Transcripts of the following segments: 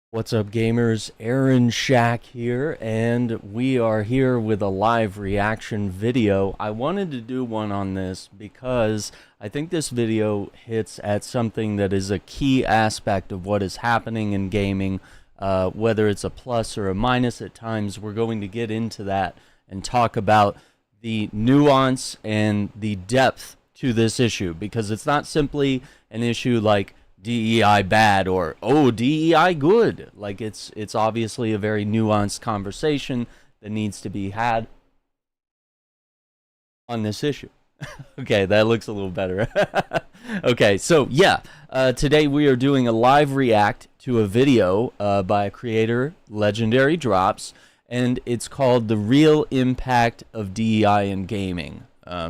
What's up, gamers? Aaron Shack here, and we are here with a live reaction video. I wanted to do one on this because I think this video hits at something that is a key aspect of what is happening in gaming, whether it's a plus or a minus at times. We're going to get into that and talk about the nuance and the depth to this issue, because it's not simply an issue like DEI bad or oh DEI good. Like it's obviously a very nuanced conversation that needs to be had on this issue. Okay, that looks a little better. Okay, so yeah, today we are doing a live react to a video by a creator, Legendary Drops, and it's called The Real Impact of DEI in Gaming.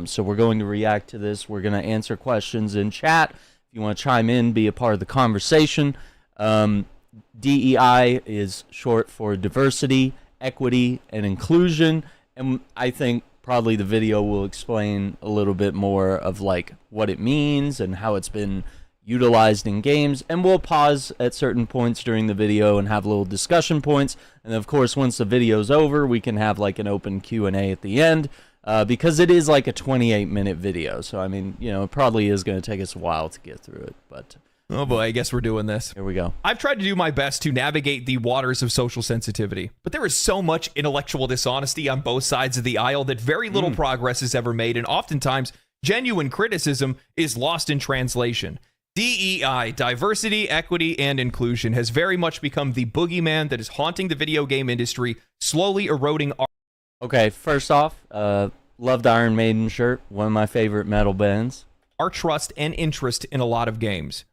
So we're going to react to this. We're going to answer questions in chat. If you want to chime in, be a part of the conversation. DEI is short for diversity, equity, and inclusion. And I think probably the video will explain a little bit more of like what it means and how it's been utilized in games. And we'll pause at certain points during the video and have little discussion points. And of course, once the video's over, we can have like an open Q&A at the end. Because it is like a 28-minute video. So, I mean, you know, it probably is going to take us a while to get through it. But oh boy, I guess we're doing this. Here we go. I've tried to do my best to navigate the waters of social sensitivity, but there is so much intellectual dishonesty on both sides of the aisle that very little progress is ever made, and oftentimes genuine criticism is lost in translation. DEI, diversity, equity, and inclusion, has very much become the boogeyman that is haunting the video game industry, slowly eroding our... Okay, first off, loved Iron Maiden shirt, one of my favorite metal bands. Our trust and interest in a lot of games.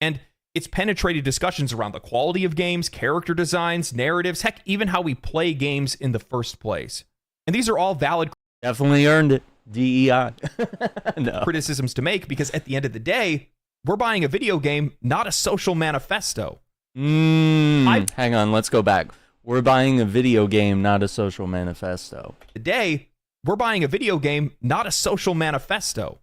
And it's penetrated discussions around the quality of games, character designs, narratives, heck, even how we play games in the first place. And these are all valid Definitely earned it. DEI. No. criticisms to make, because at the end of the day, we're buying a video game, not a social manifesto. Hang on, let's go back. We're buying a video game, not a social manifesto. Today, we're buying a video game, not a social manifesto.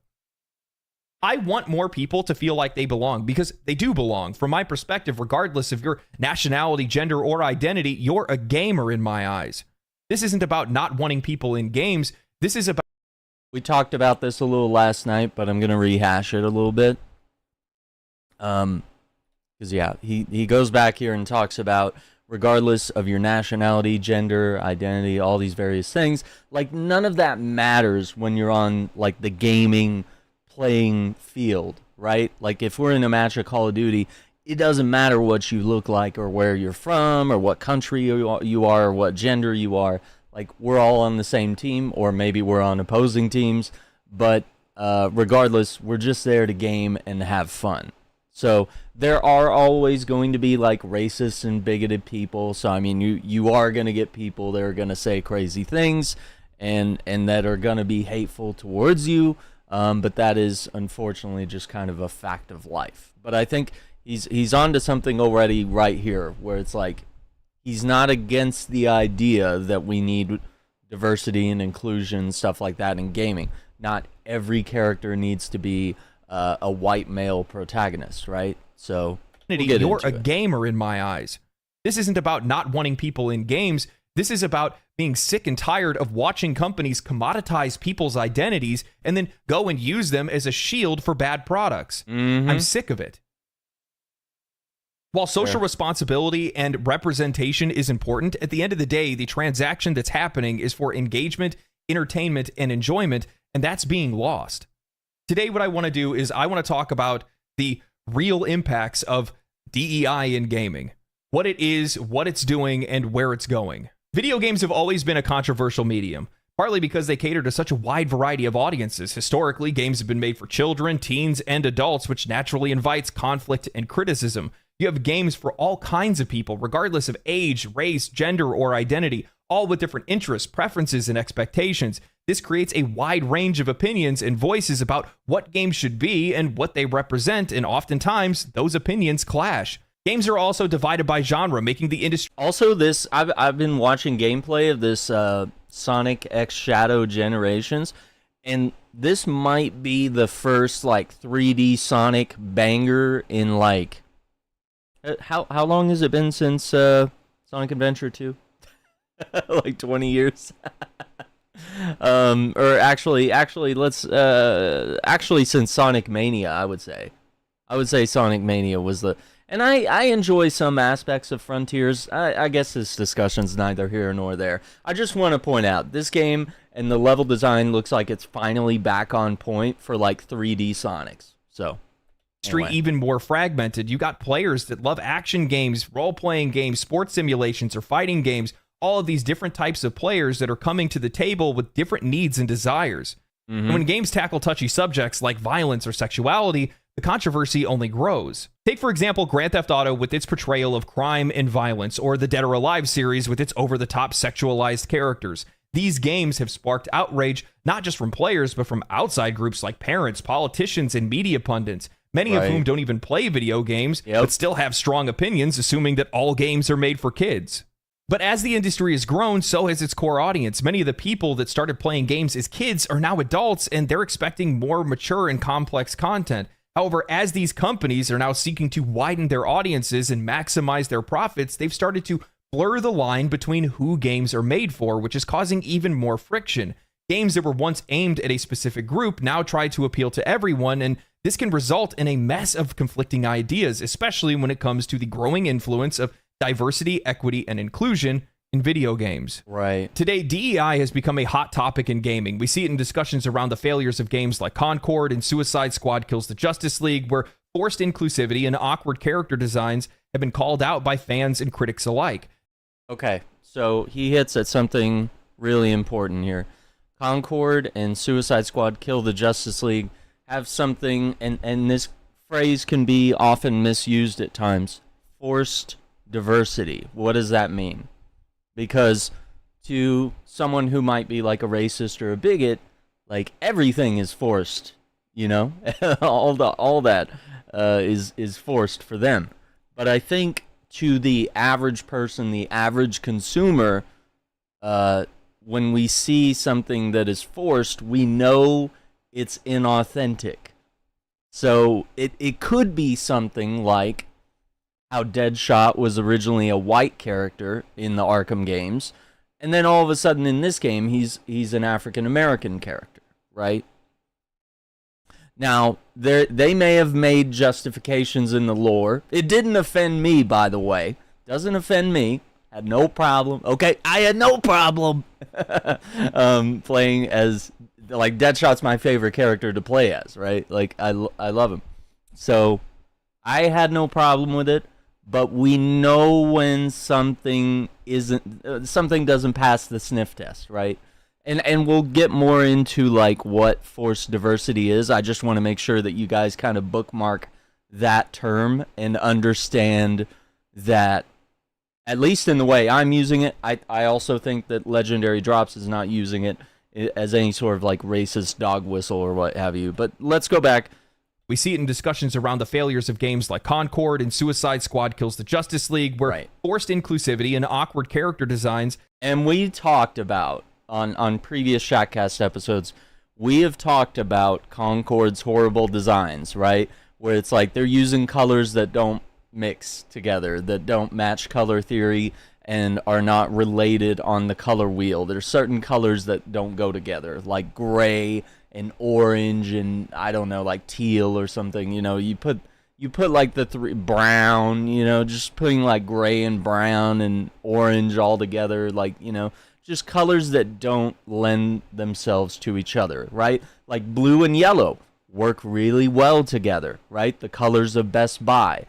I want more people to feel like they belong, because they do belong. From my perspective, regardless of your nationality, gender, or identity, you're a gamer in my eyes. This isn't about not wanting people in games. This is about... We talked about this a little last night, but I'm going to rehash it a little bit. Because, yeah, he goes back here and talks about regardless of your nationality, gender, identity, all these various things, like none of that matters when you're on like the gaming playing field, right? Like if we're in a match of Call of Duty, it doesn't matter what you look like or where you're from or what country you are or what gender you are. Like we're all on the same team, or maybe we're on opposing teams, but regardless, we're just there to game and have fun. So there are always going to be like racist and bigoted people. So I mean, you are going to get people that are going to say crazy things and that are going to be hateful towards you. But that is unfortunately just kind of a fact of life. But I think he's onto something already right here, where it's like he's not against the idea that we need diversity and inclusion, stuff like that in gaming. Not every character needs to be a white male protagonist, right? So you're a gamer in my eyes. This isn't about not wanting people in games. This is about being sick and tired of watching companies commoditize people's identities and then go and use them as a shield for bad products. I'm sick of it. While social responsibility and representation is important, at the end of the day, the transaction that's happening is for engagement, entertainment, and enjoyment, and that's being lost. Today, what I want to do is I want to talk about the real impacts of DEI in gaming. What it is, what it's doing, and where it's going. Video games have always been a controversial medium, partly because they cater to such a wide variety of audiences. Historically, games have been made for children, teens, and adults, which naturally invites conflict and criticism. You have games for all kinds of people, regardless of age, race, gender, or identity, all with different interests, preferences, and expectations. This creates a wide range of opinions and voices about what games should be and what they represent, and oftentimes, those opinions clash. Games are also divided by genre, making the industry... Also, this I've been watching gameplay of this Sonic X Shadow Generations, and this might be the first, like, 3D Sonic banger in, like, How long has it been since Sonic Adventure 2? Like 20 years. Or actually, let's actually since Sonic Mania, I would say. I would say Sonic Mania was the, and I enjoy some aspects of Frontiers. I guess this discussion's neither here nor there. I just want to point out this game and the level design looks like it's finally back on point for like 3D Sonics. So. Street even more fragmented. You got players that love action games, role-playing games, sports simulations, or fighting games. All of these different types of players that are coming to the table with different needs and desires. And when games tackle touchy subjects like violence or sexuality, the controversy only grows. Take, for example, Grand Theft Auto with its portrayal of crime and violence, or the Dead or Alive series with its over-the-top sexualized characters. These games have sparked outrage not just from players, but from outside groups like parents, politicians, and media pundits. Many of whom don't even play video games, but still have strong opinions, assuming that all games are made for kids. But as the industry has grown, so has its core audience. Many of the people that started playing games as kids are now adults, and they're expecting more mature and complex content. However, as these companies are now seeking to widen their audiences and maximize their profits, they've started to blur the line between who games are made for, which is causing even more friction. Games that were once aimed at a specific group now try to appeal to everyone, and this can result in a mess of conflicting ideas, especially when it comes to the growing influence of diversity, equity, and inclusion in video games. Right. Today, DEI has become a hot topic in gaming. We see it in discussions around the failures of games like Concord and Suicide Squad Kills the Justice League, where forced inclusivity and awkward character designs have been called out by fans and critics alike. Okay, so he hits at something really important here. Concord and Suicide Squad Kill the Justice League have something, and this phrase can be often misused at times, forced diversity. What does that mean? Because to someone who might be like a racist or a bigot, like everything is forced, you know? all that is forced for them. But I think to the average person, the average consumer, when we see something that is forced, we know it's inauthentic. So it could be something like how Deadshot was originally a white character in the Arkham games, and then all of a sudden in this game he's an African American character, right? Now, they may have made justifications in the lore. It didn't offend me, by the way. Doesn't offend me. Had no problem. Okay, I had no problem playing as, like, Deadshot's my favorite character to play as, right? Like, I love him. So, I had no problem with it, but we know when something doesn't pass the sniff test, right? And we'll get more into like what forced diversity is. I just want to make sure that you guys kind of bookmark that term and understand that, at least in the way I'm using it, I also think that Legendary Drops is not using it as any sort of like racist dog whistle or what have you. But let's go back. We see it in discussions around the failures of games like Concord and Suicide Squad Kills the Justice League, where forced inclusivity and awkward character designs. And we talked about, on previous Shackcast episodes, we have talked about Concord's horrible designs, right? Where it's like they're using colors that don't mix together, that don't match color theory, and are not related on the color wheel. There's certain colors that don't go together, like gray and orange and, I don't know, like teal or something. You know, you put like the brown, you know, just putting like gray and brown and orange all together, like, you know, just colors that don't lend themselves to each other, right? Like blue and yellow work really well together, right? The colors of Best Buy.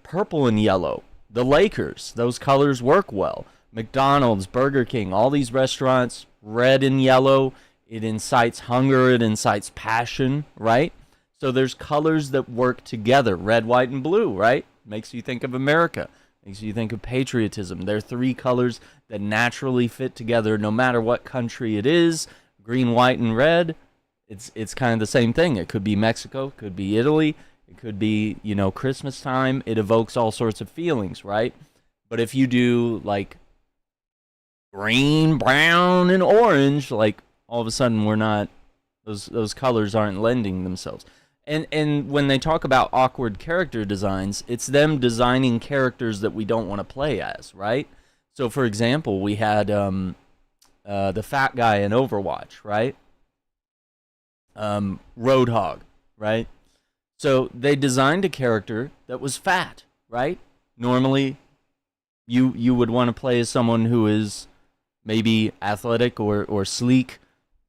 Purple and yellow, the Lakers, those colors work well. McDonald's, Burger King, all these restaurants, red and yellow, it incites hunger, it incites passion, right? So there's colors that work together, red, white, and blue, right? Makes you think of America. Makes you think of patriotism. They're three colors that naturally fit together no matter what country it is. Green, white, and red, it's kind of the same thing. It could be Mexico, it could be Italy, it could be, you know, Christmas time. It evokes all sorts of feelings, right? But if you do, like, green, brown, and orange, like, all of a sudden we're not, those colors aren't lending themselves. And when they talk about awkward character designs, it's them designing characters that we don't want to play as, right? So, for example, we had the fat guy in Overwatch, right? Roadhog, right? So they designed a character that was fat, right? Normally, you would want to play as someone who is maybe athletic or sleek.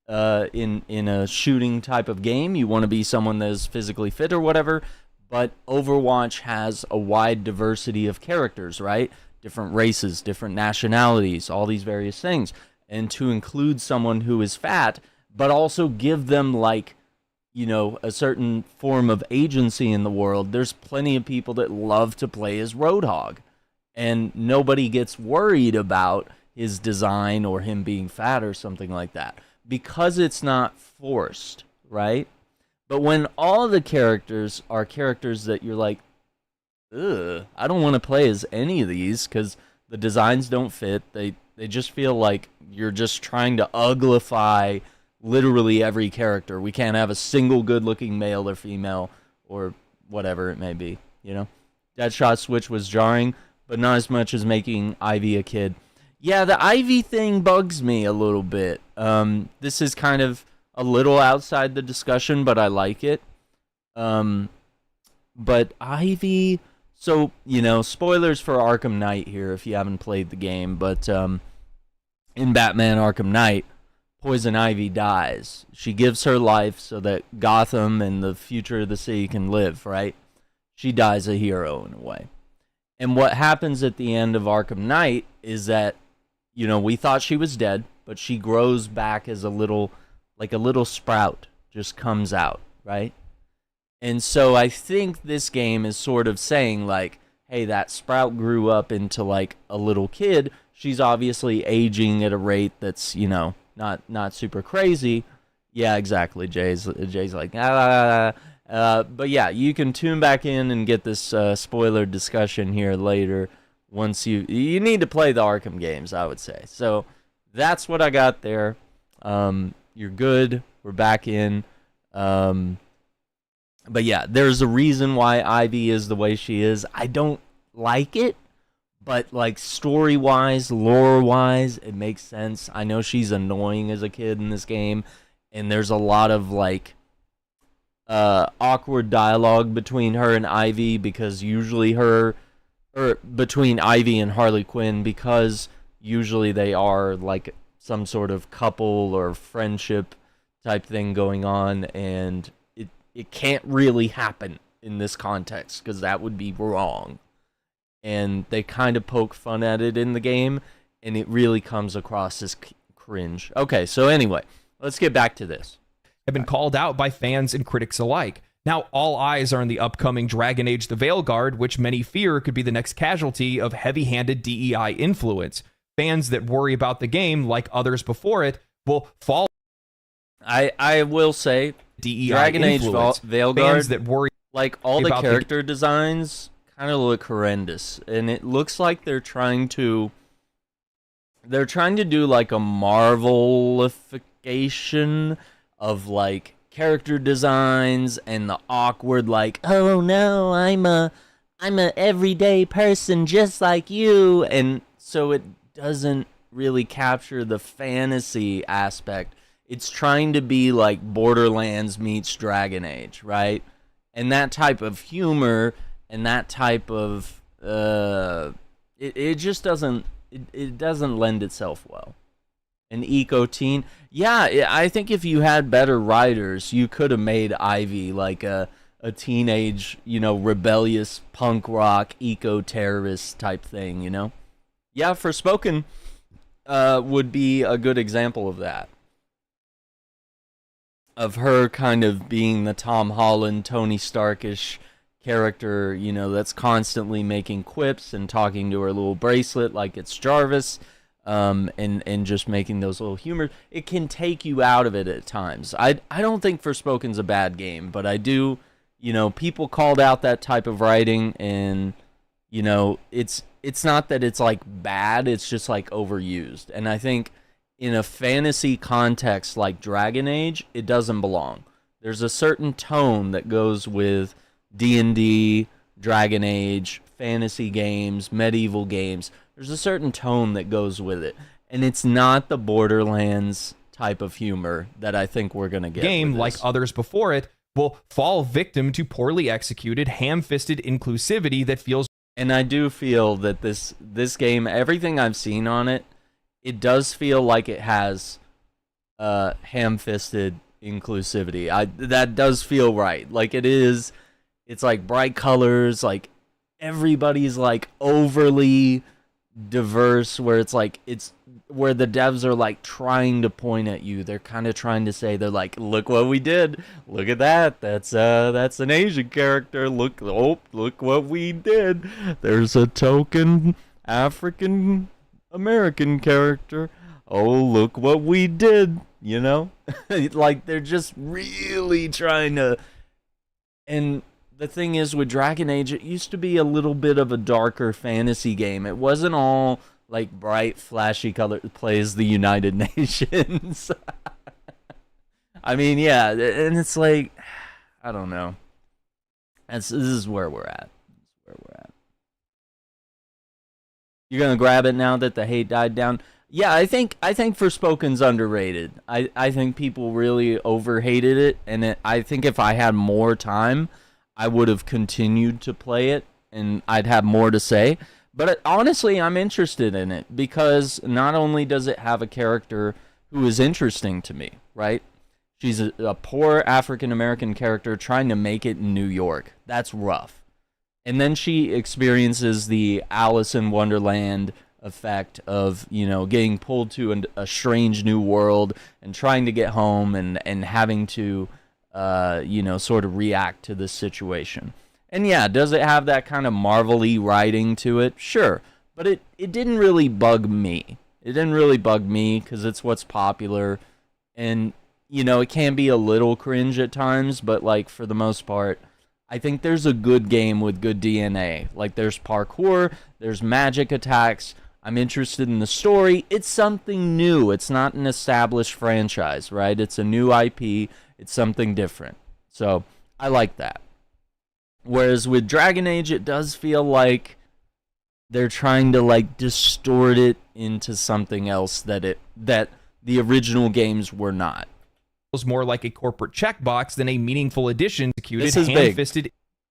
In a shooting type of game, you want to be someone that is physically fit or whatever, but Overwatch has a wide diversity of characters, right? Different races, different nationalities, all these various things. And to include someone who is fat, but also give them, like, you know, a certain form of agency in the world, there's plenty of people that love to play as Roadhog, and nobody gets worried about his design or him being fat or something like that, because it's not forced, right? But when all the characters are characters that you're like, ugh, I don't want to play as any of these because the designs don't fit, they just feel like you're just trying to uglify literally every character. We can't have a single good-looking male or female or whatever it may be, you know? Deadshot switch was jarring, but not as much as making Ivy a kid. Yeah, the Ivy thing bugs me a little bit. This is kind of a little outside the discussion, but I like it. But Ivy... So, you know, spoilers for Arkham Knight here if you haven't played the game, but in Batman Arkham Knight, Poison Ivy dies. She gives her life so that Gotham and the future of the city can live, right? She dies a hero in a way. And what happens at the end of Arkham Knight is that, you know, we thought she was dead, but she grows back as a little sprout just comes out, right? And so I think this game is sort of saying, like, hey, that sprout grew up into, like, a little kid. She's obviously aging at a rate that's, you know, not super crazy. Yeah, exactly. Jay's like, but yeah, you can tune back in and get this spoiler discussion here later. Once you need to play the Arkham games, I would say. So that's what I got there. You're good. We're back in. But yeah, there's a reason why Ivy is the way she is. I don't like it, but like story-wise, lore-wise, it makes sense. I know she's annoying as a kid in this game, and there's a lot of like awkward dialogue between her and Ivy, because usually between Ivy and Harley Quinn, because usually they are like some sort of couple or friendship type thing going on, and it can't really happen in this context because that would be wrong. And they kind of poke fun at it in the game, and it really comes across as cringe. Okay, so anyway, let's get back to this. Have been called out by fans and critics alike. Now, all eyes are on the upcoming Dragon Age the Veilguard, which many fear could be the next casualty of heavy-handed DEI influence. Fans that worry about the game, like others before it, will fall. I will say, DEI Dragon Age Veilguard, fans that worry, like all the character designs kind of look horrendous, and it looks like they're trying to do like a Marvelification of like character designs and the awkward, like, oh no, I'm a everyday person just like you, and so it doesn't really capture the fantasy aspect. It's trying to be like Borderlands meets Dragon Age, right? And that type of humor and that type of it just doesn't lend itself well. An eco teen, yeah, I think if you had better writers, you could have made Ivy like a teenage, you know, rebellious punk rock eco terrorist type thing, you know. Yeah, Forspoken would be a good example of that. Of her kind of being the Tom Holland, Tony Starkish character, you know, that's constantly making quips and talking to her little bracelet like it's Jarvis, and just making those little humors. It can take you out of it at times. I don't think Forspoken's a bad game, but I do, you know, people called out that type of writing, and, you know, it's not that it's like bad, it's just like overused. And I think in a fantasy context like Dragon Age, it doesn't belong. There's a certain tone that goes with D&D, Dragon Age, fantasy games, medieval games. There's a certain tone that goes with it. And it's not the Borderlands type of humor that I think we're going to get. Game, with like this. others before it, will fall victim to poorly executed, ham-fisted inclusivity that feels... And I do feel that this game, everything I've seen on it, it does feel like it has ham-fisted inclusivity. That does feel right. Like it's like bright colors, like everybody's like overly diverse, where it's like where the devs are like trying to point at you. They're kind of trying to say, they're like, look what we did. Look at that. That's an Asian character. Look what we did. There's a token African American character. Oh, look what we did. You know? Like, they're just really trying to. And the thing is, with Dragon Age, it used to be a little bit of a darker fantasy game. It wasn't all like bright, flashy color. Plays the United Nations. I mean, yeah, and it's like, I don't know. This is where we're at. You're gonna grab it now that the hate died down. Yeah, I think Forspoken's underrated. I think people really overhated it, and I think if I had more time, I would have continued to play it, and I'd have more to say. But honestly, I'm interested in it because not only does it have a character who is interesting to me, right? She's a poor African-American character trying to make it in New York. That's rough. And then she experiences the Alice in Wonderland effect of, getting pulled to a strange new world and trying to get home and having to, sort of react to this situation. And yeah, does it have that kind of Marvel-y writing to it? Sure. But it didn't really bug me. It didn't really bug me because it's what's popular. And, it can be a little cringe at times, but, like, for the most part, I think there's a good game with good DNA. Like, there's parkour, there's magic attacks. I'm interested in the story. It's something new. It's not an established franchise, right? It's a new IP. It's something different. So, I like that. Whereas with Dragon Age, it does feel like they're trying to like distort it into something else that the original games were not. Feels more like a corporate checkbox than a meaningful addition. This is big.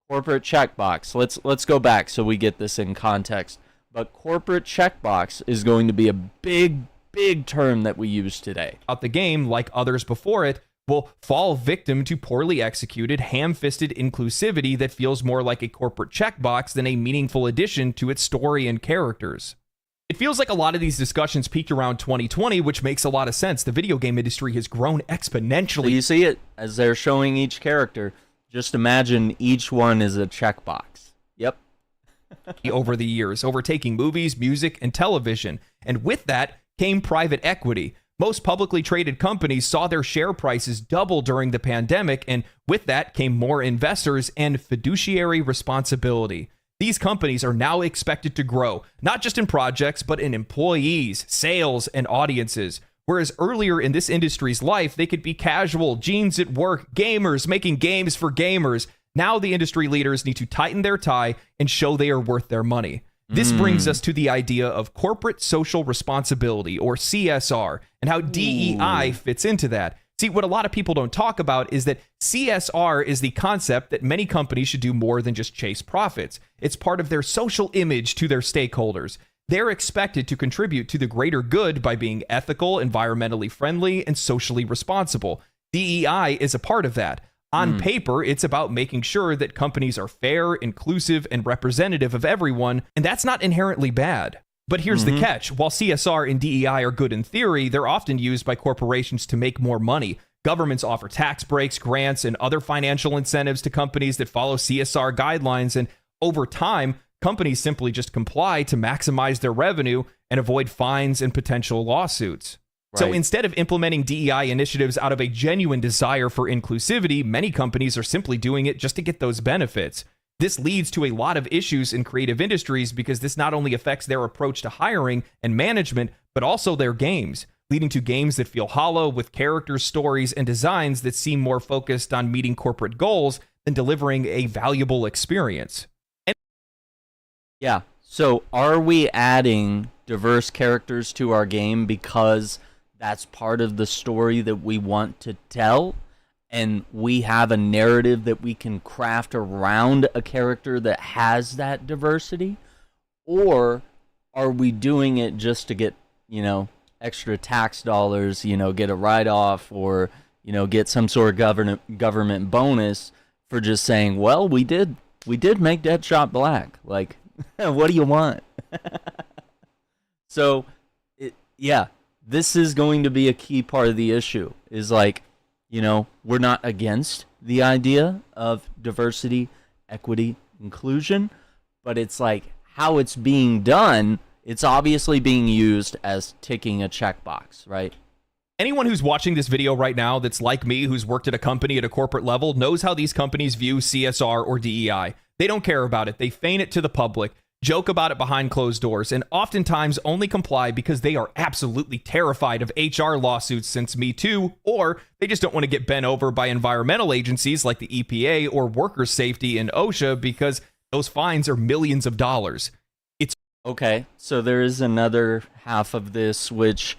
Corporate checkbox. Let's go back so we get this in context. But corporate checkbox is going to be a big term that we use today. The game, like others before it, will fall victim to poorly executed, ham-fisted inclusivity that feels more like a corporate checkbox than a meaningful addition to its story and characters. It feels like a lot of these discussions peaked around 2020, which makes a lot of sense. The video game industry has grown exponentially. So you see it as they're showing each character. Just imagine each one is a checkbox. Yep. Over the years, overtaking movies, music, and television. And with that came private equity. Most publicly traded companies saw their share prices double during the pandemic, and with that came more investors and fiduciary responsibility. These companies are now expected to grow, not just in projects, but in employees, sales, and audiences. Whereas earlier in this industry's life, they could be casual, jeans at work, gamers making games for gamers. Now the industry leaders need to tighten their tie and show they are worth their money. This brings us to the idea of corporate social responsibility, or CSR, and how DEI fits into that. See, what a lot of people don't talk about is that CSR is the concept that many companies should do more than just chase profits. It's part of their social image to their stakeholders. They're expected to contribute to the greater good by being ethical, environmentally friendly, and socially responsible. DEI is a part of that. On paper, it's about making sure that companies are fair, inclusive, and representative of everyone, and that's not inherently bad. But here's the catch. While CSR and DEI are good in theory, they're often used by corporations to make more money. Governments offer tax breaks, grants, and other financial incentives to companies that follow CSR guidelines, and over time, companies simply just comply to maximize their revenue and avoid fines and potential lawsuits. Right. So instead of implementing DEI initiatives out of a genuine desire for inclusivity, many companies are simply doing it just to get those benefits. This leads to a lot of issues in creative industries because this not only affects their approach to hiring and management, but also their games. leading to games that feel hollow with characters, stories, and designs that seem more focused on meeting corporate goals than delivering a valuable experience. Yeah. So are we adding diverse characters to our game because that's part of the story that we want to tell? And we have a narrative that we can craft around a character that has that diversity? Or are we doing it just to get, extra tax dollars, get a write-off or, get some sort of government bonus for just saying, well, we did make Deadshot black. Like, what do you want? So, this is going to be a key part of the issue. Is like, we're not against the idea of diversity, equity, inclusion, but it's like how it's being done. It's obviously being used as ticking a checkbox, right? Anyone who's watching this video right now that's like me, who's worked at a company at a corporate level, knows how these companies view CSR or DEI. They don't care about it. They feign it to the public, joke about it behind closed doors, and oftentimes only comply because they are absolutely terrified of HR lawsuits since Me Too, or they just don't want to get bent over by environmental agencies like the EPA or worker safety and OSHA because those fines are millions of dollars. Okay, so there is another half of this, which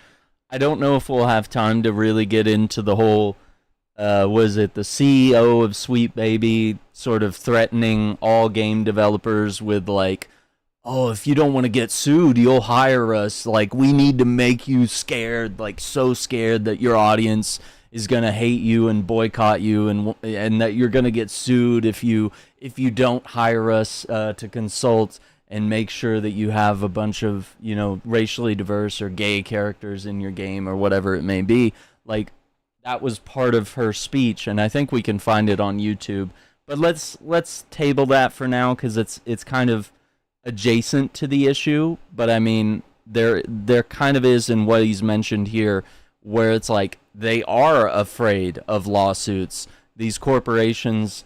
I don't know if we'll have time to really get into the whole, was it the CEO of Sweet Baby sort of threatening all game developers with like, oh, if you don't want to get sued, you'll hire us. Like, we need to make you scared, like so scared that your audience is going to hate you and boycott you and that you're going to get sued if you don't hire us to consult and make sure that you have a bunch of, racially diverse or gay characters in your game or whatever it may be. Like, that was part of her speech, and I think we can find it on YouTube. But let's table that for now because it's kind of adjacent to the issue. But I mean, there kind of is in what he's mentioned here, where it's like they are afraid of lawsuits. These corporations,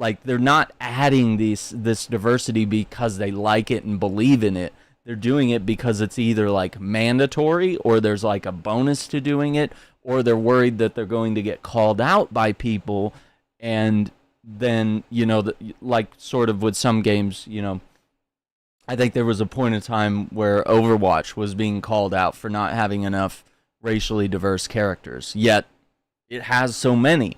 like, they're not adding this diversity because they like it and believe in it. They're doing it because it's either like mandatory or there's like a bonus to doing it, or they're worried that they're going to get called out by people. And then, like sort of with some games, I think there was a point in time where Overwatch was being called out for not having enough racially diverse characters. Yet it has so many.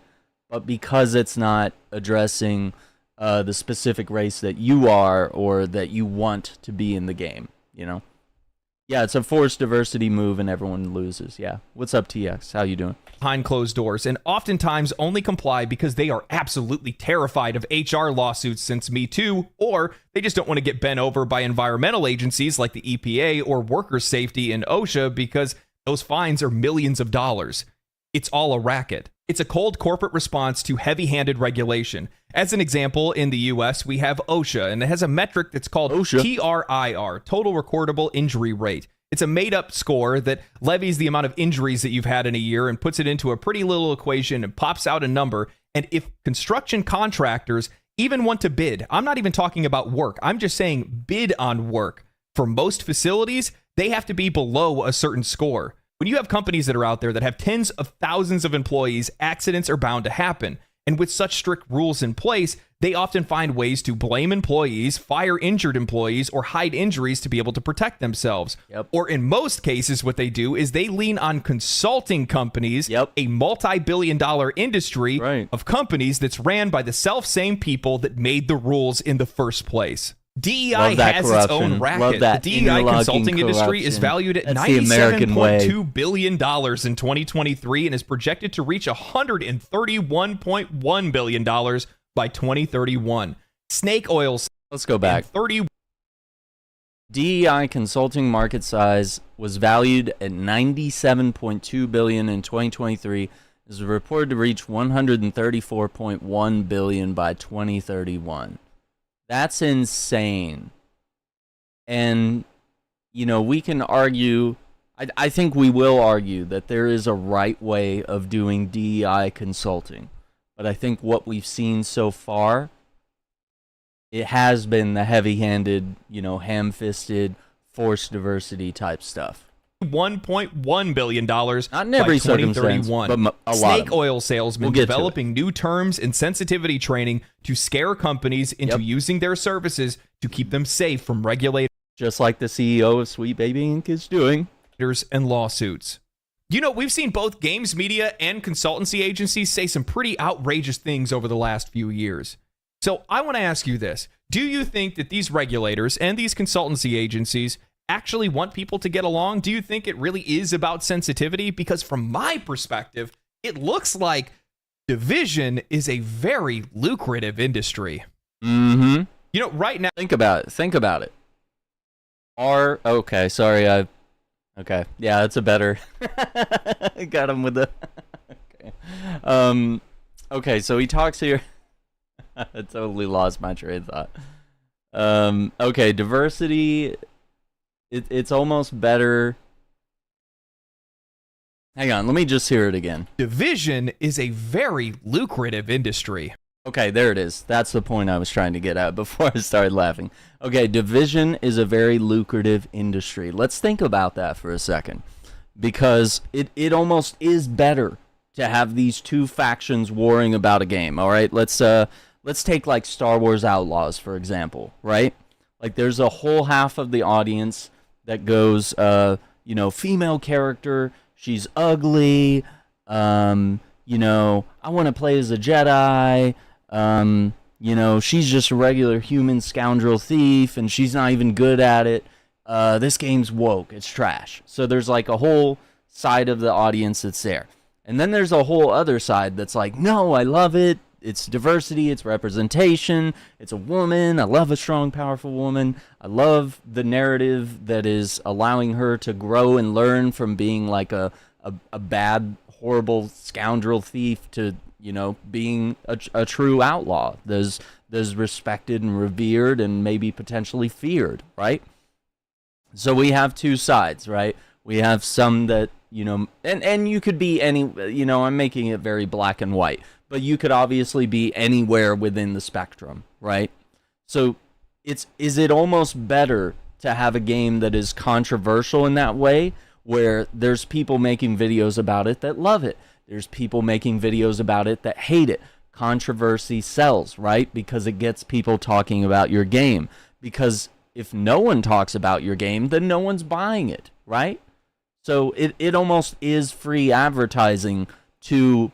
But because it's not addressing the specific race that you are or that you want to be in the game, Yeah, it's a forced diversity move and everyone loses, yeah. What's up, TX? How you doing? Behind closed doors, and oftentimes only comply because they are absolutely terrified of HR lawsuits since Me Too, or they just don't want to get bent over by environmental agencies like the EPA or worker safety and OSHA because those fines are millions of dollars. It's all a racket. It's a cold corporate response to heavy-handed regulation. As an example, in the US, we have OSHA, and it has a metric that's called TRIR, Total Recordable Injury Rate. It's a made-up score that levies the amount of injuries that you've had in a year and puts it into a pretty little equation and pops out a number. And if construction contractors even want to bid, I'm not even talking about work, I'm just saying bid on work, for most facilities, they have to be below a certain score. When you have companies that are out there that have tens of thousands of employees, accidents are bound to happen. And with such strict rules in place, they often find ways to blame employees, fire injured employees, or hide injuries to be able to protect themselves. Yep. Or in most cases, what they do is they lean on consulting companies, a multi-billion-dollar industry of companies that's ran by the self-same people that made the rules in the first place. DEI has its own racket. The DEI consulting industry is valued at $97.2 billion in 2023 and is projected to reach $131.1 billion by 2031. Snake oil. Let's go back. DEI consulting market size was valued at $97.2 billion in 2023. Is reported to reach $134.1 billion by 2031. That's insane. And, we can argue, I think we will argue that there is a right way of doing DEI consulting. But I think what we've seen so far, it has been the heavy-handed, ham-fisted, forced diversity type stuff. $1.1 billion Not in every by circumstance, 2031. but a lot Snake of them. oil salesmen We'll get to developing new terms and sensitivity training to scare companies into using their services to keep them safe from regulators Just like the CEO of Sweet Baby Inc. is doing. and lawsuits. You know, we've seen both games media and consultancy agencies say some pretty outrageous things over the last few years. So I want to ask you this. Do you think that these regulators and these consultancy agencies actually want people to get along? Do you think it really is about sensitivity? Because from my perspective, it looks like division is a very lucrative industry. Mm-hmm. You know, right now... Think about it. Okay, sorry, okay. Yeah, that's a better... Got him with the... Okay. Okay, so he talks here... I totally lost my train of thought. Okay, diversity... It's almost better... Hang on, let me just hear it again. Division is a very lucrative industry. Okay, there it is. That's the point I was trying to get at before I started laughing. Okay, division is a very lucrative industry. Let's think about that for a second. Because it almost is better to have these two factions warring about a game, all right? Let's take like Star Wars Outlaws, for example, right? Like there's a whole half of the audience that goes, female character, she's ugly, I want to play as a Jedi, she's just a regular human scoundrel thief, and she's not even good at it. This game's woke, it's trash. So there's like a whole side of the audience that's there. And then there's a whole other side that's like, no, I love it. It's diversity, it's representation, it's a woman, I love a strong, powerful woman. I love the narrative that is allowing her to grow and learn from being like a bad, horrible scoundrel thief to, being a true outlaw. There's respected and revered and maybe potentially feared, right? So we have two sides, right? We have some that, and you could be any, I'm making it very black and white, but you could obviously be anywhere within the spectrum, right? So is it almost better to have a game that is controversial in that way, where there's people making videos about it that love it, there's people making videos about it that hate it? Controversy sells, right? Because it gets people talking about your game. Because if no one talks about your game, then no one's buying it, right? So it almost is free advertising to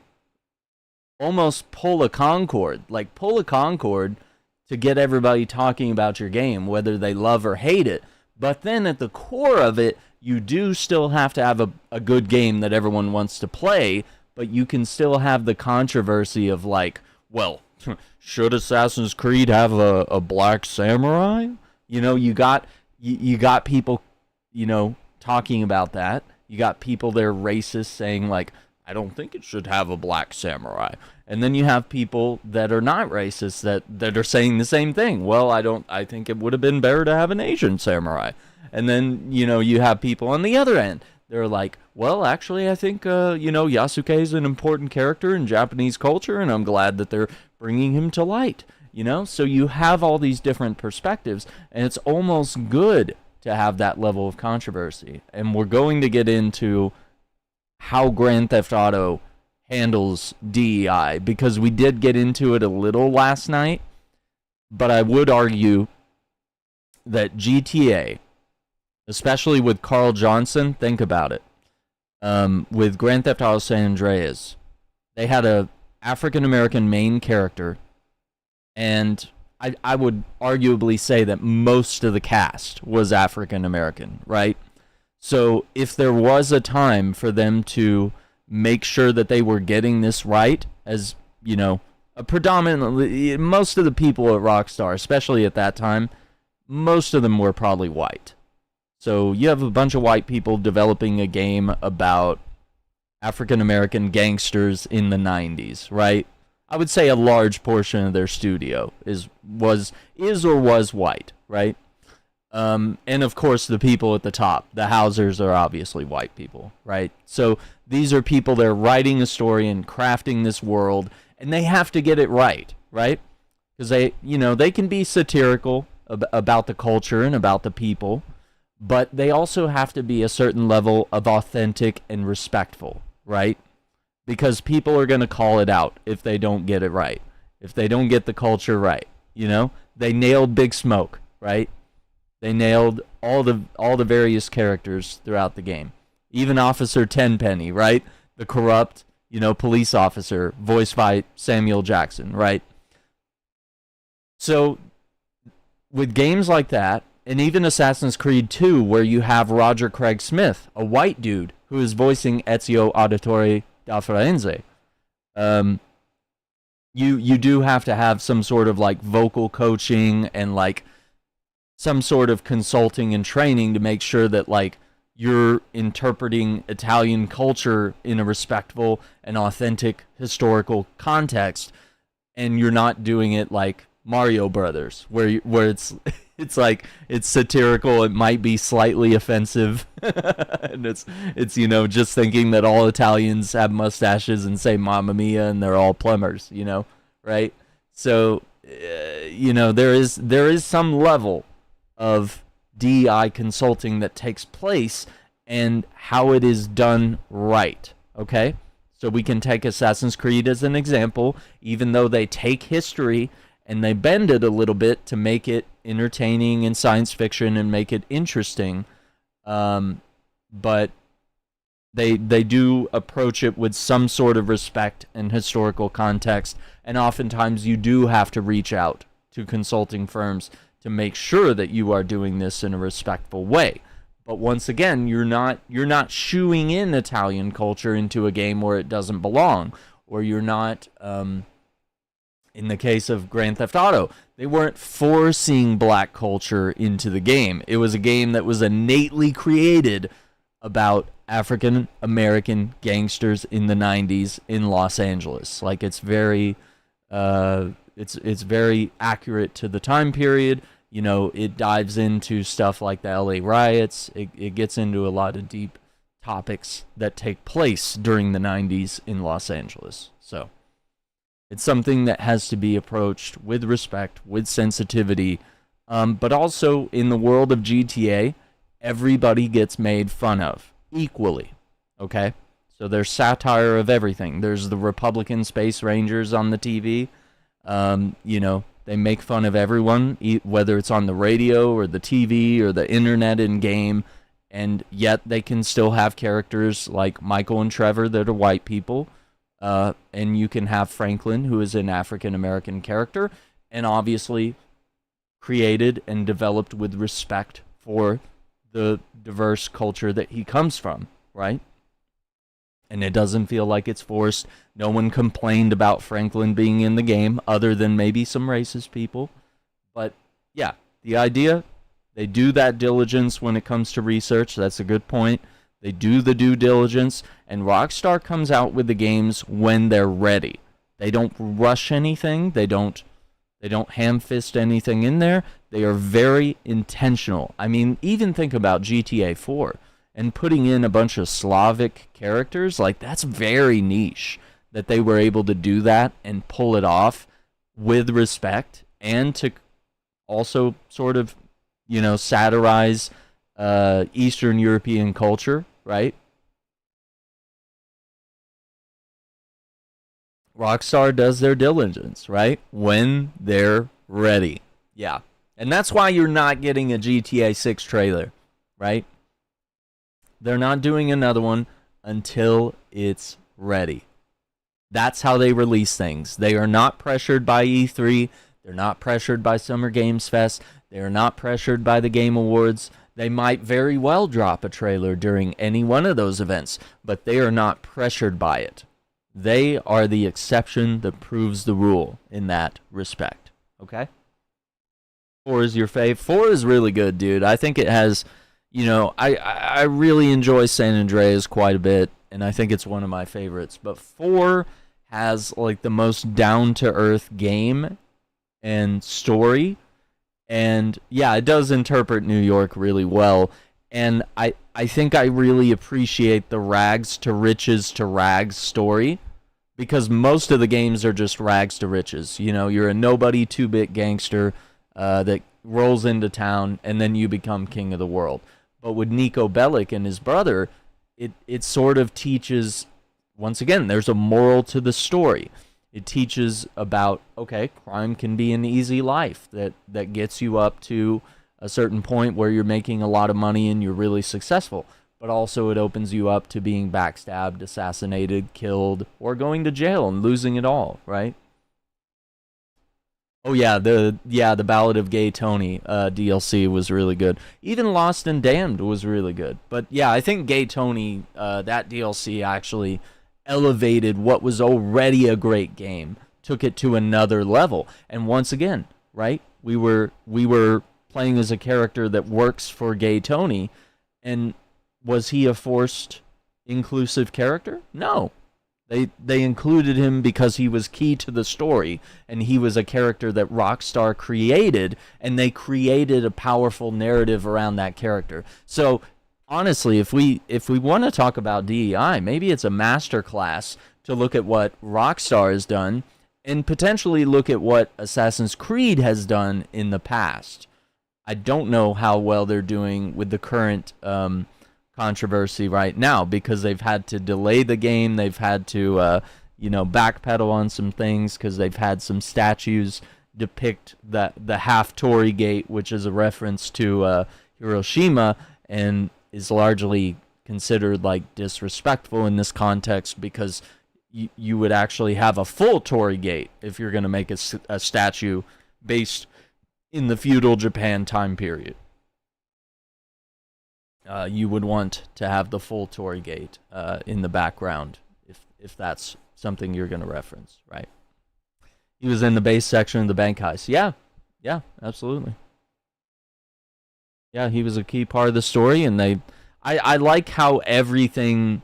almost pull a Concord to get everybody talking about your game, whether they love or hate it. But then at the core of it, you do still have to have a good game that everyone wants to play, but you can still have the controversy of like, well, should Assassin's Creed have a black samurai? You got people, talking about that. You got people that are racist saying like, I don't think it should have a black samurai. And then you have people that are not racist that are saying the same thing. Well, I think it would have been better to have an Asian samurai. And then, you have people on the other end. They're like, well, actually, I think, Yasuke is an important character in Japanese culture, and I'm glad that they're bringing him to light. So you have all these different perspectives, and it's almost good to have that level of controversy. And we're going to get into how Grand Theft Auto handles DEI, because we did get into it a little last night, but I would argue that GTA, especially with Carl Johnson, think about it, with Grand Theft Auto San Andreas, they had a African-American main character, and I would arguably say that most of the cast was African-American, right? So if there was a time for them to make sure that they were getting this right, as, predominantly, most of the people at Rockstar, especially at that time, most of them were probably white. So you have a bunch of white people developing a game about African-American gangsters in the 90s, right? I would say a large portion of their studio is or was white, right? And of course, the people at the top, the Housers, are obviously white people, right? So these are people that are writing a story and crafting this world, and they have to get it right? Because they can be satirical about the culture and about the people, but they also have to be a certain level of authentic and respectful, right? Because people are going to call it out if they don't get it right, if they don't get the culture right. You know, they nailed Big Smoke, right? They nailed all the various characters throughout the game. Even Officer Tenpenny, right? The corrupt, police officer, voiced by Samuel Jackson, right? So, with games like that, and even Assassin's Creed 2, where you have Roger Craig Smith, a white dude, who is voicing Ezio Auditore da Firenze, you do have to have some sort of like vocal coaching and like some sort of consulting and training to make sure that like you're interpreting Italian culture in a respectful and authentic historical context, and you're not doing it like Mario Brothers, where it's like it's satirical, it might be slightly offensive, and it's just thinking that all Italians have mustaches and say "Mamma Mia" and they're all plumbers, right? So there is some level of DEI consulting that takes place and how it is done right, okay? So we can take Assassin's Creed as an example, even though they take history and they bend it a little bit to make it entertaining and science fiction and make it interesting, but they do approach it with some sort of respect and historical context, and oftentimes you do have to reach out to consulting firms to make sure that you are doing this in a respectful way. But once again, you're not shooing in Italian culture into a game where it doesn't belong, or you're not, in the case of Grand Theft Auto, they weren't forcing black culture into the game. It was a game that was innately created about African American gangsters in the 90s in Los Angeles. Like, it's very it's very accurate to the time period. It dives into stuff like the LA riots. It gets into a lot of deep topics that take place during the 90s in Los Angeles. So it's something that has to be approached with respect, with sensitivity, but also in the world of GTA, everybody gets made fun of equally, okay? So there's satire of everything. There's the Republican Space Rangers on the TV. They make fun of everyone, whether it's on the radio or the TV or the internet in game, and yet they can still have characters like Michael and Trevor that are white people, and you can have Franklin, who is an African-American character, and obviously created and developed with respect for the diverse culture that he comes from, right? And it doesn't feel like it's forced. No one complained about Franklin being in the game, other than maybe some racist people. But yeah, the idea, they do that diligence when it comes to research. That's a good point. They do the due diligence, and Rockstar comes out with the games when they're ready. They don't rush anything. They don't ham-fist anything in there. They are very intentional. I mean, even think about GTA 4 and putting in a bunch of Slavic characters. Like, that's very niche that they were able to do that and pull it off with respect, and to also sort of, satirize Eastern European culture, right? Rockstar does their diligence, right? When they're ready. Yeah. And that's why you're not getting a GTA 6 trailer, right? They're not doing another one until it's ready. That's how they release things. They are not pressured by E3. They're not pressured by Summer Games Fest. They are not pressured by the Game Awards. They might very well drop a trailer during any one of those events, but they are not pressured by it. They are the exception that proves the rule in that respect. Okay? 4 is your fave. 4 is really good, dude. I think it has, I really enjoy San Andreas quite a bit, and I think it's one of my favorites. But 4 has like the most down-to-earth game and story. And yeah, it does interpret New York really well. And I think I really appreciate the rags to riches to rags story, because most of the games are just rags to riches. You're a nobody 2-bit gangster that rolls into town, and then you become king of the world. But with Nico Bellic and his brother, it sort of teaches, once again, there's a moral to the story. It teaches about, okay, crime can be an easy life that gets you up to a certain point where you're making a lot of money and you're really successful. But also it opens you up to being backstabbed, assassinated, killed, or going to jail and losing it all, right? Oh yeah, the Ballad of Gay Tony DLC was really good. Even Lost and Damned was really good. But yeah, I think Gay Tony, that DLC actually elevated what was already a great game, took it to another level. And once again, right? We were playing as a character that works for Gay Tony, and was he a forced inclusive character? No. They included him because he was key to the story, and he was a character that Rockstar created, and they created a powerful narrative around that character. So honestly, if we want to talk about DEI, maybe it's a masterclass to look at what Rockstar has done and potentially look at what Assassin's Creed has done in the past. I don't know how well they're doing with the current controversy right now, because they've had to delay the game. They've had to backpedal on some things because they've had some statues depict the half Torii Gate, which is a reference to Hiroshima, and is largely considered like disrespectful in this context, because you would actually have a full Torii Gate if you're going to make a statue based in the feudal Japan time period. You would want to have the full Torii Gate in the background if that's something you're going to reference, right? He was in the base section of the bank heist. Yeah, absolutely. Yeah, he was a key part of the story, and I like how everything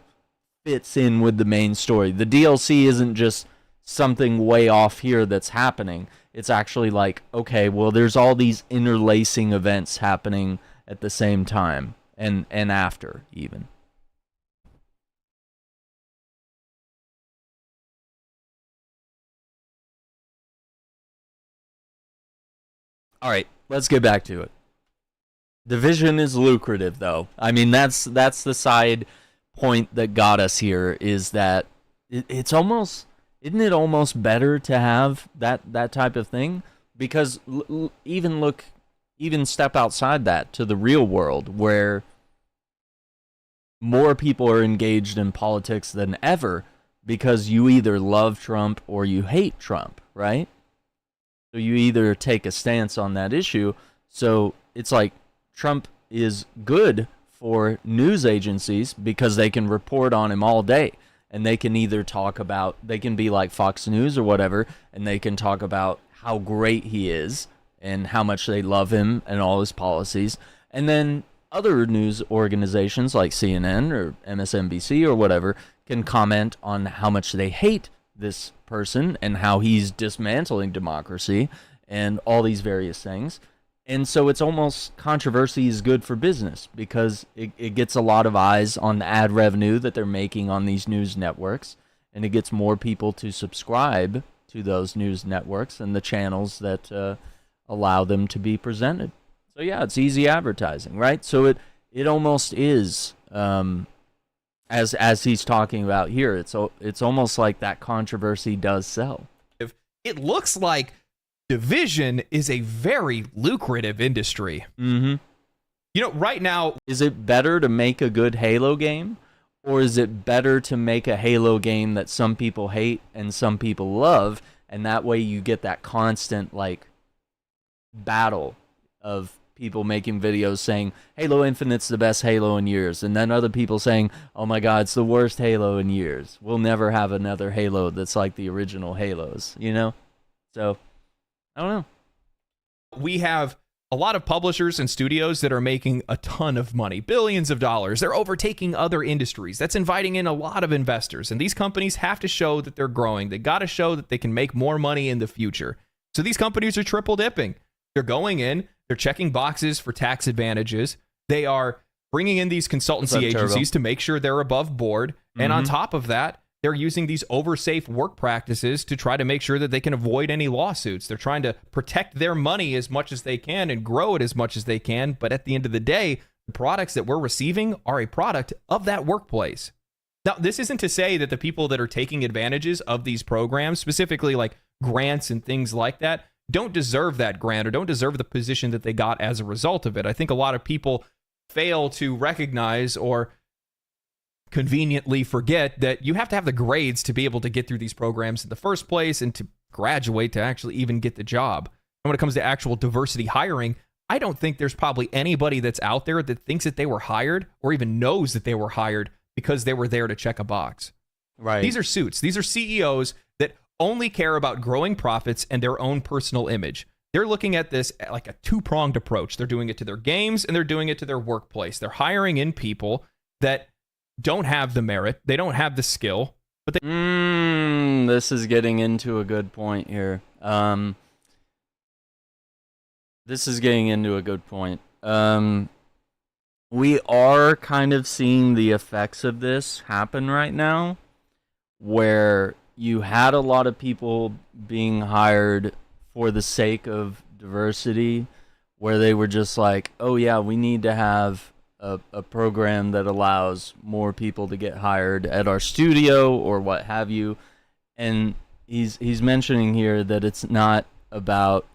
fits in with the main story. The DLC isn't just something way off here that's happening. It's actually like, okay, well, there's all these interlacing events happening at the same time. And after, even. All right, let's get back to it. Division is lucrative, though. I mean, that's the side point that got us here, is that it's almost, isn't it almost better to have that type of thing? Because even step outside that to the real world, where more people are engaged in politics than ever, because you either love Trump or you hate Trump, right? So you either take a stance on that issue. So it's like Trump is good for news agencies because they can report on him all day, and they can either talk about, they can be like Fox News or whatever, and they can talk about how great he is and how much they love him and all his policies. And then other news organizations like CNN or MSNBC or whatever can comment on how much they hate this person and how he's dismantling democracy and all these various things. And so it's almost, controversy is good for business, because it gets a lot of eyes on the ad revenue that they're making on these news networks, and it gets more people to subscribe to those news networks and the channels that allow them to be presented. So yeah, it's easy advertising, right? So it almost is, as he's talking about here, it's almost like that controversy does sell. It looks like Division is a very lucrative industry. Mm-hmm. You know, right now, is it better to make a good Halo game, or is it better to make a Halo game that some people hate and some people love, and that way you get that constant like battle of people making videos saying Halo Infinite's the best Halo in years, and then other people saying, oh my god, it's the worst Halo in years. We'll never have another Halo that's like the original Halos, you know? So, I don't know. We have a lot of publishers and studios that are making a ton of money, billions of dollars. They're overtaking other industries. That's inviting in a lot of investors, and these companies have to show that they're growing. They got to show that they can make more money in the future. So these companies are triple dipping. They're going in, they're checking boxes for tax advantages. They are bringing in these consultancy agencies to make sure they're above board. And on top of that, they're using these oversafe work practices to try to make sure that they can avoid any lawsuits. They're trying to protect their money as much as they can and grow it as much as they can. But at the end of the day, the products that we're receiving are a product of that workplace. Now, this isn't to say that the people that are taking advantages of these programs, specifically like grants and things like that, don't deserve that grant or don't deserve the position that they got as a result of it. I think a lot of people fail to recognize or conveniently forget that you have to have the grades to be able to get through these programs in the first place and to graduate to actually even get the job. And when it comes to actual diversity hiring, I don't think there's probably anybody that's out there that thinks that they were hired or even knows that they were hired because they were there to check a box. Right. These are suits. These are CEOs that only care about growing profits and their own personal image. They're looking at this like a two-pronged approach. They're doing it to their games and they're doing it to their workplace. They're hiring in people that don't have the merit, they don't have the skill, but they... This is getting into a good point here. This is getting into a good point. We are kind of seeing the effects of this happen right now, where you had a lot of people being hired for the sake of diversity, where they were just like, oh yeah, we need to have a program that allows more people to get hired at our studio or what have you. And he's mentioning here that it's not about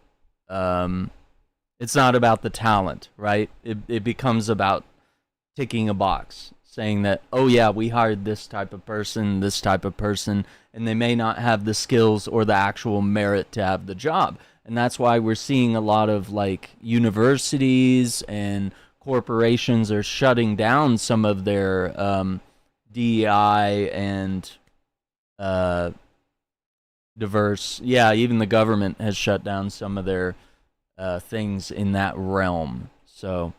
the talent, right? It becomes about ticking a box, saying that, oh yeah, we hired this type of person, and they may not have the skills or the actual merit to have the job. And that's why we're seeing a lot of like universities and corporations are shutting down some of their DEI and diverse. Yeah, even the government has shut down some of their things in that realm. So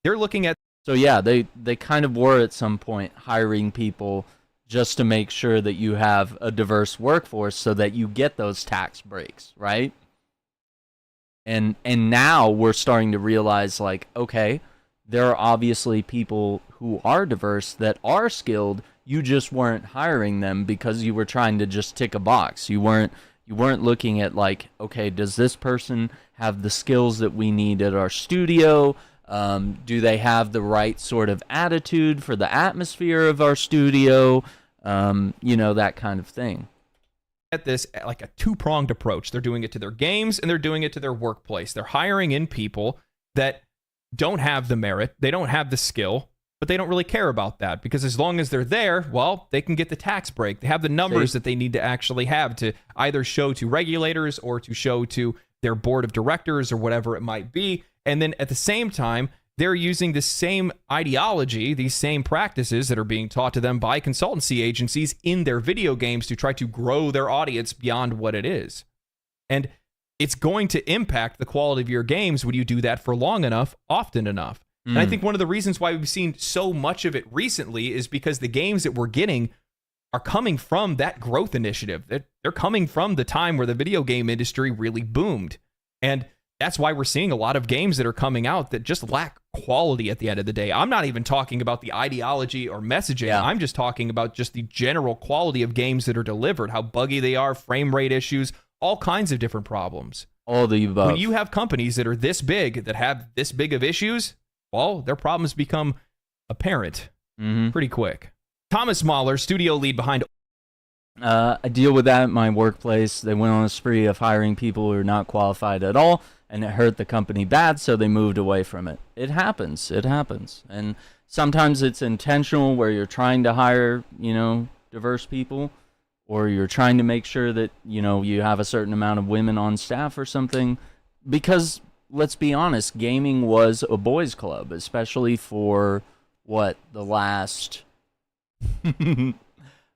they're looking at... So yeah, they kind of were at some point hiring people just to make sure that you have a diverse workforce so that you get those tax breaks, right? And now we're starting to realize, like, okay, there are obviously people who are diverse that are skilled. You just weren't hiring them because you were trying to just tick a box. You weren't looking at like, okay, does this person have the skills that we need at our studio? Do they have the right sort of attitude for the atmosphere of our studio? That kind of thing. At this like a two-pronged approach. They're doing it to their games and they're doing it to their workplace. They're hiring in people that don't have the merit, they don't have the skill, but they don't really care about that because as long as they're there, well, they can get the tax break. They have the numbers that they need to actually have to either show to regulators or to show to their board of directors or whatever it might be. And then at the same time, they're using the same ideology, these same practices that are being taught to them by consultancy agencies in their video games to try to grow their audience beyond what it is. And it's going to impact the quality of your games when you do that for long enough, often enough. And I think one of the reasons why we've seen so much of it recently is because the games that we're getting are coming from that growth initiative. They're coming from the time where the video game industry really boomed. And that's why we're seeing a lot of games that are coming out that just lack quality at the end of the day. I'm not even talking about the ideology or messaging. Yeah. I'm just talking about just the general quality of games that are delivered, how buggy they are, frame rate issues, all kinds of different problems. All the above. When you have companies that are this big, that have this big of issues, well, their problems become apparent pretty quick. Thomas Mahler, studio lead behind... I deal with that at my workplace. They went on a spree of hiring people who are not qualified at all, and it hurt the company bad, so they moved away from it. It happens. And sometimes it's intentional where you're trying to hire, diverse people, or you're trying to make sure that, you have a certain amount of women on staff or something. Because, let's be honest, gaming was a boys' club, especially for, the last...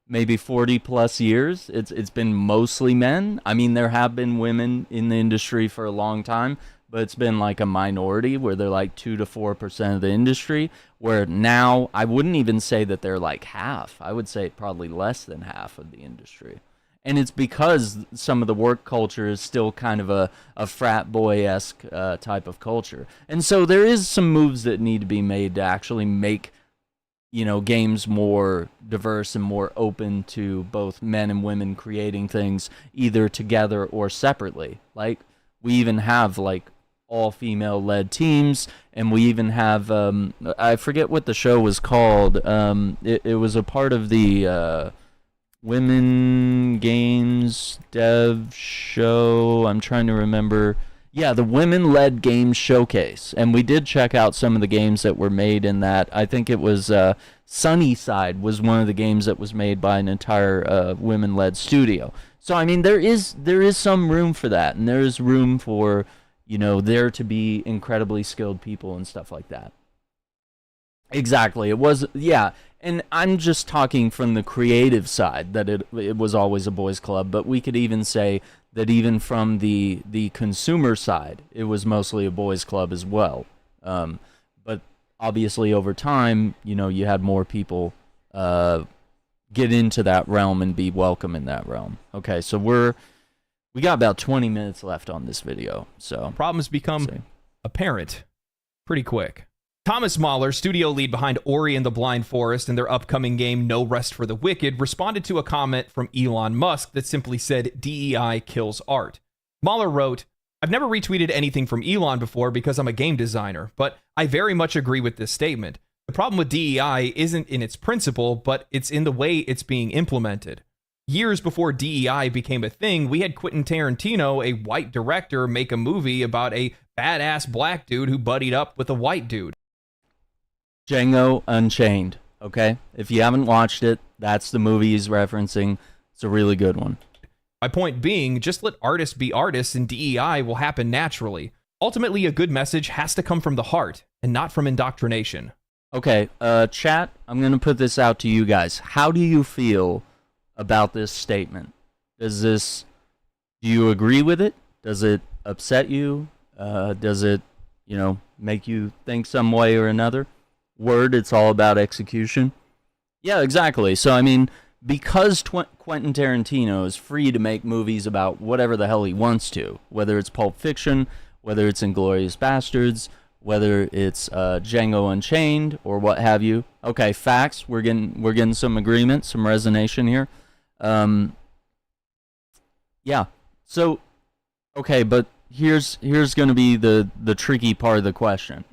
maybe 40 plus years. It's been mostly men. I mean, there have been women in the industry for a long time, but it's been like a minority where they're like 2 to 4% of the industry, where now I wouldn't even say that they're like half. I would say probably less than half of the industry. And it's because some of the work culture is still kind of a frat boy-esque type of culture. And so there is some moves that need to be made to actually make games more diverse and more open to both men and women creating things either together or separately. Like, we even have, all-female led teams, and we even have I forget what the show was called. It was a part of the Women Games Dev show. I'm trying to remember. Yeah, the women-led games showcase, and we did check out some of the games that were made in that. I think it was Sunnyside was one of the games that was made by an entire women-led studio. So I mean, there is some room for that, and there is room for, you know, there to be incredibly skilled people and stuff like that. Exactly. It was, yeah. And I'm just talking from the creative side, that it was always a boys' club, but we could even say that even from the consumer side, it was mostly a boys' club as well. But obviously over time, you know, you had more people get into that realm and be welcome in that realm. Okay, so we got about 20 minutes left on this video. So problems become apparent pretty quick. Thomas Mahler, studio lead behind Ori and the Blind Forest and their upcoming game No Rest for the Wicked, responded to a comment from Elon Musk that simply said, DEI kills art. Mahler wrote, I've never retweeted anything from Elon before because I'm a game designer, but I very much agree with this statement. The problem with DEI isn't in its principle, but it's in the way it's being implemented. Years before DEI became a thing, we had Quentin Tarantino, a white director, make a movie about a badass black dude who buddied up with a white dude. Django Unchained, okay? If you haven't watched it, that's the movie he's referencing. It's a really good one. My point being, just let artists be artists and DEI will happen naturally. Ultimately, a good message has to come from the heart and not from indoctrination. Okay, chat, I'm going to put this out to you guys. How do you feel about this statement? Do you agree with it? Does it upset you? Does it, you know, make you think some way or another? Word, it's all about execution. Yeah, exactly. So, I mean, because Quentin Tarantino is free to make movies about whatever the hell he wants to, whether it's Pulp Fiction, whether it's Inglourious Bastards, whether it's Django Unchained, or what have you. Okay, facts. We're getting some agreement, some resonation here. Yeah. So, okay, but here's going to be the tricky part of the question.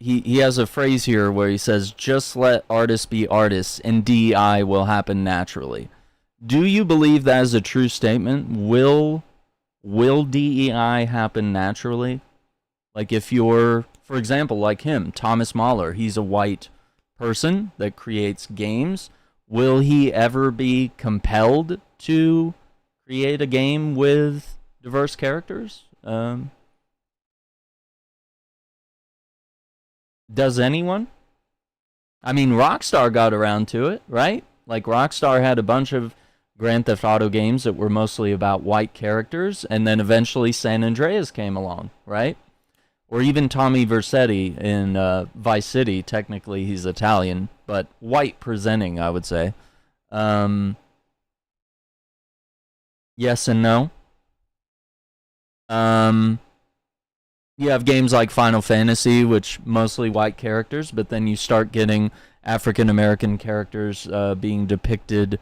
He has a phrase here where he says, just let artists be artists and DEI will happen naturally. Do you believe that is a true statement? Will DEI happen naturally? Like if you're, for example, like him, Thomas Mahler, he's a white person that creates games. Will he ever be compelled to create a game with diverse characters? Does anyone? I mean, Rockstar got around to it, right? Like, Rockstar had a bunch of Grand Theft Auto games that were mostly about white characters, and then eventually San Andreas came along, right? Or even Tommy Vercetti in Vice City. Technically, he's Italian, but white presenting, I would say. Yes and no. You have games like Final Fantasy, which mostly white characters, but then you start getting African American characters being depicted.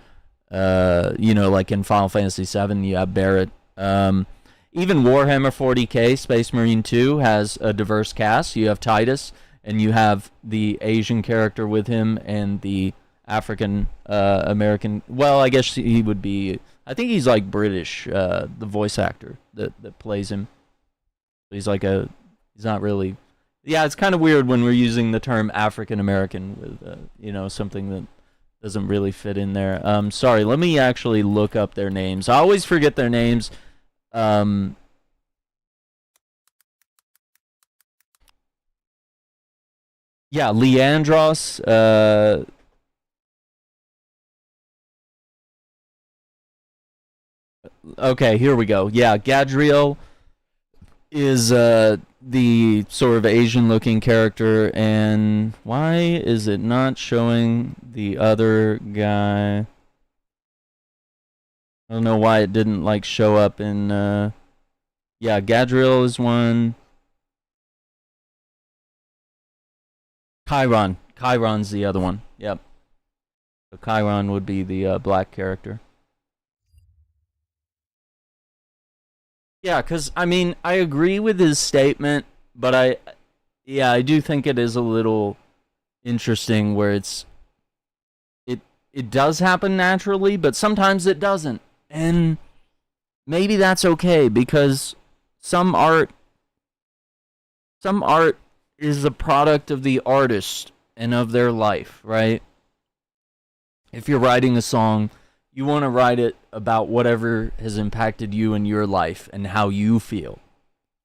You know, like in Final Fantasy VII, you have Barrett. Even Warhammer 40k, Space Marine 2 has a diverse cast. You have Titus, and you have the Asian character with him, and the African American. Well, I guess he would be. I think he's like British. The voice actor that plays him. He's not really. Yeah, it's kind of weird when we're using the term African American with, you know, something that doesn't really fit in there. Sorry, let me actually look up their names. I always forget their names. Yeah, Leandros. Okay, here we go. Yeah, Gadriel is the sort of Asian-looking character, and why is it not showing the other guy? I don't know why it didn't like show up in. Yeah, Gadriel is one. Chiron's the other one. Yep. So Chiron would be the black character. Yeah, because I mean, I agree with his statement, but I do think it is a little interesting where it does happen naturally, but sometimes it doesn't, and maybe that's okay because some art, some art is the product of the artist and of their life, right? If you're writing a song, you want to write it about whatever has impacted you in your life and how you feel.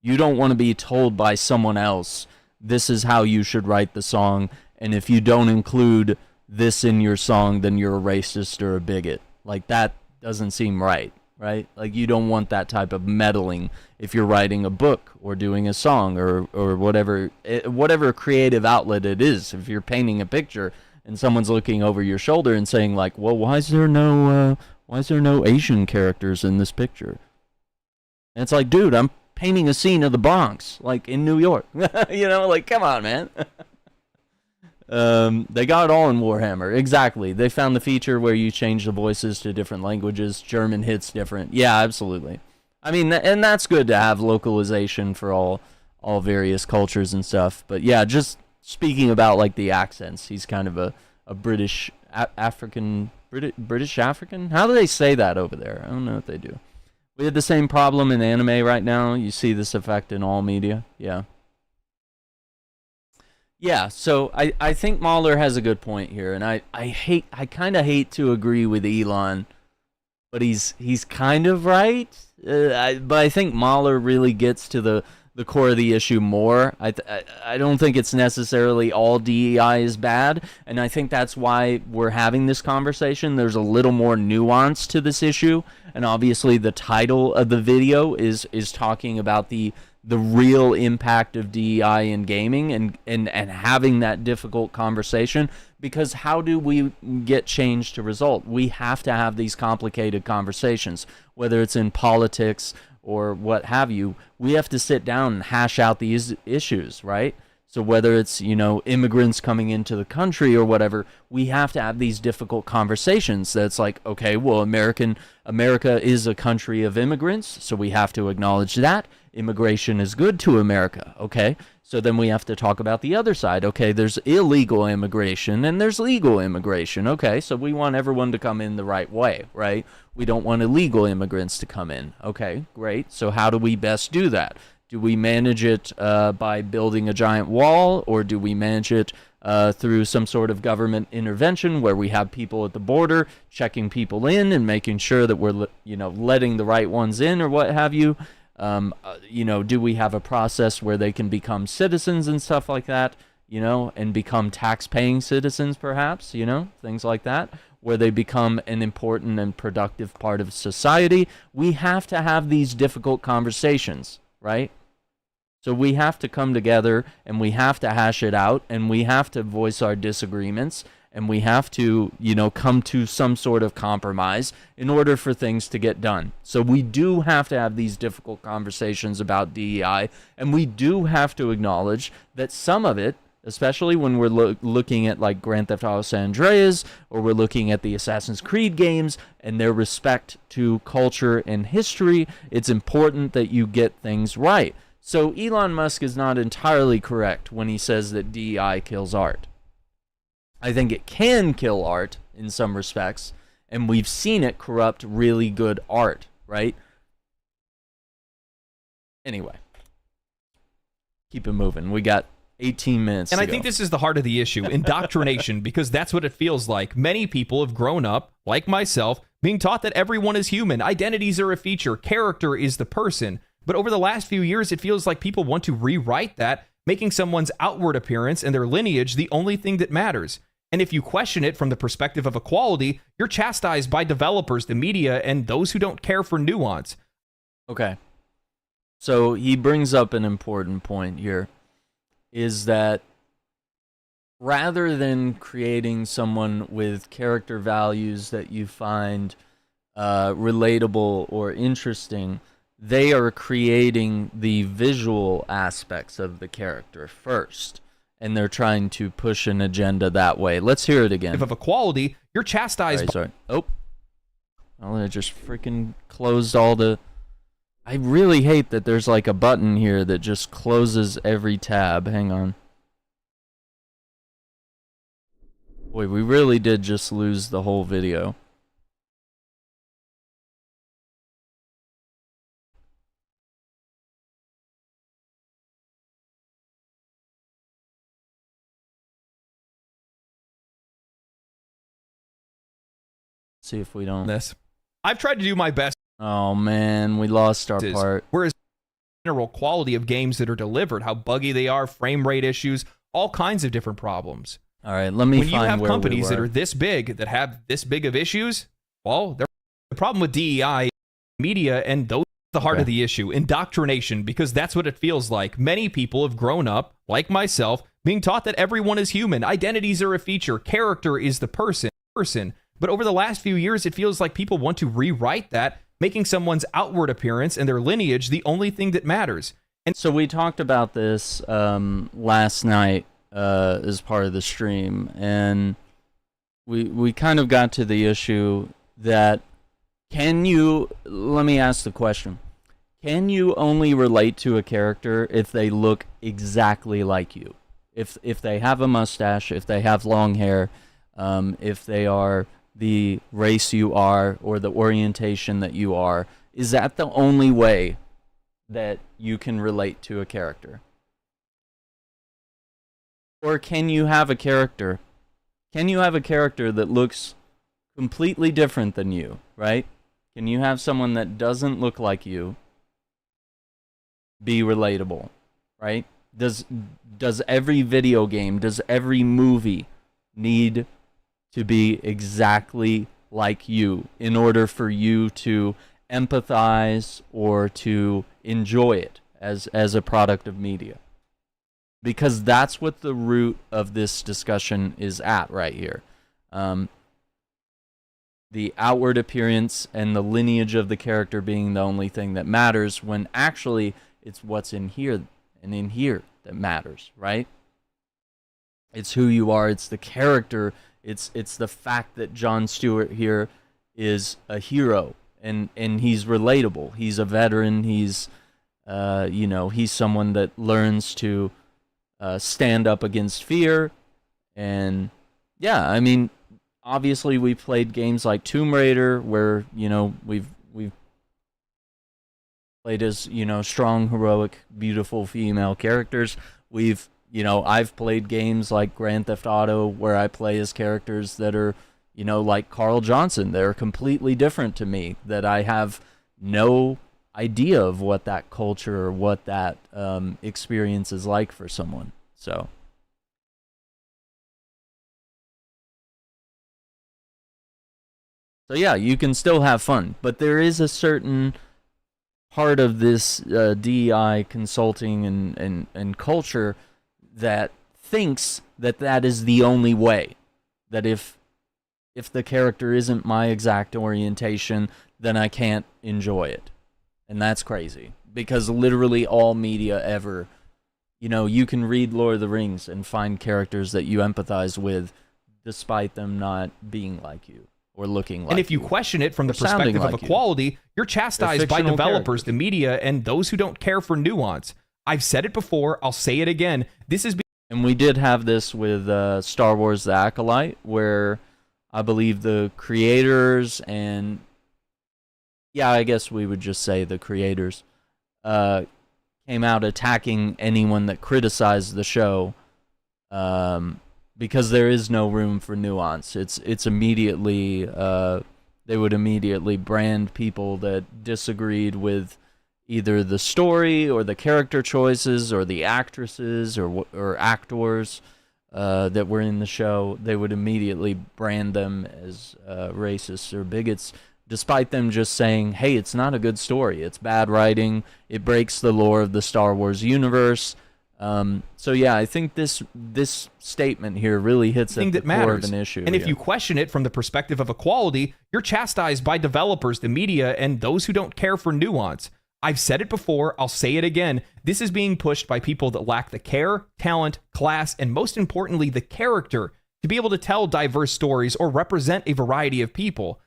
You don't want to be told by someone else, this is how you should write the song, and if you don't include this in your song, then you're a racist or a bigot. Like, that doesn't seem right, right? Like, you don't want that type of meddling if you're writing a book or doing a song or whatever creative outlet it is. If you're painting a picture and someone's looking over your shoulder and saying, like, well, why is there no Asian characters in this picture? And it's like, dude, I'm painting a scene of the Bronx, like in New York. You know, like, come on, man. They got it all in Warhammer. Exactly. They found the feature where you change the voices to different languages. German hits different. Yeah, absolutely. I mean, and that's good to have localization for all various cultures and stuff. But yeah, just speaking about like the accents, he's kind of a British African, British African. How do they say that over there? I don't know what they do. We have the same problem in anime right now. You see this effect in all media. Yeah. Yeah, so I think Mahler has a good point here, and I kind of hate to agree with Elon, but he's kind of right. But I think Mahler really gets to the core of the issue more. I don't think it's necessarily all DEI is bad, and I think that's why we're having this conversation. There's a little more nuance to this issue, and obviously the title of the video is talking about the real impact of DEI in gaming and having that difficult conversation, because how do we get change to result? We have to have these complicated conversations, whether it's in politics or what have you. We have to sit down and hash out these issues, right? So whether it's, you know, immigrants coming into the country or whatever, we have to have these difficult conversations that's like, okay, well, America is a country of immigrants, so we have to acknowledge that. Immigration is good to America, okay? So then we have to talk about the other side. Okay, there's illegal immigration and there's legal immigration. Okay, so we want everyone to come in the right way, right? We don't want illegal immigrants to come in. Okay, great. So how do we best do that? Do we manage it by building a giant wall, or do we manage it through some sort of government intervention where we have people at the border checking people in and making sure that we're, you know, letting the right ones in or what have you? You know, do we have a process where they can become citizens and stuff like that, you know, and become tax-paying citizens perhaps, you know, things like that, where they become an important and productive part of society? We have to have these difficult conversations, right? So we have to come together and we have to hash it out and we have to voice our disagreements and we have to, you know, come to some sort of compromise in order for things to get done. So we do have to have these difficult conversations about DEI, and we do have to acknowledge that some of it, especially when we're looking at like Grand Theft Auto San Andreas, or we're looking at the Assassin's Creed games and their respect to culture and history, it's important that you get things right. So Elon Musk is not entirely correct when he says that DEI kills art. I think it can kill art in some respects, and we've seen it corrupt really good art, right? Anyway, keep it moving. We got 18 minutes and to I think this is the heart of the issue, indoctrination, because that's what it feels like. Many people have grown up, like myself, being taught that everyone is human, identities are a feature, character is the person. But over the last few years, it feels like people want to rewrite that, making someone's outward appearance and their lineage the only thing that matters. And if you question it from the perspective of equality, you're chastised by developers, the media, and those who don't care for nuance. Okay. So he brings up an important point here, is that rather than creating someone with character values that you find relatable or interesting, they are creating the visual aspects of the character first. And they're trying to push an agenda that way. Let's hear it again. Of equality, you're chastised. Sorry. Oh, I just freaking closed all the I really hate that there's like a button here that just closes every tab. Hang on. Boy, we really did just lose the whole video. See if we don't. This. I've tried to do my best. Oh man, we lost our part. Whereas general quality of games that are delivered, how buggy they are, frame rate issues, all kinds of different problems. All right, let me when find you have where companies we that were. are this big, that have this big of issues, well, the problem with DEI, media, and those are the heart of the issue, indoctrination, because that's what it feels like. Many people have grown up, like myself, being taught that everyone is human, identities are a feature, character is the person. But over the last few years, it feels like people want to rewrite that, making someone's outward appearance and their lineage the only thing that matters. And so we talked about this last night as part of the stream, and we kind of got to the issue that let me ask the question, can you only relate to a character if they look exactly like you? If they have a mustache, if they have long hair, if they are the race you are or the orientation that you are, is that the only way that you can relate to a character? Or can you have a character? Can you have a character that looks completely different than you, right? Can you have someone that doesn't look like you be relatable, right? Does every video game, does every movie need to be exactly like you in order for you to empathize or to enjoy it as a product of media? Because that's what the root of this discussion is at right here. The outward appearance and the lineage of the character being the only thing that matters, when actually it's what's in here and in here that matters, right? It's who you are, it's the character, it's the fact that Jon Stewart here is a hero and he's relatable. He's a veteran, he's he's someone that learns to stand up against fear. And yeah, I mean, obviously we played games like Tomb Raider where, we've played as, strong, heroic, beautiful female characters. I've played games like Grand Theft Auto where I play as characters that are, like Carl Johnson. They're completely different to me, that I have no idea of what that culture or what that experience is like for someone. So yeah, you can still have fun, but there is a certain part of this DEI consulting and culture that thinks that is the only way. That if the character isn't my exact orientation, then I can't enjoy it. And that's crazy. Because literally all media ever, you can read Lord of the Rings and find characters that you empathize with despite them not being like you or looking like you. And if you question it from the perspective of equality, you're chastised by developers, the media, and those who don't care for nuance. I've said it before, I'll say it again. This is... And we did have this with Star Wars The Acolyte, where I believe the creators and... yeah, I guess we would just say the creators came out attacking anyone that criticized the show because there is no room for nuance. It's immediately... they would immediately brand people that disagreed with either the story or the character choices or the actresses or actors that were in the show. They would immediately brand them as racists or bigots, despite them just saying, hey, it's not a good story. It's bad writing. It breaks the lore of the Star Wars universe. So yeah, I think this statement here really hits at the core of an issue. And if you question it from the perspective of equality, you're chastised by developers, the media, and those who don't care for nuance. I've said it before, I'll say it again. This is being pushed by people that lack the care, talent, class, and most importantly, the character to be able to tell diverse stories or represent a variety of people.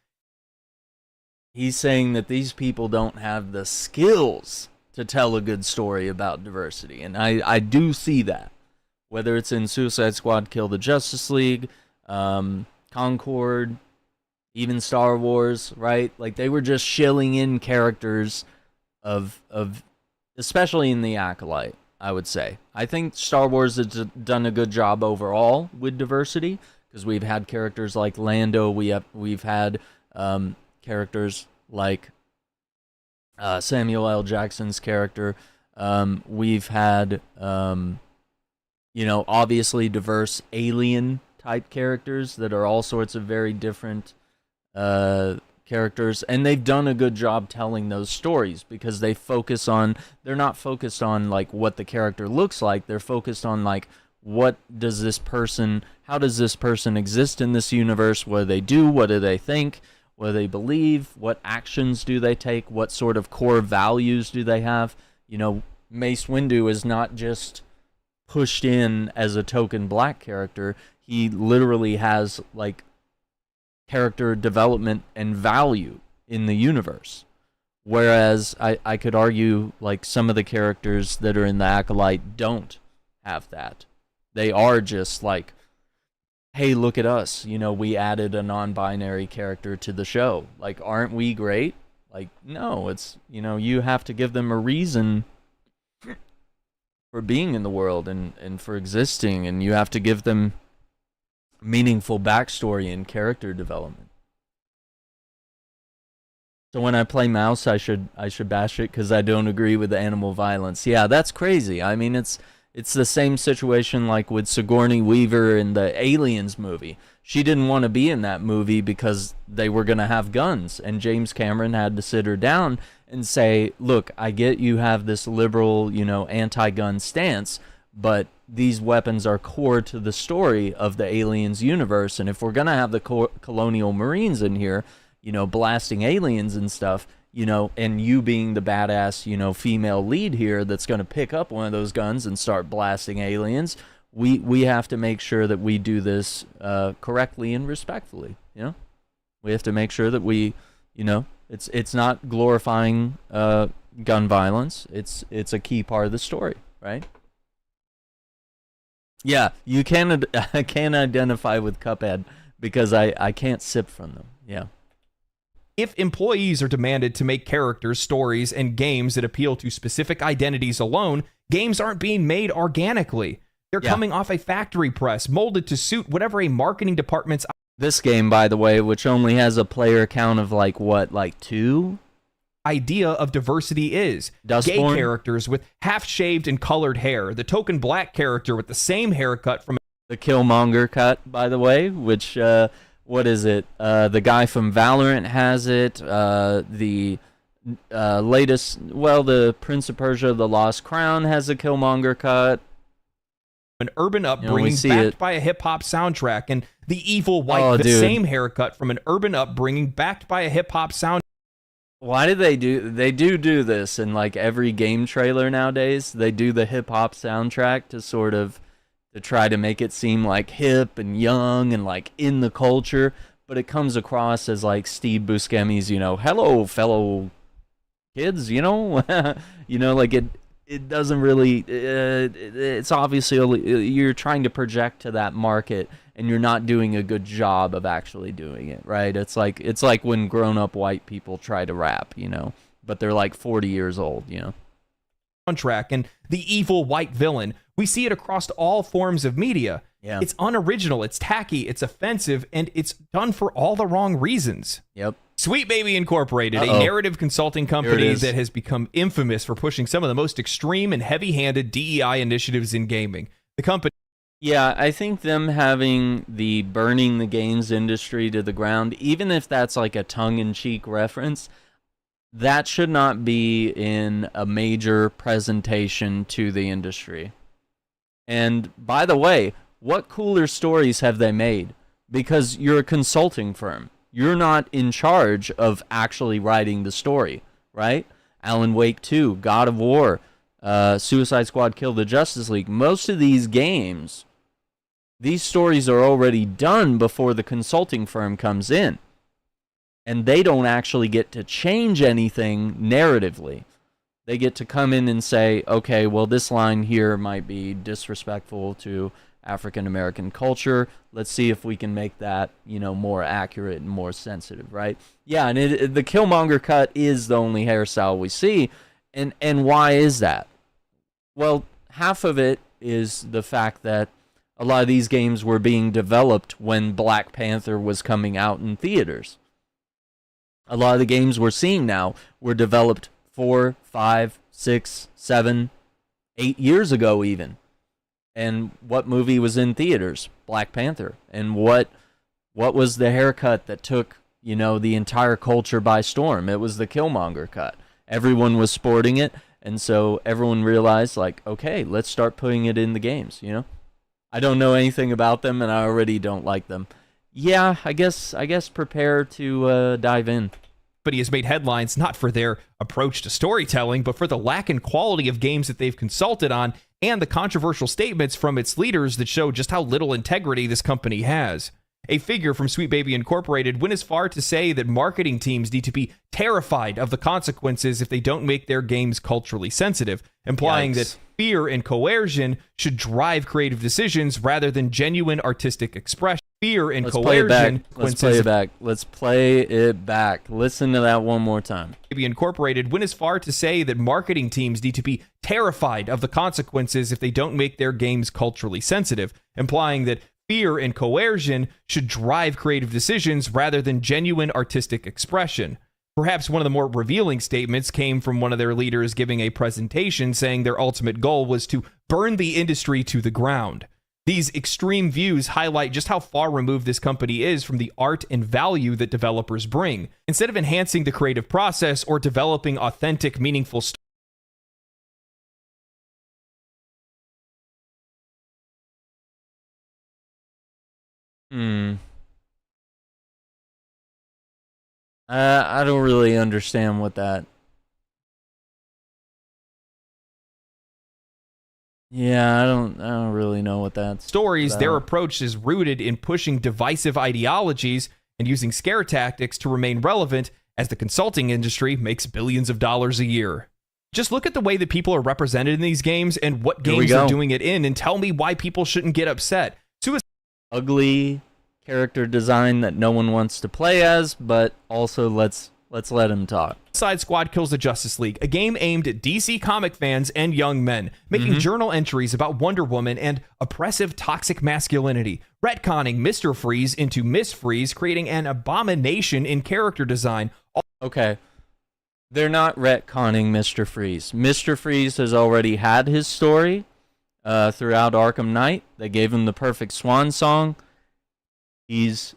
He's saying that these people don't have the skills to tell a good story about diversity. And I do see that. Whether it's in Suicide Squad, Kill the Justice League, Concord, even Star Wars, right? Like, they were just shilling in characters of especially in the Acolyte, I would say. I think Star Wars has done a good job overall with diversity, because we've had characters like Lando, we've had characters like Samuel L. Jackson's character. We've had, obviously diverse alien type characters that are all sorts of very different characters, and they've done a good job telling those stories, because they're not focused on like what the character looks like. They're focused on like, how does this person exist in this universe? What do they do? What do they think? What do they believe? What actions do they take? What sort of core values do they have? Mace Windu is not just pushed in as a token black character. He literally has like character development and value in the universe. Whereas I could argue like some of the characters that are in the Acolyte don't have that. They are just like, hey, look at us. We added a non-binary character to the show. Like, aren't we great? Like, no, it's, you have to give them a reason for being in the world and for existing, and you have to give them meaningful backstory and character development. So when I play Mouse, I should bash it because I don't agree with the animal violence. Yeah, that's crazy. I mean, it's the same situation like with Sigourney Weaver in the Aliens movie. She didn't want to be in that movie because they were going to have guns, and James Cameron had to sit her down and say, look, I get you have this liberal, anti-gun stance, but these weapons are core to the story of the Aliens universe, and if we're going to have the colonial Marines in here, blasting aliens and stuff, and you being the badass, female lead here that's going to pick up one of those guns and start blasting aliens, we have to make sure that we do this correctly and respectfully. We have to make sure that we, it's not glorifying gun violence. It's a key part of the story, right? Yeah, I can't identify with Cuphead because I can't sip from them. Yeah. If employees are demanded to make characters, stories, and games that appeal to specific identities alone, games aren't being made organically. They're coming off a factory press, molded to suit whatever a marketing department's... This game, by the way, which only has a player count of like 2? Idea of diversity is. Dustborn? Gay characters with half-shaved and colored hair. The token black character with the same haircut from... The Killmonger cut, by the way, which... what is it? The guy from Valorant has it. The latest, the Prince of Persia: The Lost Crown has a Killmonger cut. An urban upbringing backed by a hip-hop soundtrack, and the evil white, same haircut from an urban upbringing backed by a hip-hop soundtrack. Why do they do this in like every game trailer nowadays? They do the hip-hop soundtrack to try to make it seem like hip and young and like in the culture, but it comes across as like Steve Buscemi's, hello fellow kids, like it doesn't really, it's obviously you're trying to project to that market and you're not doing a good job of actually doing it, right? It's like when grown-up white people try to rap, but they're like 40 years old, Soundtrack and the evil white villain. We see it across all forms of media. Yeah. It's unoriginal, it's tacky, it's offensive, and it's done for all the wrong reasons. Yep. Sweet Baby Incorporated, a narrative consulting company that has become infamous for pushing some of the most extreme and heavy-handed DEI initiatives in gaming. The company... Yeah, I think them having the burning the games industry to the ground, even if that's like a tongue-in-cheek reference, that should not be in a major presentation to the industry. And by the way, what cooler stories have they made? Because you're a consulting firm. You're not in charge of actually writing the story, right? Alan Wake 2, God of War, Suicide Squad, Kill the Justice League. Most of these games, these stories are already done before the consulting firm comes in. and they don't actually get to change anything narratively. They get to come in and say, okay, well, this line here might be disrespectful to African American culture. Let's see if we can make that, more accurate and more sensitive, right? Yeah, and the Killmonger cut is the only hairstyle we see. And why is that? Well, half of it is the fact that a lot of these games were being developed when Black Panther was coming out in theaters. A lot of the games we're seeing now were developed 4, 5, 6, 7, 8 years ago even. And what movie was in theaters? Black Panther. And what was the haircut that took, the entire culture by storm? It was the Killmonger cut. Everyone was sporting it, and so everyone realized, like, okay, let's start putting it in the games, I don't know anything about them, and I already don't like them. Yeah, I guess prepare to dive in. But he has made headlines not for their approach to storytelling, but for the lack in quality of games that they've consulted on and the controversial statements from its leaders that show just how little integrity this company has. A figure from Sweet Baby Incorporated went as far to say that marketing teams need to be terrified of the consequences if they don't make their games culturally sensitive, implying that fear and coercion should drive creative decisions rather than genuine artistic expression. Fear and coercion. Let's play it back. Let's play it back. Listen to that one more time. Baby Incorporated went as far to say that marketing teams need to be terrified of the consequences if they don't make their games culturally sensitive, implying that fear and coercion should drive creative decisions rather than genuine artistic expression. Perhaps one of the more revealing statements came from one of their leaders giving a presentation saying their ultimate goal was to burn the industry to the ground. These extreme views highlight just how far removed this company is from the art and value that developers bring. Instead of enhancing the creative process or developing authentic, meaningful stories, I don't really understand what that. Yeah, I don't really know what that's stories, about. Their approach is rooted in pushing divisive ideologies and using scare tactics to remain relevant as the consulting industry makes billions of dollars a year. Just look at the way that people are represented in these games and what games they're doing it in, and tell me why people shouldn't get upset. Ugly character design that no one wants to play as, but also let's let him talk. Suicide Squad Kills the Justice League, a game aimed at DC comic fans and young men, making journal entries about Wonder Woman and oppressive toxic masculinity, retconning Mr. Freeze into Miss Freeze, creating an abomination in character design. Okay. They're not retconning Mr. Freeze. Mr. Freeze has already had his story throughout Arkham Knight. They gave him the perfect swan song. He's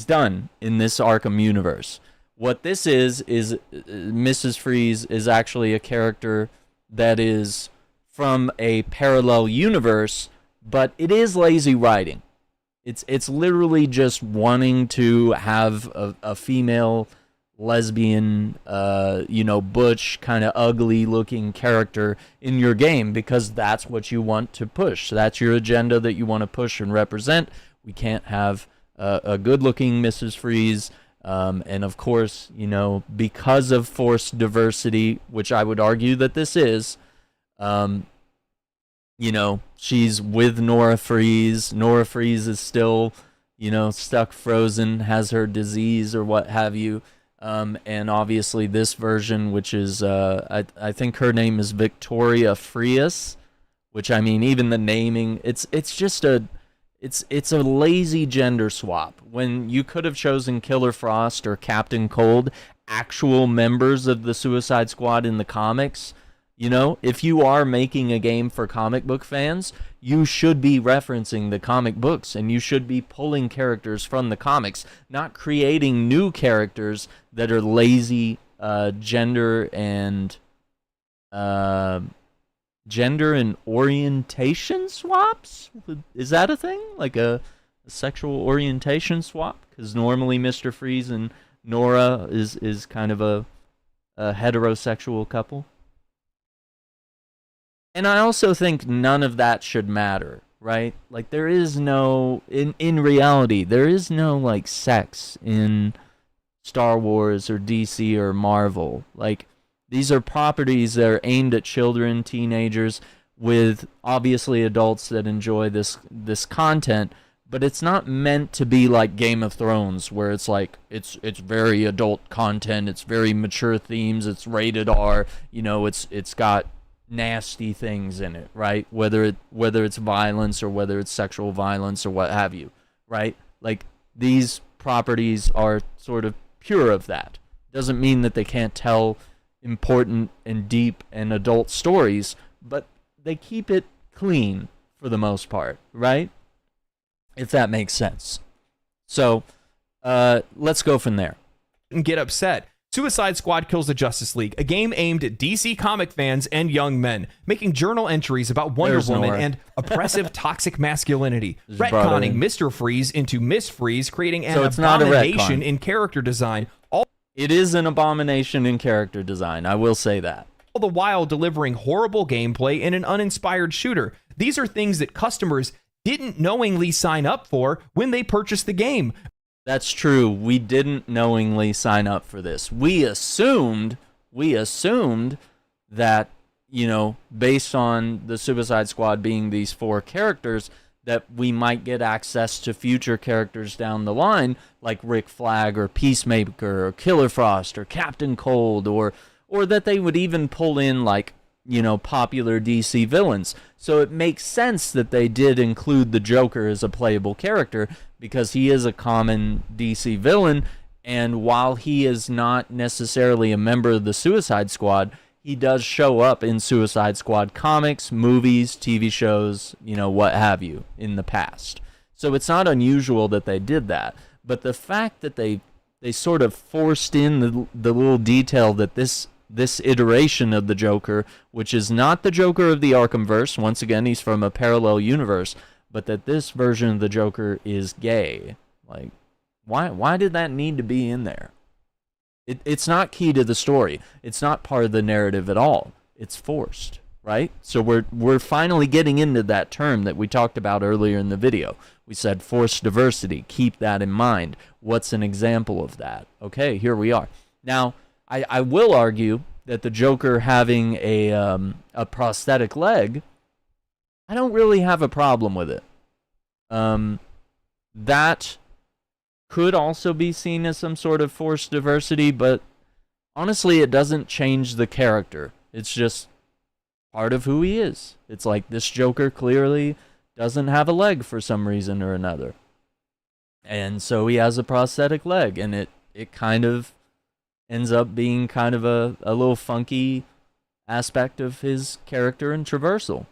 done in this Arkham universe. What this is Mrs. Freeze is actually a character that is from a parallel universe, but it is lazy writing. It's literally just wanting to have a female lesbian, butch, kind of ugly looking character in your game because that's what you want to push. That's your agenda that you want to push and represent. We can't have a good looking Mrs. Freeze. And of course, because of forced diversity, which I would argue that this is, she's with Nora Freeze. Nora Freeze is still, stuck frozen, has her disease or what have you. And obviously this version, which is, I think her name is Victoria Frias, which, I mean, even the naming, it's just it's a lazy gender swap when you could have chosen Killer Frost or Captain Cold, actual members of the Suicide Squad in the comics. If you are making a game for comic book fans, you should be referencing the comic books and you should be pulling characters from the comics, not creating new characters that are lazy gender and orientation swaps? Is that a thing? Like a sexual orientation swap? Because normally Mr. Freeze and Nora is kind of a heterosexual couple. And I also think none of that should matter, right? Like there is no, in reality, there is no like sex in Star Wars or DC or Marvel. Like, these are properties that are aimed at children, teenagers, with obviously adults that enjoy this content, but it's not meant to be like Game of Thrones, where it's like it's very adult content, it's very mature themes, it's rated R, it's got nasty things in it, right? Whether it's violence or whether it's sexual violence or what have you, right? Like, these properties are sort of pure of that. Doesn't mean that they can't tell important and deep and adult stories, but they keep it clean for the most part, right? If that makes sense. So, let's go from there. And get upset. Suicide Squad Kills the Justice League, a game aimed at DC comic fans and young men, making journal entries about Wonder Woman and oppressive toxic masculinity, retconning Mr. Freeze into Miss Freeze, creating an abomination in character design. It is an abomination in character design, I will say that. All the while delivering horrible gameplay in an uninspired shooter. These are things that customers didn't knowingly sign up for when they purchased the game. That's true. We didn't knowingly sign up for this. We assumed that, based on the Suicide Squad being these 4 characters, that we might get access to future characters down the line, like Rick Flag or Peacemaker or Killer Frost or Captain Cold, or that they would even pull in, like, popular DC villains. So it makes sense that they did include the Joker as a playable character, because he is a common DC villain, and while he is not necessarily a member of the Suicide Squad, he does show up in Suicide Squad comics, movies, TV shows, what have you, in the past. So it's not unusual that they did that. But the fact that they sort of forced in the little detail that this iteration of the Joker, which is not the Joker of the Arkhamverse, once again, he's from a parallel universe, but that this version of the Joker is gay. Like, why did that need to be in there? It's not key to the story. It's not part of the narrative at all. It's forced, right? So we're finally getting into that term that we talked about earlier in the video. We said forced diversity. Keep that in mind. What's an example of that? Okay, here we are. Now, I will argue that the Joker having a prosthetic leg, I don't really have a problem with it. That could also be seen as some sort of forced diversity, but honestly, it doesn't change the character. It's just part of who he is. It's like, this Joker clearly doesn't have a leg for some reason or another. And so he has a prosthetic leg, and it kind of ends up being kind of a little funky aspect of his character and traversal.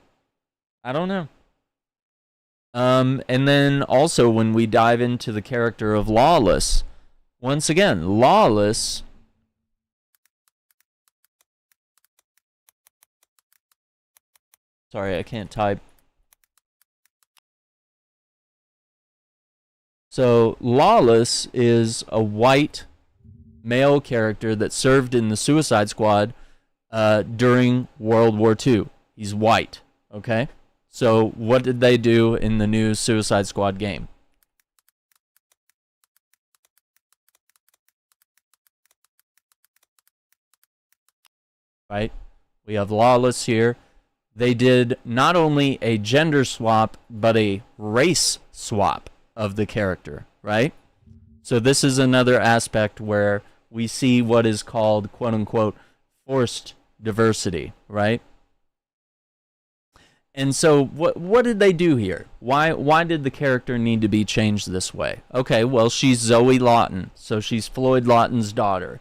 I don't know. And then also when we dive into the character of Lawless, once again, Lawless sorry, I can't type. So Lawless is a white male character that served in the Suicide Squad during World War II. He's white, okay? So what did they do in the new Suicide Squad game? Right? We have Lawless here. They did not only a gender swap, but a race swap of the character, right? So this is another aspect where we see what is called, quote-unquote, forced diversity, right? And so what did they do here? Why did the character need to be changed this way? Okay, well, she's Zoe Lawton, so she's Floyd Lawton's daughter.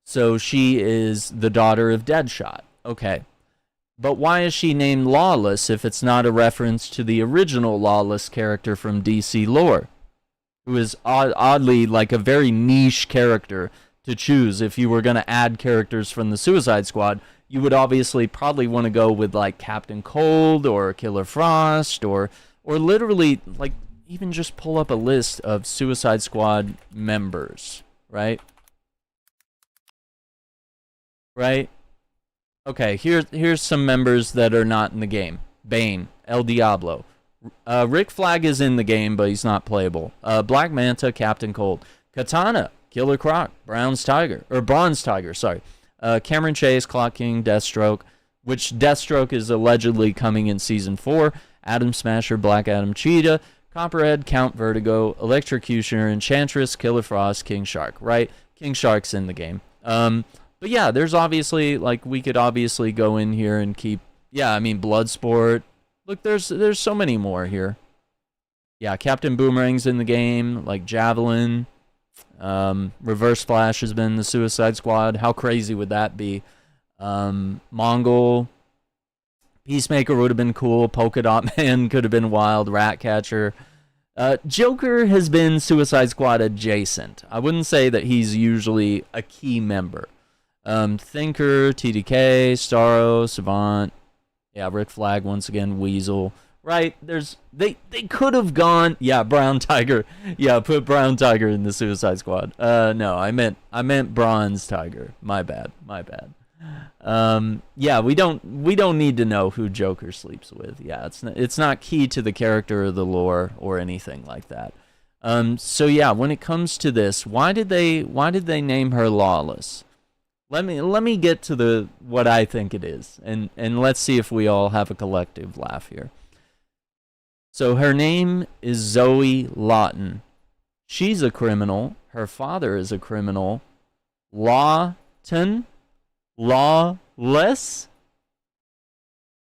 So she is the daughter of Deadshot. Okay. But why is she named Lawless if it's not a reference to the original Lawless character from DC lore? Who is oddly like a very niche character to choose. If you were going to add characters from the Suicide Squad, you would obviously probably want to go with like Captain Cold or Killer Frost or literally like even just pull up a list of Suicide Squad members, right? Right? Okay, here's some members that are not in the game. Bane, El Diablo. Rick Flag is in the game, but he's not playable. Black Manta, Captain Cold. Katana, Killer Croc, Bronze Tiger, sorry. Cameron Chase, Clock King, Deathstroke, which Deathstroke is allegedly coming in Season 4, Atom Smasher, Black Adam Cheetah, Copperhead, Count Vertigo, Electrocutioner, Enchantress, Killer Frost, King Shark, right? King Shark's in the game. But yeah, there's obviously, like, we could obviously go in here and keep, yeah, I mean, Bloodsport. Look, there's so many more here. Yeah, Captain Boomerang's in the game, like Javelin. Reverse Flash has been the Suicide Squad. How crazy would that be? Mongol. Peacemaker would have been cool. Polka Dot Man could have been wild. Ratcatcher. Joker has been Suicide Squad adjacent. I wouldn't say that he's usually a key member. Thinker, TDK, Starro, Savant. Yeah, Rick Flag once again, Weasel. Right? They could have gone. Yeah, Brown Tiger. Yeah, put Brown Tiger in the Suicide Squad. No, I meant Bronze Tiger. My bad. Yeah, we don't need to know who Joker sleeps with. Yeah, it's not key to the character or the lore or anything like that. So yeah, when it comes to this, why did they name her Lawless? Let me get to what I think it is, and let's see if we all have a collective laugh here. So her name is Zoe Lawton. She's a criminal. Her father is a criminal. Lawton? Lawless?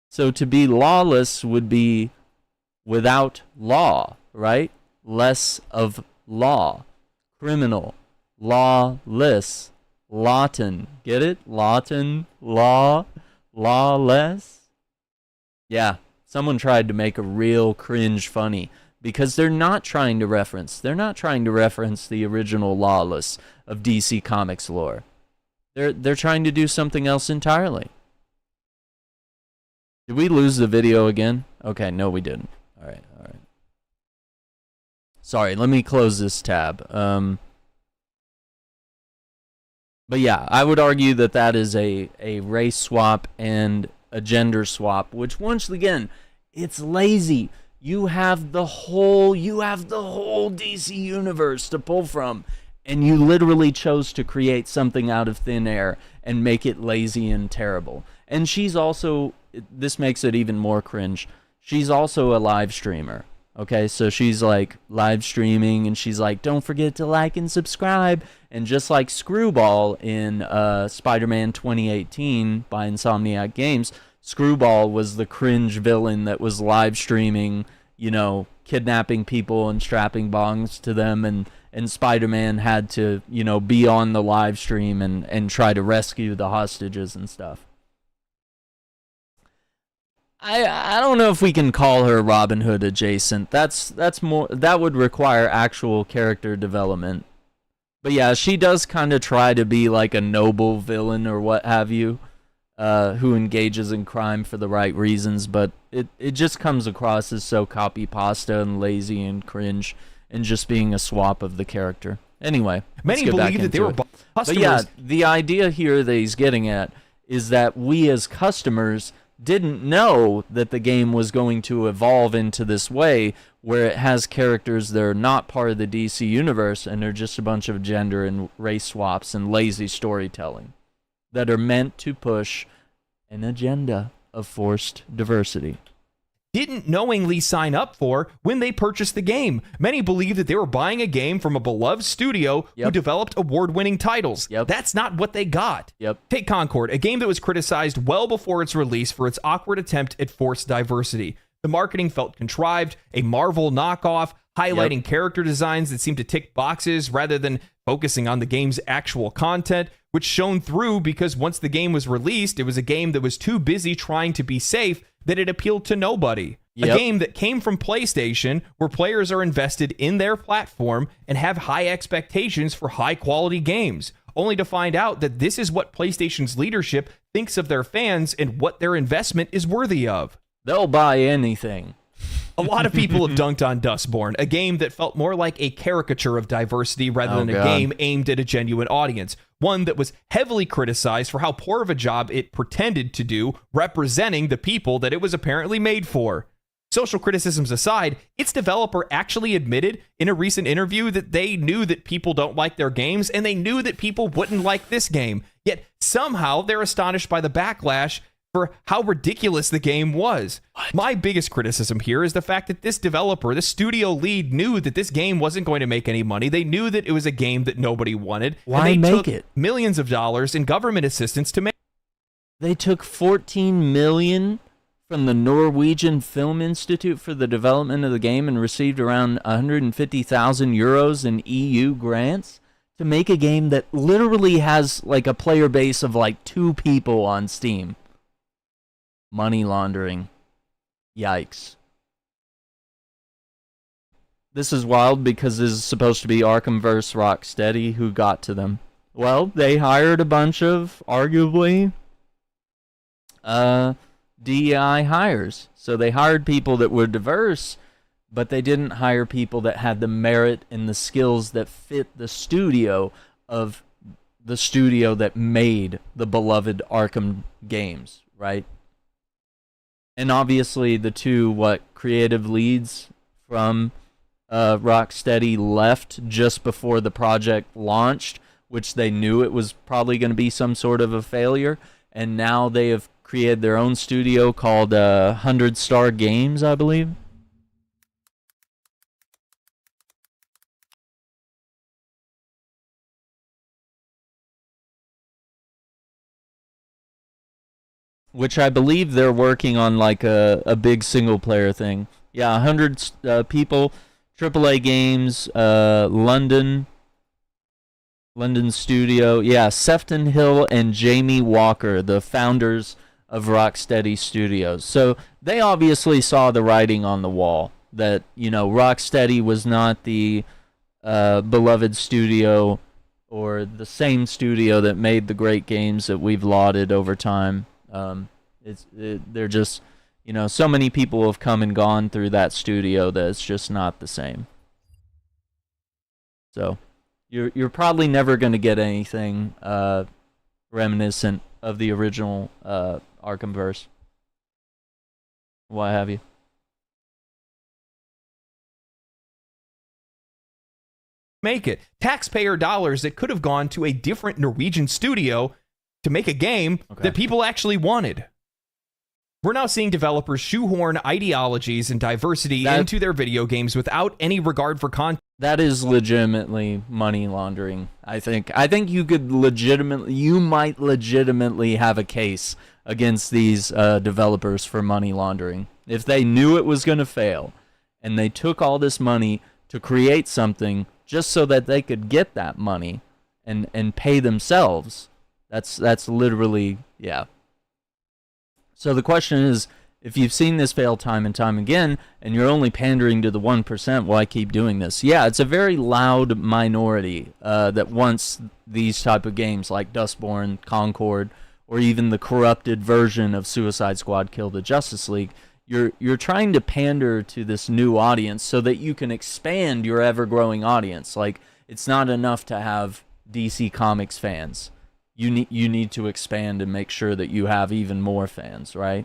So to be lawless would be without law, right? Less of law. Criminal. Lawless. Lawton. Get it? Lawton. Law. Lawless. Yeah. Someone tried to make a real cringe funny because they're not trying to reference the original Lawless of DC Comics lore. They're trying to do something else entirely. Did we lose the video again? Okay, no we didn't. All right. Sorry, let me close this tab. But yeah, I would argue that is a race swap and a gender swap, which once again, it's lazy. You have the whole DC universe to pull from, and you literally chose to create something out of thin air and make it lazy and terrible. And she's also, this makes it even more cringe, she's also a live streamer. Okay, so she's like live streaming and she's like, don't forget to like and subscribe. And just like Screwball in Spider-Man 2018 by Insomniac Games, Screwball was the cringe villain that was live streaming, kidnapping people and strapping bongs to them. And Spider-Man had to, be on the live stream and try to rescue the hostages and stuff. I don't know if we can call her Robin Hood adjacent. That's more, that would require actual character development. But yeah, she does kind of try to be like a noble villain or what have you, who engages in crime for the right reasons, but it just comes across as so copy pasta and lazy and cringe and just being a swap of the character. Anyway, many believe that they were customers. But yeah, the idea here that he's getting at is that we as customers didn't know that the game was going to evolve into this way where it has characters that are not part of the DC universe and they're just a bunch of gender and race swaps and lazy storytelling that are meant to push an agenda of forced diversity. Didn't knowingly sign up for when they purchased the game. Many believe that they were buying a game from a beloved studio who developed award-winning titles. That's not what they got. Take Concord, a game that was criticized well before its release for its awkward attempt at forced diversity. The marketing felt contrived, a Marvel knockoff, highlighting character designs that seemed to tick boxes rather than focusing on the game's actual content, which shone through because once the game was released, it was a game that was too busy trying to be safe that it appealed to nobody. A game that came from PlayStation, where players are invested in their platform and have high expectations for high-quality games, only to find out that this is what PlayStation's leadership thinks of their fans and what their investment is worthy of. They'll buy anything. A lot of people have dunked on Dustborn, a game that felt more like a caricature of diversity rather than a game aimed at a genuine audience. One that was heavily criticized for how poor of a job it pretended to do representing the people that it was apparently made for. social criticisms aside, its developer actually admitted in a recent interview that they knew that people don't like their games and they knew that people wouldn't like this game. Yet somehow they're astonished by the backlash for how ridiculous the game was. My biggest criticism here is the fact that this developer, the studio lead, knew that this game wasn't going to make any money. They knew that it was a game that nobody wanted. Why and they make took it? millions of dollars in government assistance to make. They took 14 million from the Norwegian Film Institute for the development of the game and received around 150,000 euros in EU grants to make a game that literally has like a player base of like 2 people on Steam. Money laundering. Yikes. This is wild because this is supposed to be Arkham vs. Rocksteady. Who got to them? Well, they hired a bunch of arguably DEI hires. So they hired people that were diverse, but they didn't hire people that had the merit and the skills that fit the studio of the studio that made the beloved Arkham games, right? And obviously the two creative leads from Rocksteady left just before the project launched, which they knew it was probably going to be some sort of a failure, and now they have created their own studio called 100 Star Games, I believe. Which I believe they're working on like a big single player thing. Yeah, 100 people, AAA games, London studio. Yeah, Sefton Hill and Jamie Walker, the founders of Rocksteady Studios. So they obviously saw the writing on the wall that, you know, Rocksteady was not the beloved studio or the same studio that made the great games that we've lauded over time. They're just, you know, so many people have come and gone through that studio that it's just not the same. So you're probably never going to get anything reminiscent of the original Arkhamverse. What have you? Make it. Taxpayer dollars that could have gone to a different Norwegian studio to make a game that people actually wanted. We're now seeing developers shoehorn ideologies and diversity into their video games without any regard for content. That is legitimately money laundering, I think. I think you might legitimately have a case against these developers for money laundering. If they knew it was going to fail, and they took all this money to create something just so that they could get that money and pay themselves, that's literally, yeah. So the question is, if you've seen this fail time and time again, and you're only pandering to the 1%, why keep doing this? Yeah, it's a very loud minority that wants these type of games like Dustborn, Concord, or even the corrupted version of Suicide Squad Kill the Justice League. You're trying to pander to this new audience so that you can expand your ever-growing audience. Like, it's not enough to have DC Comics fans. You need to expand and make sure that you have even more fans, right?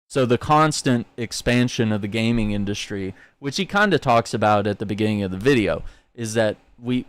So the constant expansion of the gaming industry, which he kind of talks about at the beginning of the video, is that the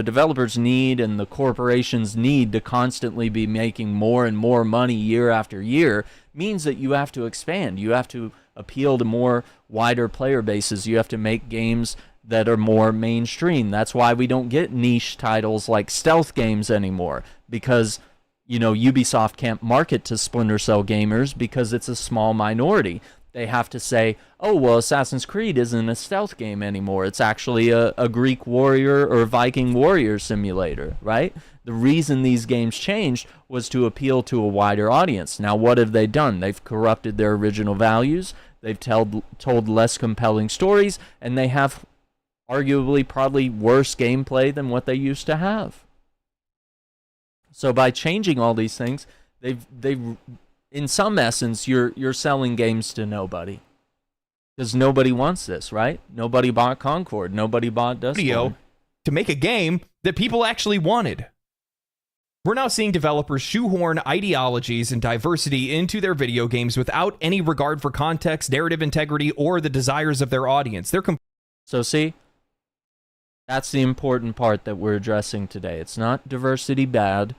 developers need and the corporations need to constantly be making more and more money year after year, means that you have to expand. You have to appeal to more wider player bases. You have to make games that are more mainstream. That's why we don't get niche titles like stealth games anymore, because, you know, Ubisoft can't market to Splinter Cell gamers because it's a small minority. They have to say, oh, well, Assassin's Creed isn't a stealth game anymore. It's actually a Greek warrior or Viking warrior simulator, right? The reason these games changed was to appeal to a wider audience. Now, what have they done? They've corrupted their original values. They've told less compelling stories, and they have arguably probably worse gameplay than what they used to have. So by changing all these things, they've in some essence, you're selling games to nobody, because nobody wants this, right? Nobody bought Concord, nobody bought Dustborn. To make a game that people actually wanted. We're now seeing developers shoehorn ideologies and diversity into their video games without any regard for context, narrative integrity, or the desires of their audience. So see, that's the important part that we're addressing today. It's not diversity bad.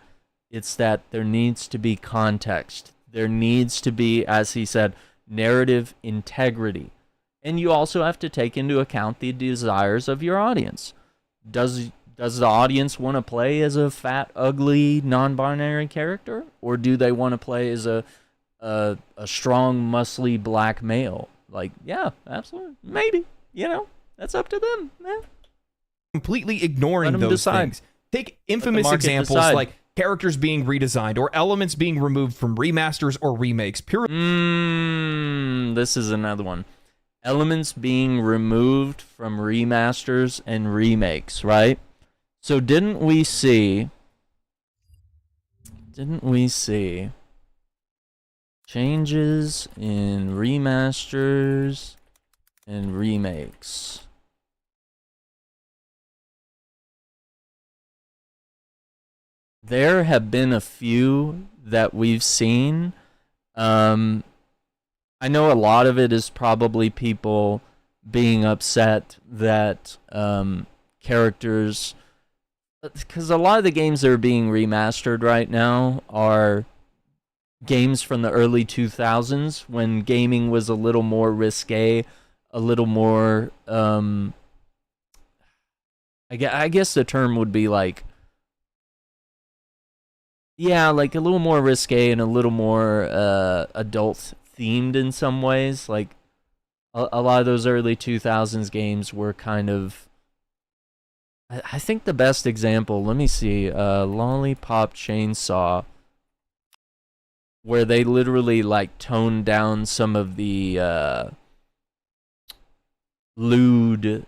It's that there needs to be context. There needs to be, as he said, narrative integrity. And you also have to take into account the desires of your audience. Does the audience want to play as a fat, ugly, non-binary character? Or do they want to play as a strong, muscly black male? Like, yeah, absolutely. Maybe. You know, that's up to them. Completely ignoring those things. Take infamous examples like characters being redesigned or elements being removed from remasters or remakes. This is another one. Elements being removed from remasters and remakes, right? So didn't we see changes in remasters and remakes? There have been a few that we've seen. I know a lot of it is probably people being upset that characters, because a lot of the games that are being remastered right now are games from the early 2000s when gaming was a little more risque, a little more, I guess the term would be like, yeah, like a little more risque and a little more adult themed in some ways. Like a lot of those early 2000s games were kind of, I think the best example, let me see, Lollipop Chainsaw, where they literally like toned down some of the lewd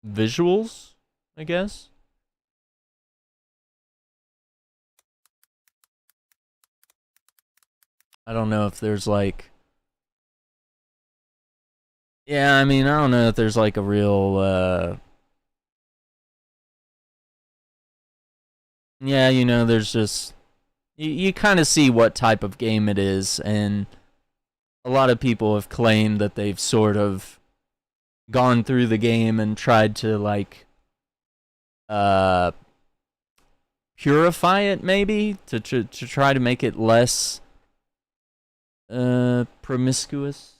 visuals, I guess. I don't know if there's like, yeah, I mean, I don't know if there's like a real, yeah, you know, there's just, you kind of see what type of game it is, and a lot of people have claimed that they've sort of gone through the game and tried to like, purify it maybe, to try to make it less promiscuous,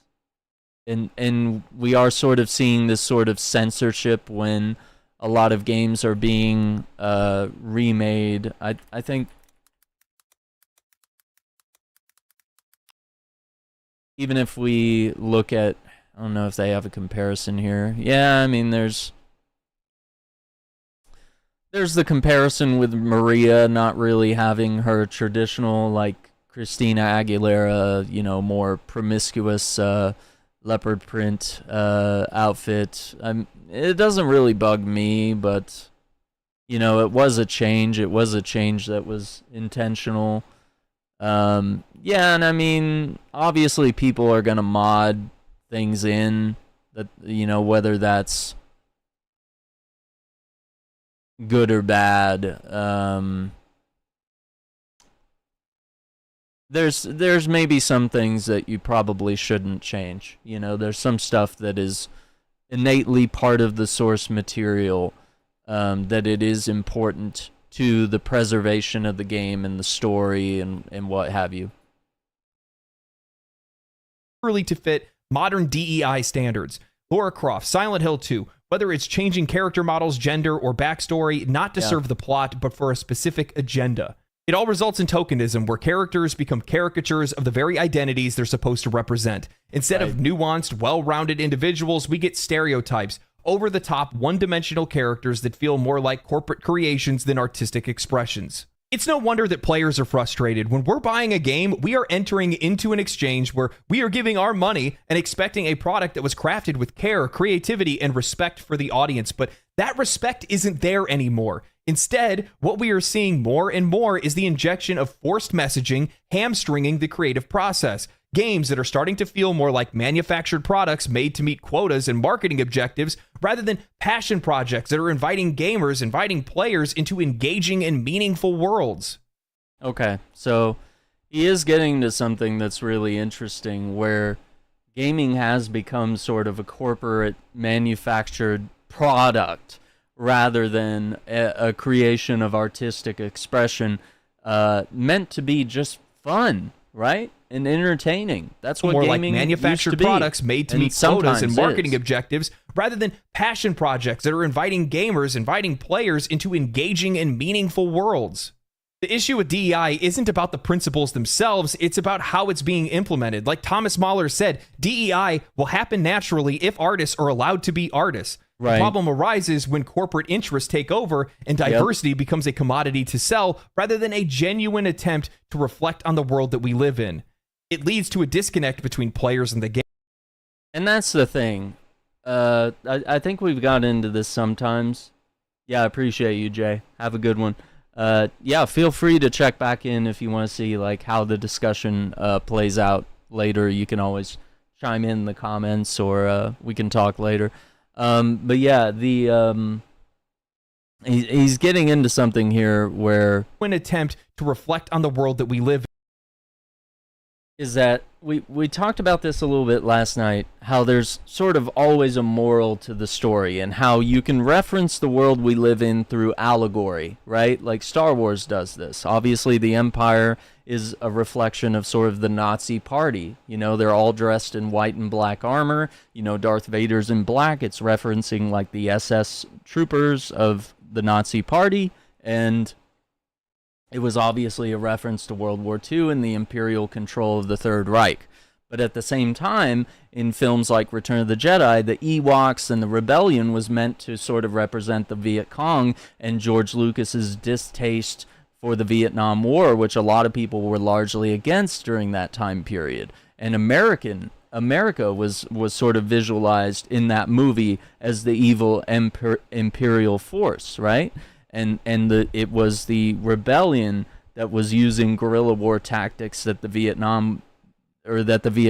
and we are sort of seeing this sort of censorship when a lot of games are being remade. I think even if we look at, I don't know if they have a comparison here. Yeah, I mean there's the comparison with Maria not really having her traditional, like, Christina Aguilera, you know, more promiscuous leopard print outfit. It doesn't really bug me, but, you know, it was a change. It was a change that was intentional. Yeah, and I mean, obviously people are going to mod things in that, you know, whether that's good or bad. There's maybe some things that you probably shouldn't change. You know, there's some stuff that is innately part of the source material, that it is important to the preservation of the game and the story and what have you. Really to fit modern DEI standards. Lara Croft, Silent Hill 2, whether it's changing character models, gender, or backstory, not to serve the plot, but for a specific agenda. It all results in tokenism, where characters become caricatures of the very identities they're supposed to represent. Instead of nuanced, well-rounded individuals, we get stereotypes, over-the-top, one-dimensional characters that feel more like corporate creations than artistic expressions. It's no wonder that players are frustrated. When we're buying a game, we are entering into an exchange where we are giving our money and expecting a product that was crafted with care, creativity, and respect for the audience. But that respect isn't there anymore. Instead, what we are seeing more and more is the injection of forced messaging, hamstringing the creative process. games that are starting to feel more like manufactured products made to meet quotas and marketing objectives rather than passion projects that are inviting gamers, inviting players into engaging and meaningful worlds. Okay, so he is getting to something that's really interesting where gaming has become sort of a corporate manufactured product rather than a creation of artistic expression meant to be just fun, right? And entertaining. That's what more gaming like manufactured used to be. products made to And meet quotas and sometimes marketing is. objectives rather than passion projects that are inviting gamers, inviting players into engaging and meaningful worlds. The issue with DEI isn't about the principles themselves, it's about how it's being implemented. Like Thomas Mahler said, DEI will happen naturally if artists are allowed to be artists. Right. The problem arises when corporate interests take over and diversity becomes a commodity to sell rather than a genuine attempt to reflect on the world that we live in. It leads to a disconnect between players and the game. And that's the thing. I think we've got into this sometimes. Yeah, I appreciate you, Jay. Have a good one. Yeah, feel free to check back in if you want to see like how the discussion plays out later. You can always chime in the comments, or we can talk later. But yeah, he's getting into something here where An attempt to reflect on the world that we live in. is that we talked about this a little bit last night, how there's sort of always a moral to the story and how you can reference the world we live in through allegory, right? Like Star Wars does this. Obviously, the Empire is a reflection of sort of the Nazi party. You know, they're all dressed in white and black armor. You know, Darth Vader's in black. It's referencing like the SS troopers of the Nazi party, and it was obviously a reference to World War II and the imperial control of the Third Reich. But at the same time, in films like Return of the Jedi, the Ewoks and the Rebellion was meant to sort of represent the Viet Cong and George Lucas's distaste for the Vietnam War, which a lot of people were largely against during that time period. And America was sort of visualized in that movie as the evil imperial force, right? And it was the rebellion that was using guerrilla war tactics that the Viet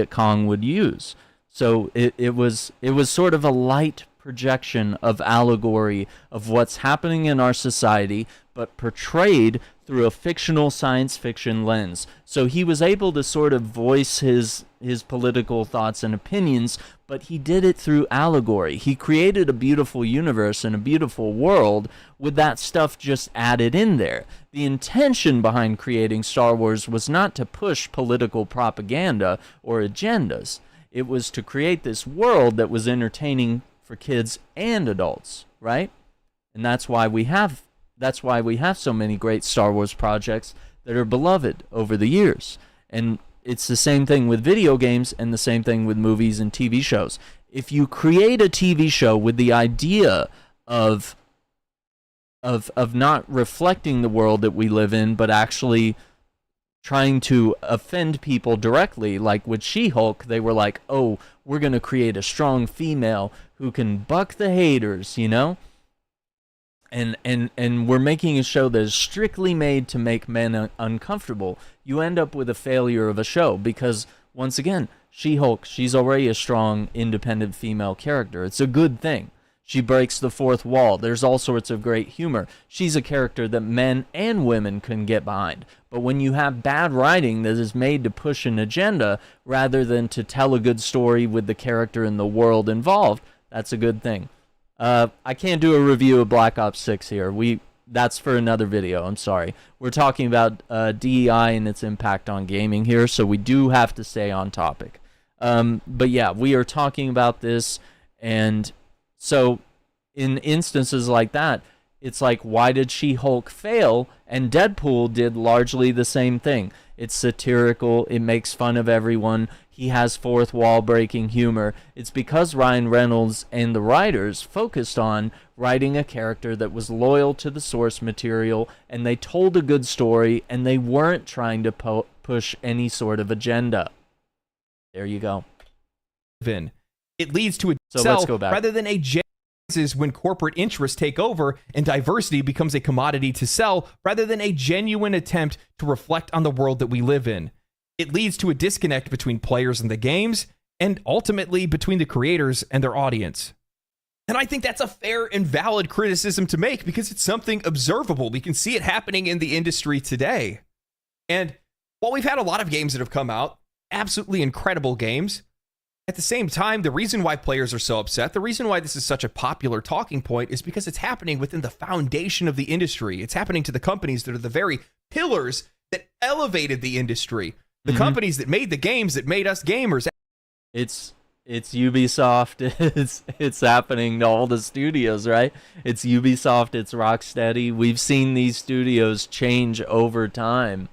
Cong would use. So it was sort of a light projection of allegory of what's happening in our society, but portrayed through a fictional science fiction lens. So he was able to sort of voice his political thoughts and opinions, but he did it through allegory. He created a beautiful universe and a beautiful world with that stuff just added in there. The intention behind creating Star Wars was not to push political propaganda or agendas. It was to create this world that was entertaining for kids and adults, right? And that's why we have so many great Star Wars projects that are beloved over the years. And it's the same thing with video games and the same thing with movies and TV shows. If you create a TV show with the idea of not reflecting the world that we live in, but actually trying to offend people directly, like with She-Hulk, they were like, oh, we're going to create a strong female who can buck the haters, you know? And we're making a show that is strictly made to make men uncomfortable. You end up with a failure of a show because, once again, She-Hulk, she's already a strong, independent female character. It's a good thing. She breaks the fourth wall. There's all sorts of great humor. She's a character that men and women can get behind. But when you have bad writing that is made to push an agenda rather than to tell a good story with the character and the world involved, that's a good thing. I can't do a review of Black Ops 6 here. That's for another video. I'm sorry. We're talking about DEI and its impact on gaming here, so we do have to stay on topic. But yeah, we are talking about this, and so in instances like that, it's like, why did She-Hulk fail? And Deadpool did largely the same thing. It's satirical. It makes fun of everyone. He has fourth wall breaking humor. It's because Ryan Reynolds and the writers focused on writing a character that was loyal to the source material, and they told a good story, and they weren't trying to push any sort of agenda. There you go. It leads to a let's go back. Rather than a is when corporate interests take over and diversity becomes a commodity to sell rather than a genuine attempt to reflect on the world that we live in. it leads to a disconnect between players and the games, and ultimately between the creators and their audience. And I think that's a fair and valid criticism to make because it's something observable. We can see it happening in the industry today. And while we've had a lot of games that have come out, absolutely incredible games, at the same time, the reason why players are so upset, the reason why this is such a popular talking point is because it's happening within the foundation of the industry. It's happening to the companies that are the very pillars that elevated the industry. The companies that made the games that made us gamers. It's Ubisoft. It's happening to all the studios, right? It's Ubisoft, it's Rocksteady. We've seen these studios change over time,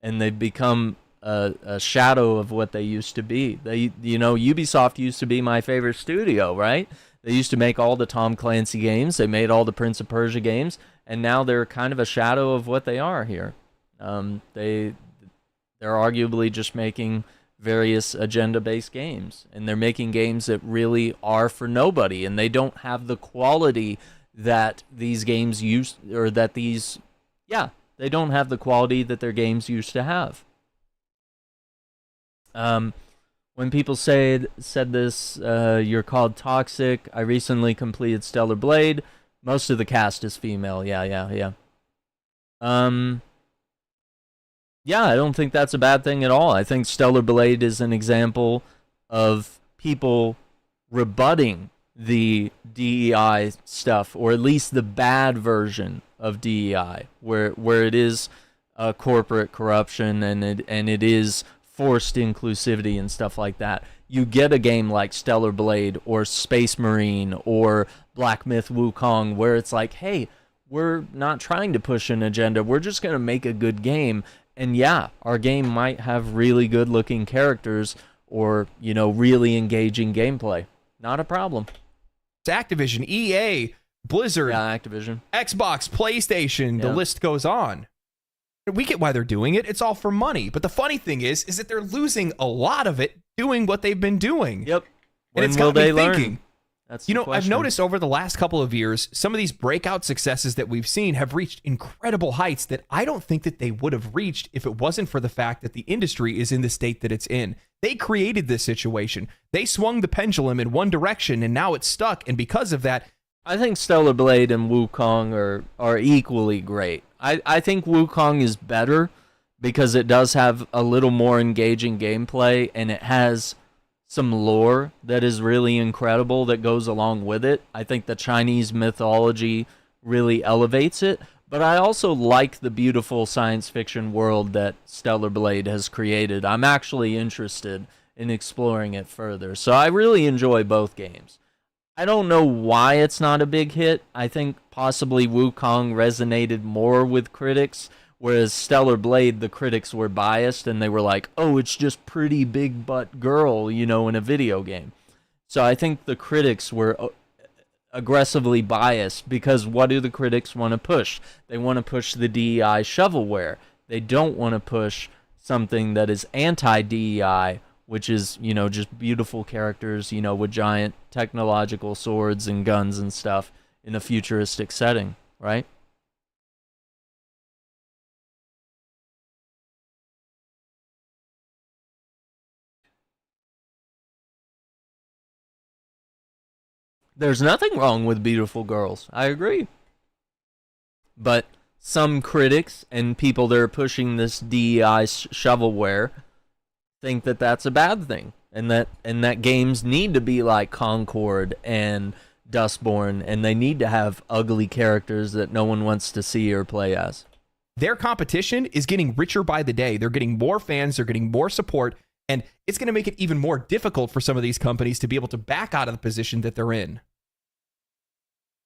and they've become a shadow of what they used to be. Ubisoft used to be my favorite studio, right? They used to make all the Tom Clancy games. They made all the Prince of Persia games, and now they're kind of a shadow of what they are here. They're arguably just making various agenda-based games, and they're making games that really are for nobody, and they don't have the quality that these games used, or that these, they don't have the quality that their games used to have. When people said this, you're called toxic. I recently completed Stellar Blade. Most of the cast is female. Yeah. I don't think that's a bad thing at all. I think Stellar Blade is an example of people rebutting the DEI stuff, or at least the bad version of DEI, where it is corporate corruption and it is forced inclusivity and stuff like that. You get a game like Stellar Blade or Space Marine or Black Myth Wukong, where it's like, hey, we're not trying to push an agenda. We're just going to make a good game. And yeah, our game might have really good looking characters or, really engaging gameplay. Not a problem. It's Activision, EA, Blizzard, Activision, Xbox, PlayStation, the list goes on. We get why they're doing it. It's all for money. But the funny thing is that they're losing a lot of it doing what they've been doing. Yep. And it's got me thinking. That's the question. I've noticed over the last couple of years, some of these breakout successes that we've seen have reached incredible heights that I don't think that they would have reached if it wasn't for the fact that the industry is in the state that it's in. They created this situation. They swung the pendulum in one direction, and now it's stuck. And because of that, I think Stellar Blade and Wukong are equally great. I think Wukong is better because it does have a little more engaging gameplay, and it has some lore that is really incredible that goes along with it. I think the Chinese mythology really elevates it, but I also like the beautiful science fiction world that Stellar Blade has created. I'm actually interested in exploring it further, so I really enjoy both games. I don't know why it's not a big hit. I think possibly Wukong resonated more with critics, whereas Stellar Blade, the critics were biased, and they were like, oh, it's just pretty big butt girl, in a video game. So I think the critics were aggressively biased, because what do the critics want to push? They want to push the DEI shovelware. They don't want to push something that is anti-DEI, which is, just beautiful characters, with giant technological swords and guns and stuff in a futuristic setting, right? There's nothing wrong with beautiful girls. I agree. But some critics and people that are pushing this DEI shovelware think that that's a bad thing, and that games need to be like Concord and Dustborn, and they need to have ugly characters that no one wants to see or play as. Their competition is getting richer by the day. They're getting more fans, they're getting more support, and it's going to make it even more difficult for some of these companies to be able to back out of the position that they're in.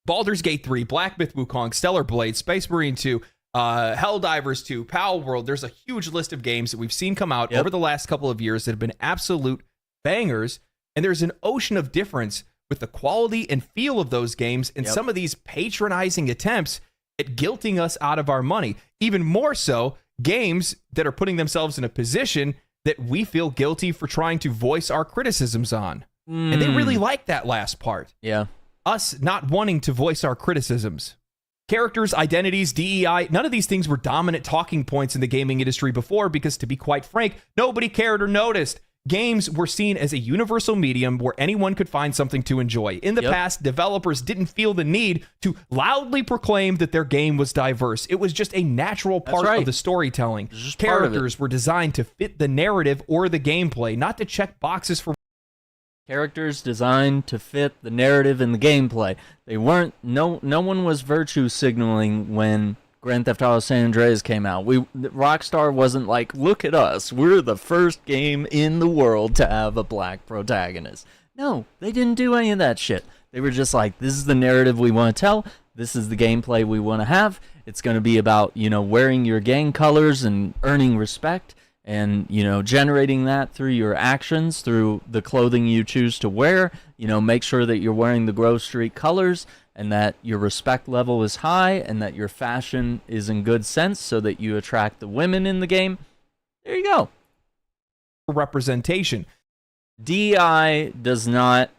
Baldur's Gate 3, Black Myth Wukong, Stellar Blade, Space Marine 2, Helldivers 2, Pal World. There's a huge list of games that we've seen come out over the last couple of years that have been absolute bangers, and there's an ocean of difference with the quality and feel of those games and some of these patronizing attempts at guilting us out of our money. Even more so, games that are putting themselves in a position that we feel guilty for trying to voice our criticisms on. And they really like that last part. Yeah. Us not wanting to voice our criticisms. Characters, identities, DEI, none of these things were dominant talking points in the gaming industry before because, to be quite frank, nobody cared or noticed. Games were seen as a universal medium where anyone could find something to enjoy. In the past, developers didn't feel the need to loudly proclaim that their game was diverse. It was just a natural part of the storytelling. Characters were designed to fit the narrative or the gameplay, not to check boxes for... Characters designed to fit the narrative and the gameplay. They weren't. No one was virtue signaling when Grand Theft Auto San Andreas came out. Rockstar wasn't like, look at us, we're the first game in the world to have a black protagonist. No, they didn't do any of that shit. They were just like, this is the narrative we want to tell. This is the gameplay we want to have. It's going to be about, wearing your gang colors and earning respect. And, generating that through your actions, through the clothing you choose to wear. Make sure that you're wearing the Grove Street colors and that your respect level is high and that your fashion is in good sense so that you attract the women in the game. There you go. Representation. DEI does not...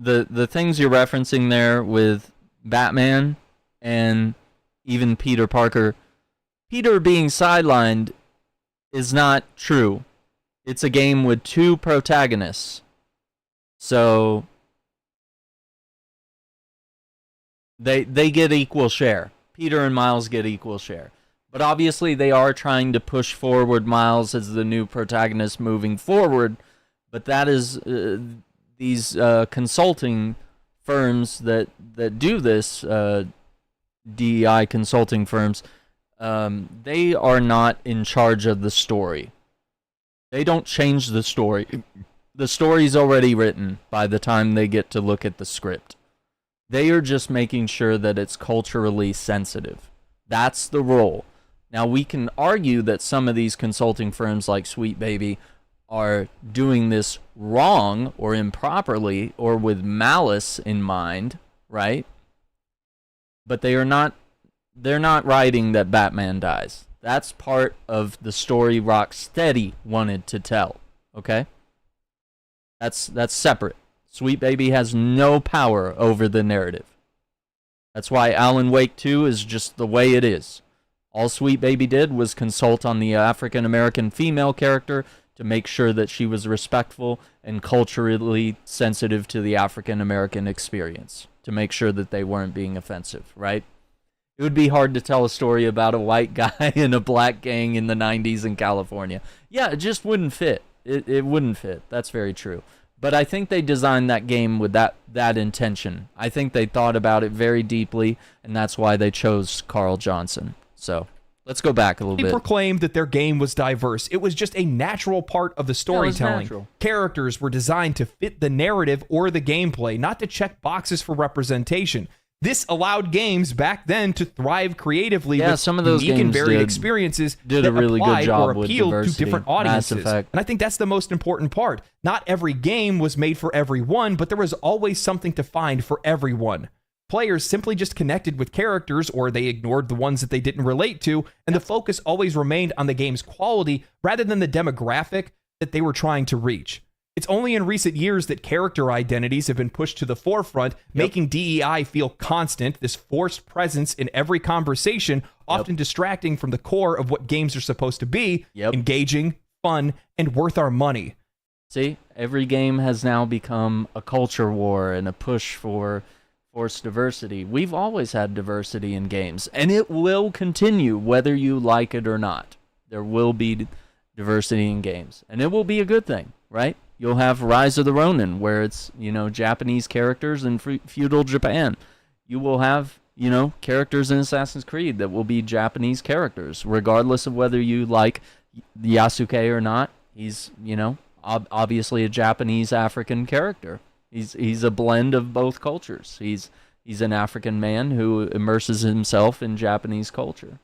The things you're referencing there with Batman and even Peter Parker, Peter being sidelined is not true. It's a game with two protagonists. So they get equal share. Peter and Miles get equal share. But obviously they are trying to push forward Miles as the new protagonist moving forward. But that is these consulting firms that do this, DEI consulting firms, they are not in charge of the story. They don't change the story. The story's already written by the time they get to look at the script. They are just making sure that it's culturally sensitive. That's the role. Now, we can argue that some of these consulting firms like Sweet Baby are doing this wrong or improperly or with malice in mind, right? But they're not writing that Batman dies. That's part of the story Rocksteady wanted to tell, okay? That's separate. Sweet Baby has no power over the narrative. That's why Alan Wake 2 is just the way it is. All Sweet Baby did was consult on the African American female character to make sure that she was respectful and culturally sensitive to the African American experience, to make sure that they weren't being offensive, right? It would be hard to tell a story about a white guy in a black gang in the 90s in California. Yeah, it just wouldn't fit. It wouldn't fit. That's very true. But I think they designed that game with that intention. I think they thought about it very deeply, and that's why they chose Carl Johnson. So let's go back a little bit. They proclaimed that their game was diverse. It was just a natural part of the storytelling. Characters were designed to fit the narrative or the gameplay, not to check boxes for representation. This allowed games back then to thrive creatively with some of those unique and games varied experiences did that a really applied good job or with appealed to diversity. different audiences. Mass Effect. And I think that's the most important part. Not every game was made for everyone, but there was always something to find for everyone. Players simply just connected with characters, or they ignored the ones that they didn't relate to, and the focus always remained on the game's quality rather than the demographic that they were trying to reach. It's only in recent years that character identities have been pushed to the forefront, making DEI feel constant, this forced presence in every conversation, often distracting from the core of what games are supposed to be, engaging, fun, and worth our money. See, every game has now become a culture war and a push for forced diversity. We've always had diversity in games, and it will continue whether you like it or not. There will be diversity in games, and it will be a good thing, right? You'll have Rise of the Ronin, where it's, Japanese characters in feudal Japan. You will have, characters in Assassin's Creed that will be Japanese characters, regardless of whether you like Yasuke or not. He's, obviously a Japanese African character. He's a blend of both cultures. He's an African man who immerses himself in Japanese culture.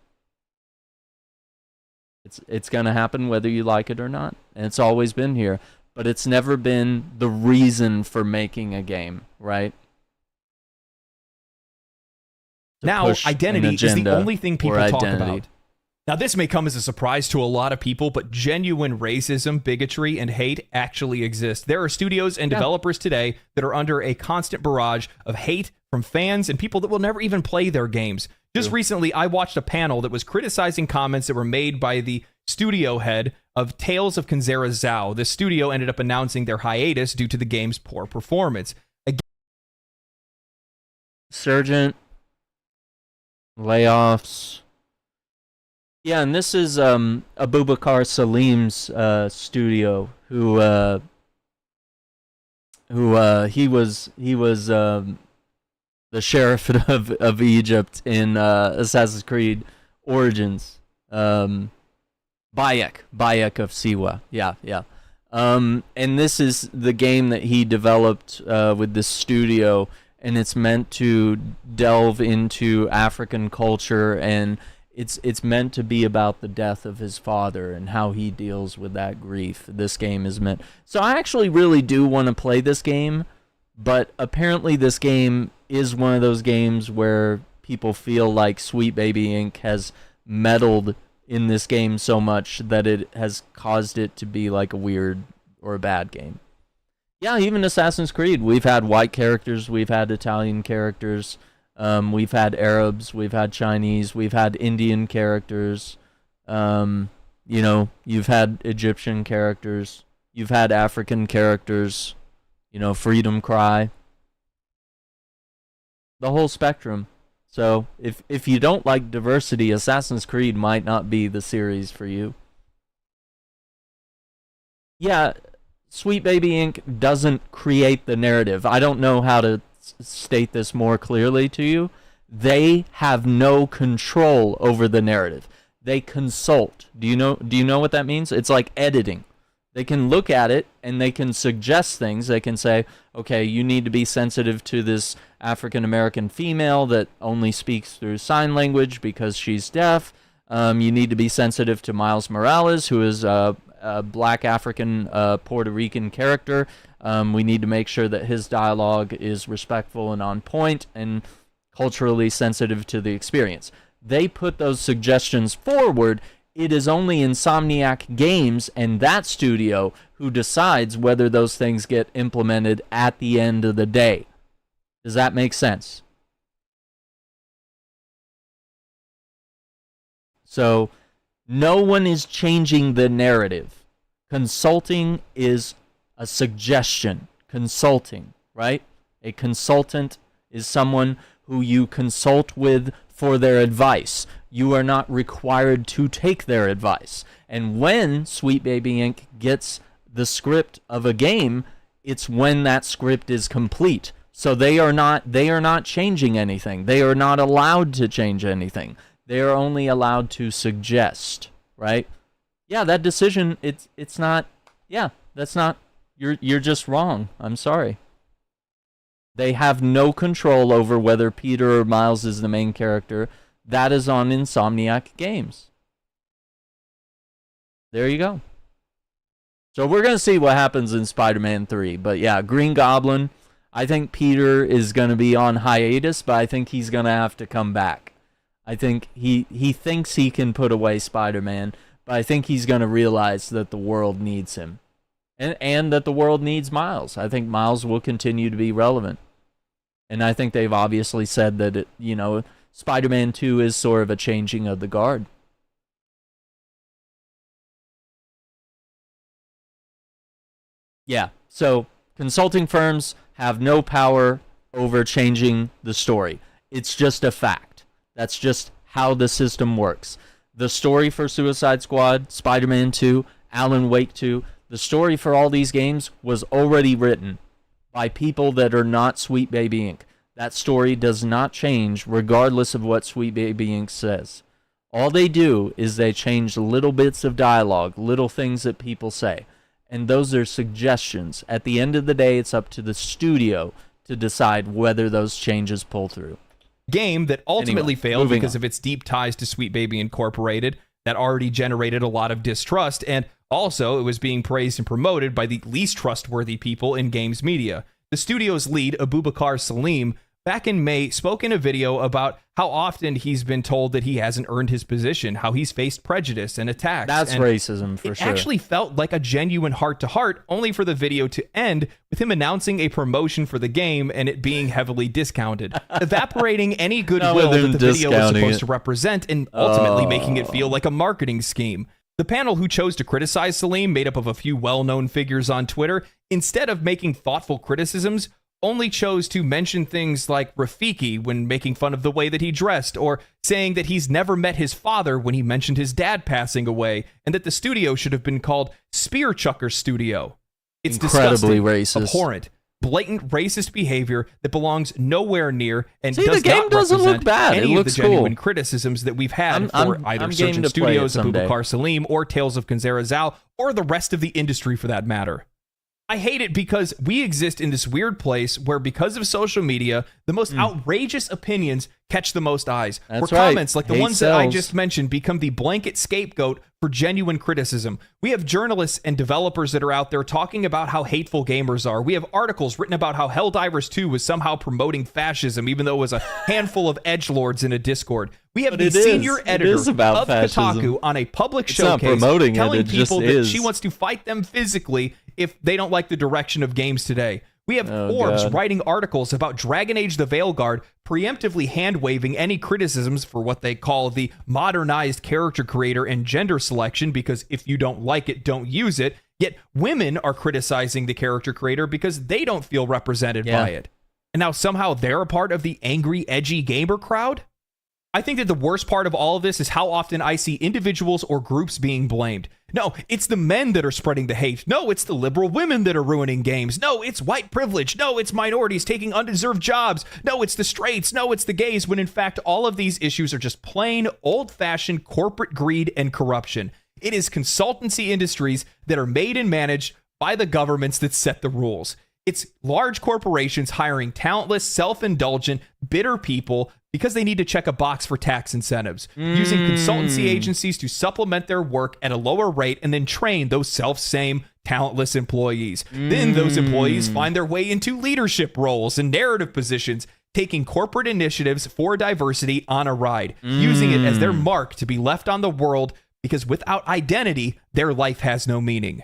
It's going to happen whether you like it or not, and it's always been here. But it's never been the reason for making a game, right? Now, identity is the only thing people talk about. Now, this may come as a surprise to a lot of people, but genuine racism, bigotry, and hate actually exist. There are studios and developers today that are under a constant barrage of hate from fans and people that will never even play their games. Just recently, I watched a panel that was criticizing comments that were made by the studio head of Tales of Kanzera Zhao. The studio ended up announcing their hiatus due to the game's poor performance. Surgent, layoffs. Yeah, and this is Abubakar Salim's studio, who he was the sheriff of Egypt in Assassin's Creed Origins. Bayek of Siwa. Yeah. And this is the game that he developed with this studio, and it's meant to delve into African culture, and it's meant to be about the death of his father and how he deals with that grief. This game is meant. So I actually really do want to play this game, but apparently this game is one of those games where people feel like Sweet Baby Inc. has meddled in this game so much that it has caused it to be like a weird or a bad game. Yeah, even Assassin's Creed, we've had white characters, we've had Italian characters, we've had Arabs, we've had Chinese, we've had Indian characters, you've had Egyptian characters, you've had African characters, Freedom Cry, the whole spectrum. So if you don't like diversity, Assassin's Creed might not be the series for you. Yeah, Sweet Baby Inc. doesn't create the narrative. I don't know how to state this more clearly to you. They have no control over the narrative. They consult. Do you know what that means? It's like editing. They can look at it and they can suggest things. They can say, okay, you need to be sensitive to this African American female that only speaks through sign language because she's deaf. You need to be sensitive to Miles Morales, who is a black African Puerto Rican character. We need to make sure that his dialogue is respectful and on point and culturally sensitive to the experience. They put those suggestions forward. It is only Insomniac Games and that studio who decides whether those things get implemented at the end of the day. Does that make sense? So, no one is changing the narrative. Consulting is a suggestion. Consulting, right? A consultant is someone who you consult with for their advice. You are not required to take their advice. And when Sweet Baby Inc. gets the script of a game, it's when that script is complete. So they are not changing anything. They are not allowed to change anything. They are only allowed to suggest, right? Yeah, that decision, it's not, yeah, that's not, you're just wrong. I'm sorry. They have no control over whether Peter or Miles is the main character. That is on Insomniac Games. There you go. So we're going to see what happens in Spider-Man 3. But yeah, Green Goblin, I think Peter is going to be on hiatus, but I think he's going to have to come back. I think he thinks he can put away Spider-Man, but I think he's going to realize that the world needs him. And that the world needs Miles. I think Miles will continue to be relevant. And I think they've obviously said that, Spider-Man 2 is sort of a changing of the guard. Yeah, so consulting firms have no power over changing the story. It's just a fact. That's just how the system works. The story for Suicide Squad, Spider-Man 2, Alan Wake 2, the story for all these games was already written by people that are not Sweet Baby Inc. That story does not change regardless of what Sweet Baby Inc. says. All they do is they change little bits of dialogue, little things that people say. And those are suggestions. At the end of the day, it's up to the studio to decide whether those changes pull through. Game that ultimately failed because of its deep ties to Sweet Baby Incorporated that already generated a lot of distrust, and also it was being praised and promoted by the least trustworthy people in games media. The studio's lead, Abubakar Salim, back in May, spoke in a video about how often he's been told that he hasn't earned his position, how he's faced prejudice and attacks. That's and racism for sure. It actually felt like a genuine heart-to-heart, only for the video to end with him announcing a promotion for the game and it being heavily discounted, evaporating any goodwill that the video was supposed to represent and ultimately making it feel like a marketing scheme. The panel who chose to criticize Salim, made up of a few well-known figures on Twitter, instead of making thoughtful criticisms, only chose to mention things like Rafiki when making fun of the way that he dressed, or saying that he's never met his father when he mentioned his dad passing away, and that the studio should have been called Spear Chucker Studio. It's incredibly disgusting, racist, abhorrent, blatant racist behavior that belongs nowhere near and See, does the game not doesn't represent look bad. any It of the looks genuine cool. criticisms that we've had for either I'm Surgeon game to play it Studios, someday. Abubakar Salim, or Tales of Kanzera Zhao, or the rest of the industry for that matter. I hate it because we exist in this weird place where, because of social media, the most outrageous opinions catch the most eyes. That's where right. comments like the Hate ones that I sells. just mentioned become the blanket scapegoat for genuine criticism. We have journalists and developers that are out there talking about how hateful gamers are. We have articles written about how Helldivers 2 was somehow promoting fascism, even though it was a handful of edgelords in a Discord. We have But the it is. senior It editor is about of fascism. Kotaku on a public It's not showcase promoting it, telling it just people that is. she wants to fight them physically if they don't like the direction of games today. We have Oh, Forbes God. writing articles about Dragon Age the Veilguard, preemptively hand-waving any criticisms for what they call the modernized character creator and gender selection, because if you don't like it, don't use it. Yet women are criticizing the character creator because they don't feel represented by it. And now somehow they're a part of the angry, edgy gamer crowd? I think that the worst part of all of this is how often I see individuals or groups being blamed. No, it's the men that are spreading the hate. No, it's the liberal women that are ruining games. No, it's white privilege. No, it's minorities taking undeserved jobs. No, it's the straights. No, it's the gays, when in fact all of these issues are just plain old-fashioned corporate greed and corruption. It is consultancy industries that are made and managed by the governments that set the rules. It's large corporations hiring talentless, self-indulgent, bitter people because they need to check a box for tax incentives, using consultancy agencies to supplement their work at a lower rate and then train those self-same talentless employees. Then those employees find their way into leadership roles and narrative positions, taking corporate initiatives for diversity on a ride, using it as their mark to be left on the world, because without identity, their life has no meaning.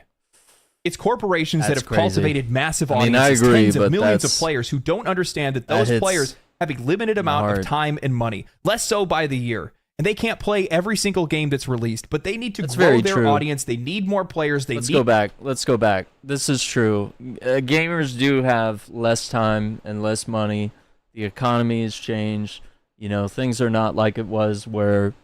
It's corporations that have cultivated massive audiences, tens of millions of players who don't understand that those players have a limited amount of time and money, less so by the year. And they can't play every single game that's released, but they need to grow their audience. They need more players. Let's go back. This is true. Gamers do have less time and less money. The economy has changed. You know, things are not like it was where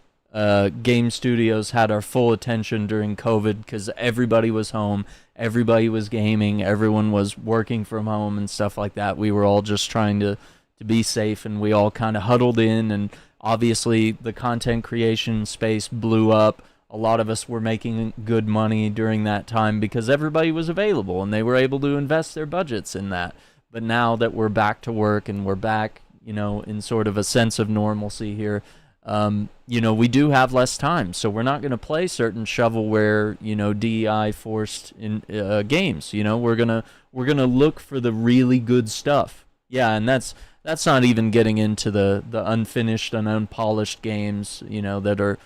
game studios had our full attention during COVID because everybody was home. Everybody was gaming. Everyone was working from home and stuff like that. We were all just trying to be safe, and we all kind of huddled in, and obviously the content creation space blew up. A lot of us were making good money during that time because everybody was available and they were able to invest their budgets in that. But now that we're back to work and we're back, you know, in sort of a sense of normalcy here, you know, we do have less time, so we're not going to play certain shovelware, you know, DEI forced in games. You know, we're gonna look for the really good stuff. Yeah, and that's not even getting into the unfinished and unpolished games, you know, that are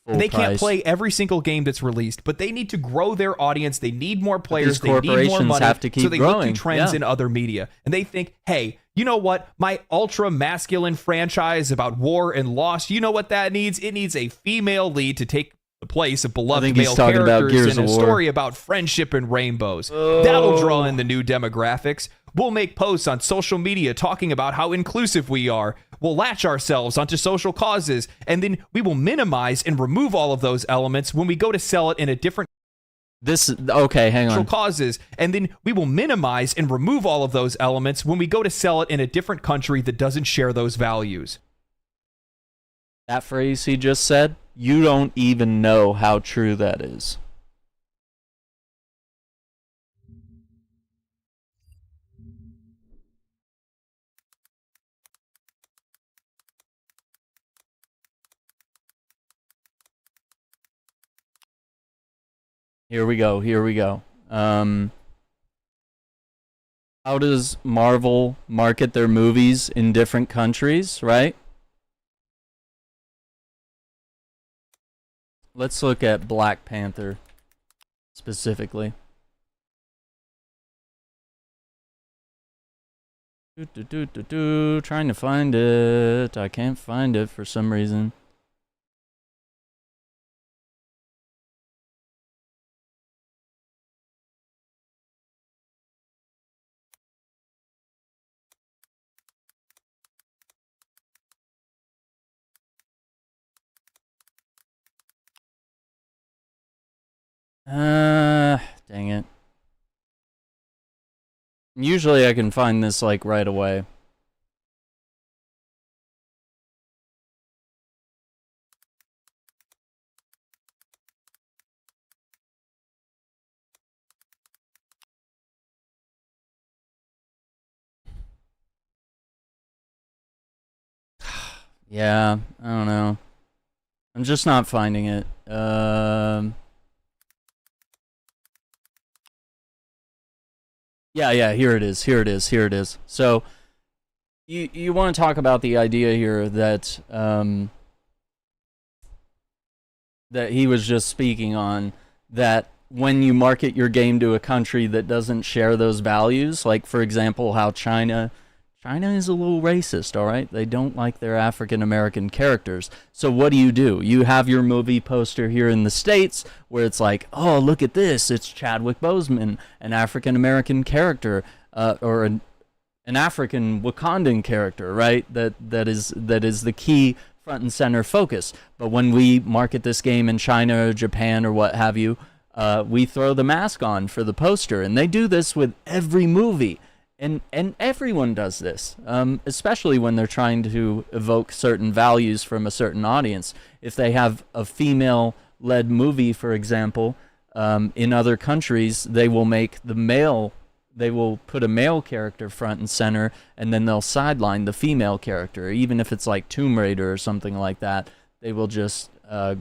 full They price. can't play every single game that's released, but they need to grow their audience. They need more players. They need more corporations money. have to keep so they growing. look to trends Yeah. in other media, and they think, hey, you know what? My ultra masculine franchise about war and loss, you know what that needs? It needs a female lead to take the place of beloved male characters in a story about friendship and rainbows. That'll draw in the new demographics. We'll make posts on social media talking about how inclusive we are. We'll latch ourselves onto social causes, and then we will minimize and remove all of those elements when we go to sell it in a different hang on. causes, and then we will minimize and remove all of those elements when we go to sell it in a different country that doesn't share those values. That phrase he just said, you don't even know how true that is. Here we go. How does Marvel market their movies in different countries, right? Let's look at Black Panther specifically. Trying to find it. I can't find it for some reason. Dang it. Usually I can find this like right away. Yeah, I don't know. I'm just not finding it. Yeah, here it is. So you want to talk about the idea here that that he was just speaking on, that when you market your game to a country that doesn't share those values, like for example how China is a little racist, all right? They don't like their African American characters. So what do? You have your movie poster here in the States where it's like, oh, look at this. It's Chadwick Boseman, an African American character, or an African Wakandan character, right? That is the key front and center focus. But when we market this game in China or Japan or what have you, we throw the mask on for the poster. And they do this with every movie. And everyone does this, especially when they're trying to evoke certain values from a certain audience. If they have a female-led movie, for example, in other countries, they will put a male character front and center, and then they'll sideline the female character. Even if it's like Tomb Raider or something like that, they will just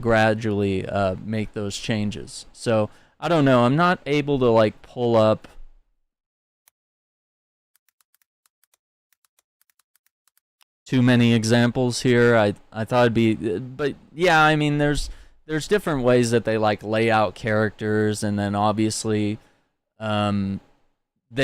gradually make those changes. So, I don't know. I'm not able to like pull up too many examples here. I thought it'd be, but yeah, I mean, there's different ways that they like lay out characters, and then obviously, they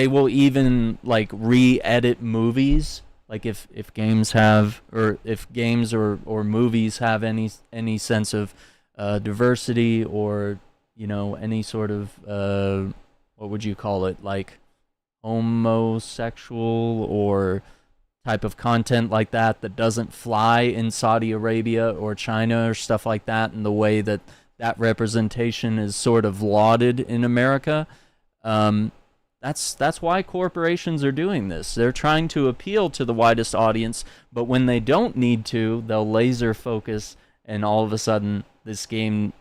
will even like re-edit movies. Like if games have, or if games or movies have any sense of diversity, or any sort of what would you call it, like homosexual or type of content like that doesn't fly in Saudi Arabia or China or stuff like that, and the way that representation is sort of lauded in America. That's why corporations are doing this. They're trying to appeal to the widest audience, but when they don't need to, they'll laser focus, and all of a sudden this game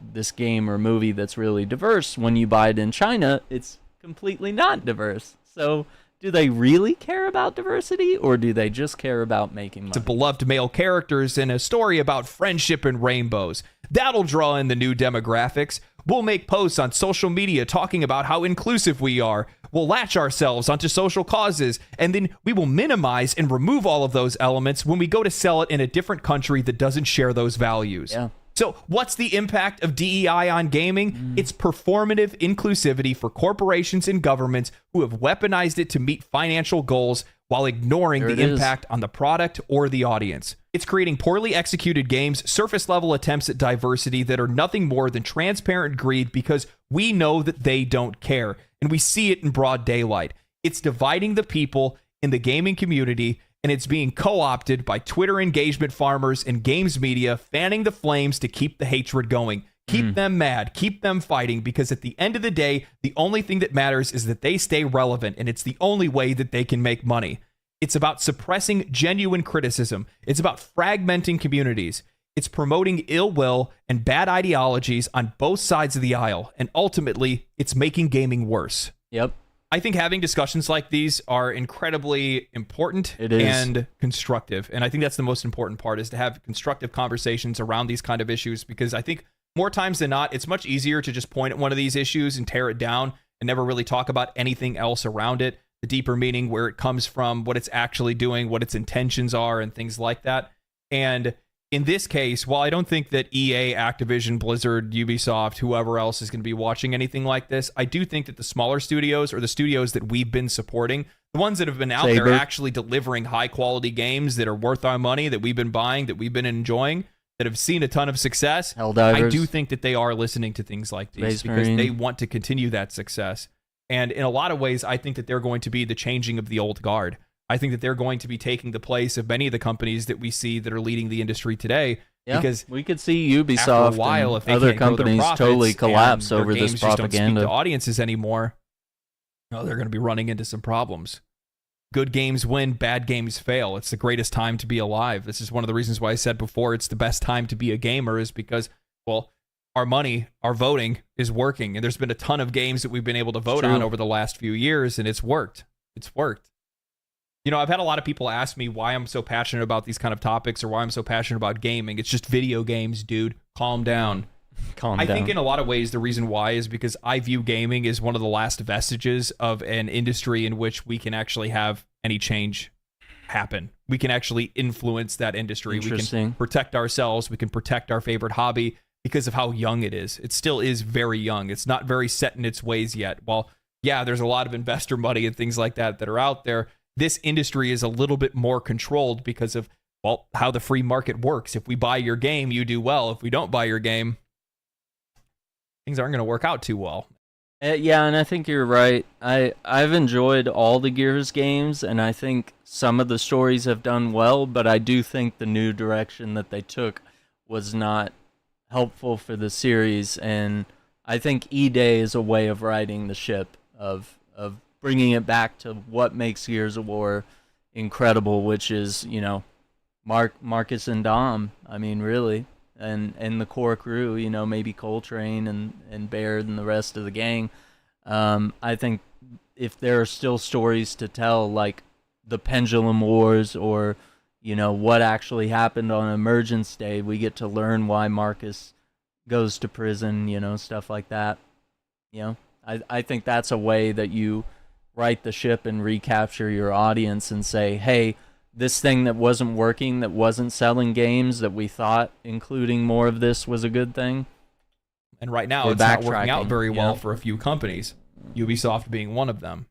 or movie that's really diverse, when you buy it in China, it's completely not diverse. So do they really care about diversity, or do they just care about making money? To beloved male characters in a story about friendship and rainbows. That'll draw in the new demographics. We'll make posts on social media talking about how inclusive we are. We'll latch ourselves onto social causes, and then we will minimize and remove all of those elements when we go to sell it in a different country that doesn't share those values. Yeah. So what's the impact of DEI on gaming? It's performative inclusivity for corporations and governments who have weaponized it to meet financial goals while ignoring the impact on the product or the audience. It's creating poorly executed games, surface-level attempts at diversity that are nothing more than transparent greed because we know that they don't care, and we see it in broad daylight. It's dividing the people in the gaming community, and it's being co-opted by Twitter engagement farmers and games media fanning the flames to keep the hatred going. Keep them mad, keep them fighting, because at the end of the day, the only thing that matters is that they stay relevant, and it's the only way that they can make money. It's about suppressing genuine criticism. It's about fragmenting communities. It's promoting ill will and bad ideologies on both sides of the aisle, and ultimately, it's making gaming worse. Yep. I think having discussions like these are incredibly important It is. And constructive. And I think that's the most important part, is to have constructive conversations around these kind of issues, because I think more times than not, it's much easier to just point at one of these issues and tear it down and never really talk about anything else around it. the deeper meaning, where it comes from, what it's actually doing, what its intentions are, and things like that. And in this case, while I don't think that EA, Activision, Blizzard, Ubisoft, whoever else is going to be watching anything like this, I do think that the smaller studios, or the studios that we've been supporting, the ones that have been out there actually delivering high-quality games that are worth our money, that we've been buying, that we've been enjoying, that have seen a ton of success, I do think that they are listening to things like these because they want to continue that success. And in a lot of ways, I think that they're going to be the changing of the old guard. I think that they're going to be taking the place of many of the companies that we see that are leading the industry today. Yeah, because we could see Ubisoft a while, and other companies totally collapse over this just don't speak propaganda. to audiences anymore. Oh, they're going to be running into some problems. Good games win, bad games fail. It's the greatest time to be alive. This is one of the reasons why I said before it's the best time to be a gamer, is because, well, our money, our voting is working. And there's been a ton of games that we've been able to vote on over the last few years, and it's worked. It's worked. You know, I've had a lot of people ask me why I'm so passionate about these kind of topics, or why I'm so passionate about gaming. It's just video games, dude. Calm down. I think in a lot of ways the reason why is because I view gaming as one of the last vestiges of an industry in which we can actually have any change happen. We can actually influence that industry. We can protect ourselves. We can protect our favorite hobby because of how young it is. It still is very young. It's not very set in its ways yet. While, yeah, there's a lot of investor money and things like that that are out there, this industry is a little bit more controlled because of, well, how the free market works. If we buy your game, you do well. If we don't buy your game, things aren't going to work out too well. Yeah, and I think you're right. I've enjoyed all the Gears games, and I think some of the stories have done well, but I do think the new direction that they took was not helpful for the series, and I think E-Day is a way of righting the ship, of bringing it back to what makes Gears of War incredible, which is, you know, Marcus and Dom. I mean, really. And the core crew, you know, maybe Coltrane and Baird and the rest of the gang. I think if there are still stories to tell, like the Pendulum Wars, or, you know, what actually happened on Emergence Day, we get to learn why Marcus goes to prison, you know, stuff like that. You know, I think that's a way that you right the ship and recapture your audience and say, hey, this thing that wasn't working, that wasn't selling games, that we thought including more of this was a good thing. And right now, it's not working out very well for a few companies, Ubisoft being one of them.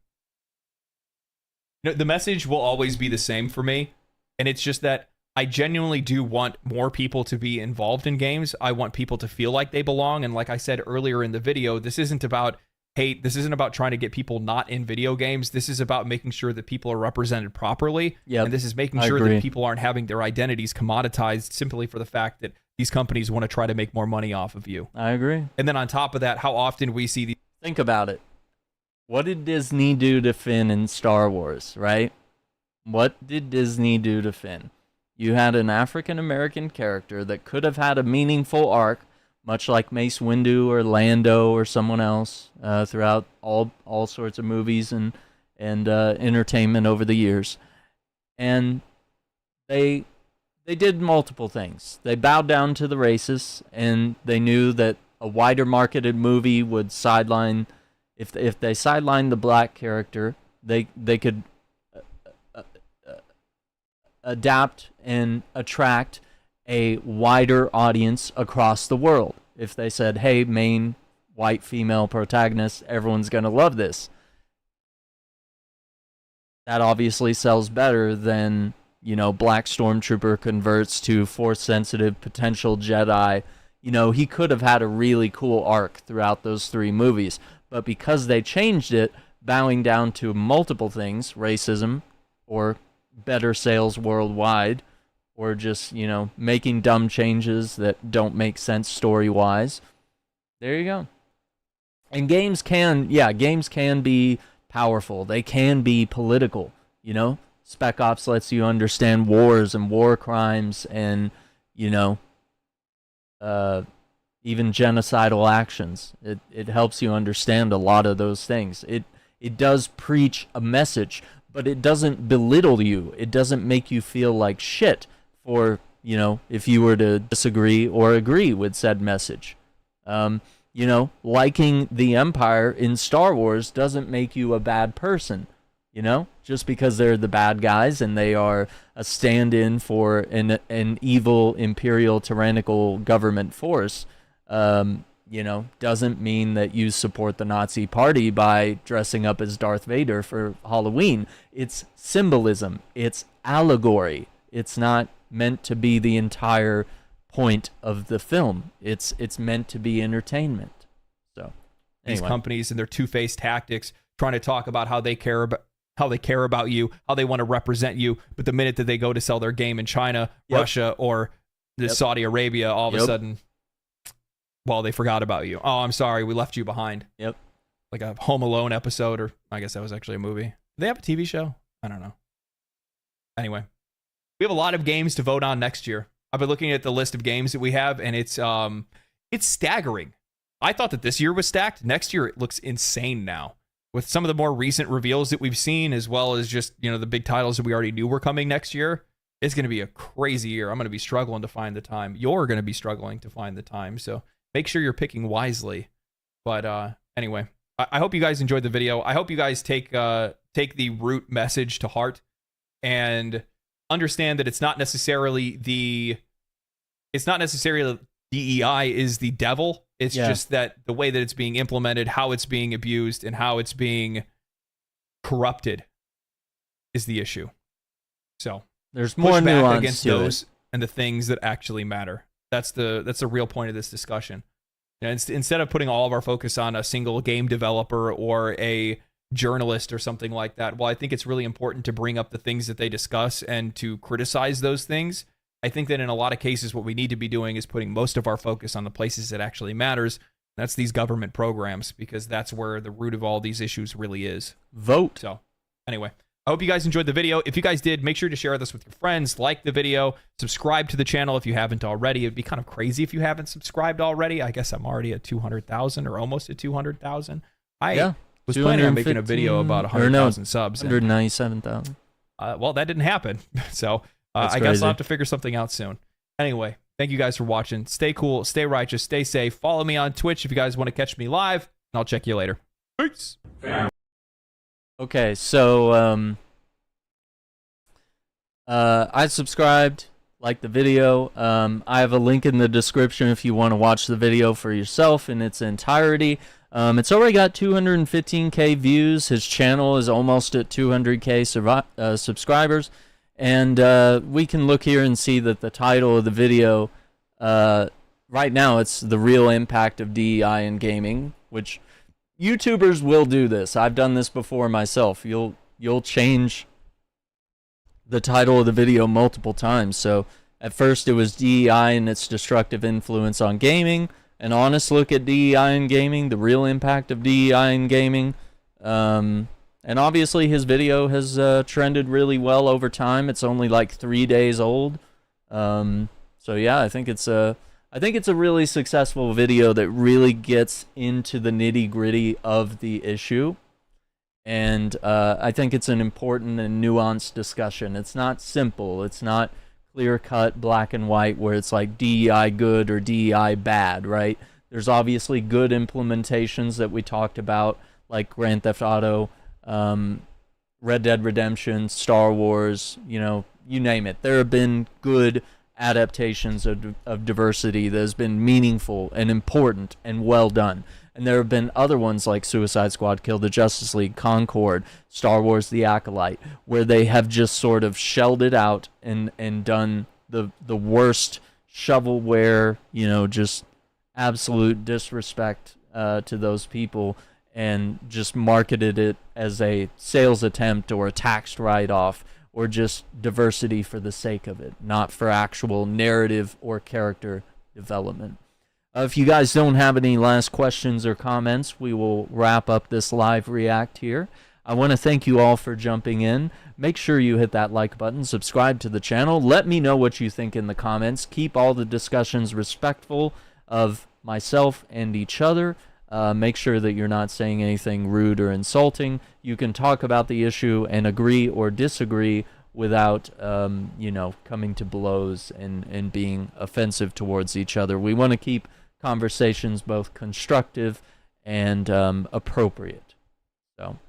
You know, the message will always be the same for me, and it's just that I genuinely do want more people to be involved in games. I want people to feel like they belong, and like I said earlier in the video, this isn't about hate. This isn't about trying to get people not in video games. This is about making sure that people are represented properly. Yep. And this is making sure that people aren't having their identities commoditized simply for the fact that these companies want to try to make more money off of you. I agree. And then on top of that, how often we see these... Think about it. What did Disney do to Finn in Star Wars, right? What did Disney do to Finn? You had an African-American character that could have had a meaningful arc, much like Mace Windu or Lando or someone else, throughout all sorts of movies and entertainment over the years. And they did multiple things. They bowed down to the racists, and they knew that a wider marketed movie would sideline, if they sidelined the black character, they could adapt and attract a wider audience across the world. If they said, hey, main white female protagonist, everyone's going to love this. That obviously sells better than, you know, black stormtrooper converts to force-sensitive potential Jedi. You know, he could have had a really cool arc throughout those 3 movies. But because they changed it, bowing down to multiple things, racism, or better sales worldwide, or just, you know, making dumb changes that don't make sense story-wise. There you go. And games can be powerful. They can be political, you know? Spec Ops lets you understand wars and war crimes and, you know, even genocidal actions. It helps you understand a lot of those things. It does preach a message, but it doesn't belittle you. It doesn't make you feel like shit. Or, you know, if you were to disagree or agree with said message. You know, liking the Empire in Star Wars doesn't make you a bad person. You know, just because they're the bad guys and they are a stand-in for an evil imperial tyrannical government force, you know, doesn't mean that you support the Nazi party by dressing up as Darth Vader for Halloween. It's symbolism. It's allegory. It's not meant to be the entire point of the film. It's meant to be entertainment. So these anyway. companies and their two-faced tactics, trying to talk about how they care about you, how they want to represent you, but the minute that they go to sell their game in China, Russia, or Saudi Arabia, all of a sudden, well, they forgot about you. Oh, I'm sorry, we left you behind. Yep. Like a Home Alone episode, or I guess that was actually a movie. Do they have a TV show? I don't know. Anyway, we have a lot of games to vote on next year. I've been looking at the list of games that we have, and it's staggering. I thought that this year was stacked. Next year, it looks insane now. With some of the more recent reveals that we've seen, as well as just, you know, the big titles that we already knew were coming next year, it's going to be a crazy year. I'm going to be struggling to find the time. You're going to be struggling to find the time. So make sure you're picking wisely. But anyway, I hope you guys enjoyed the video. I hope you guys take the root message to heart and understand that it's not necessarily DEI is the devil. It's just that the way that it's being implemented, how it's being abused, and how it's being corrupted is the issue. So there's more nuance against to those it. And the things that actually matter. That's the real point of this discussion. And instead of putting all of our focus on a single game developer or a journalist or something like that, well, I think it's really important to bring up the things that they discuss and to criticize those things. I think that in a lot of cases, what we need to be doing is putting most of our focus on the places that actually matters. That's these government programs, because that's where the root of all these issues really is. Vote. So anyway, I hope you guys enjoyed the video. If you guys did, make sure to share this with your friends, like the video, subscribe to the channel if you haven't already. It'd be kind of crazy if you haven't subscribed already. I guess I'm already at 200,000 or almost at 200,000. I was planning on making a video about 100,000 subs. 197,000. Well, that didn't happen. So I guess I'll have to figure something out soon. Anyway, thank you guys for watching. Stay cool, stay righteous, stay safe. Follow me on Twitch if you guys want to catch me live, and I'll check you later. Peace. Okay, so I subscribed, like the video. I have a link in the description if you want to watch the video for yourself in its entirety. It's already got 215k views. His channel is almost at 200k subscribers. And we can look here and see that the title of the video, right now, it's The Real Impact of DEI in Gaming, which YouTubers will do this. I've done this before myself. You'll change the title of the video multiple times. So at first it was DEI and its destructive influence on gaming, an honest look at DEI in gaming, the real impact of DEI in gaming. And obviously his video has trended really well over time. It's only like 3 days old. So yeah, I think it's a really successful video that really gets into the nitty-gritty of the issue. And I think it's an important and nuanced discussion. It's not simple. It's not clear-cut, black and white, where it's like DEI good or DEI bad, right? There's obviously good implementations that we talked about, like Grand Theft Auto, Red Dead Redemption, Star Wars, you know, you name it. There have been good adaptations of diversity that has been meaningful and important and well done. And there have been other ones like Suicide Squad, Kill the Justice League, Concord, Star Wars The Acolyte, where they have just sort of shelled it out and done the worst shovelware, you know, just absolute disrespect to those people, and just marketed it as a sales attempt or a tax write-off or just diversity for the sake of it, not for actual narrative or character development. If you guys don't have any last questions or comments, we will wrap up this live react here. I want to thank you all for jumping in. Make sure you hit that like button, subscribe to the channel. Let me know what you think in the comments. Keep all the discussions respectful of myself and each other. Make sure that you're not saying anything rude or insulting. You can talk about the issue and agree or disagree without, you know, coming to blows and being offensive towards each other. We want to keep conversations both constructive and appropriate. So,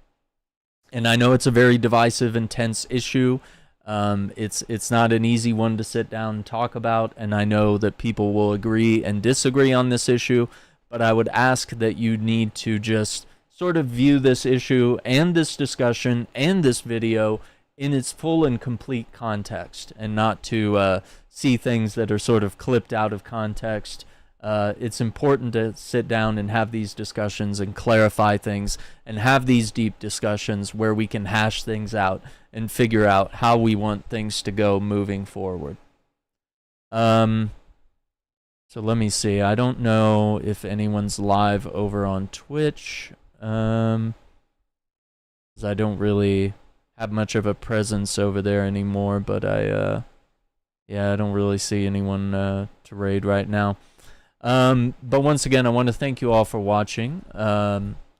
And I know it's a very divisive and tense issue. It's not an easy one to sit down and talk about, and I know that people will agree and disagree on this issue, but I would ask that you need to just sort of view this issue and this discussion and this video in its full and complete context, and not to see things that are sort of clipped out of context. It's important to sit down and have these discussions and clarify things and have these deep discussions where we can hash things out and figure out how we want things to go moving forward. So let me see. I don't know if anyone's live over on Twitch, 'cause I don't really have much of a presence over there anymore, but I don't really see anyone to raid right now. But once again, I want to thank you all for watching.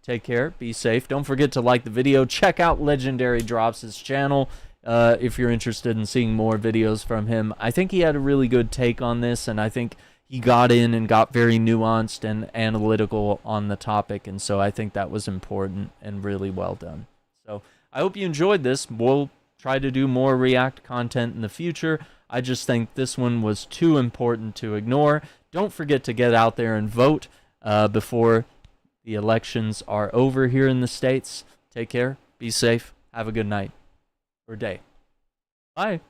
Take care, be safe. Don't forget to like the video. Check out Legendary Drops' channel if you're interested in seeing more videos from him. I think he had a really good take on this, and I think he got in and got very nuanced and analytical on the topic, and so I think that was important and really well done. So I hope you enjoyed this. We'll try to do more React content in the future. I just think this one was too important to ignore. Don't forget to get out there and vote before the elections are over here in the States. Take care, be safe, have a good night or day. Bye.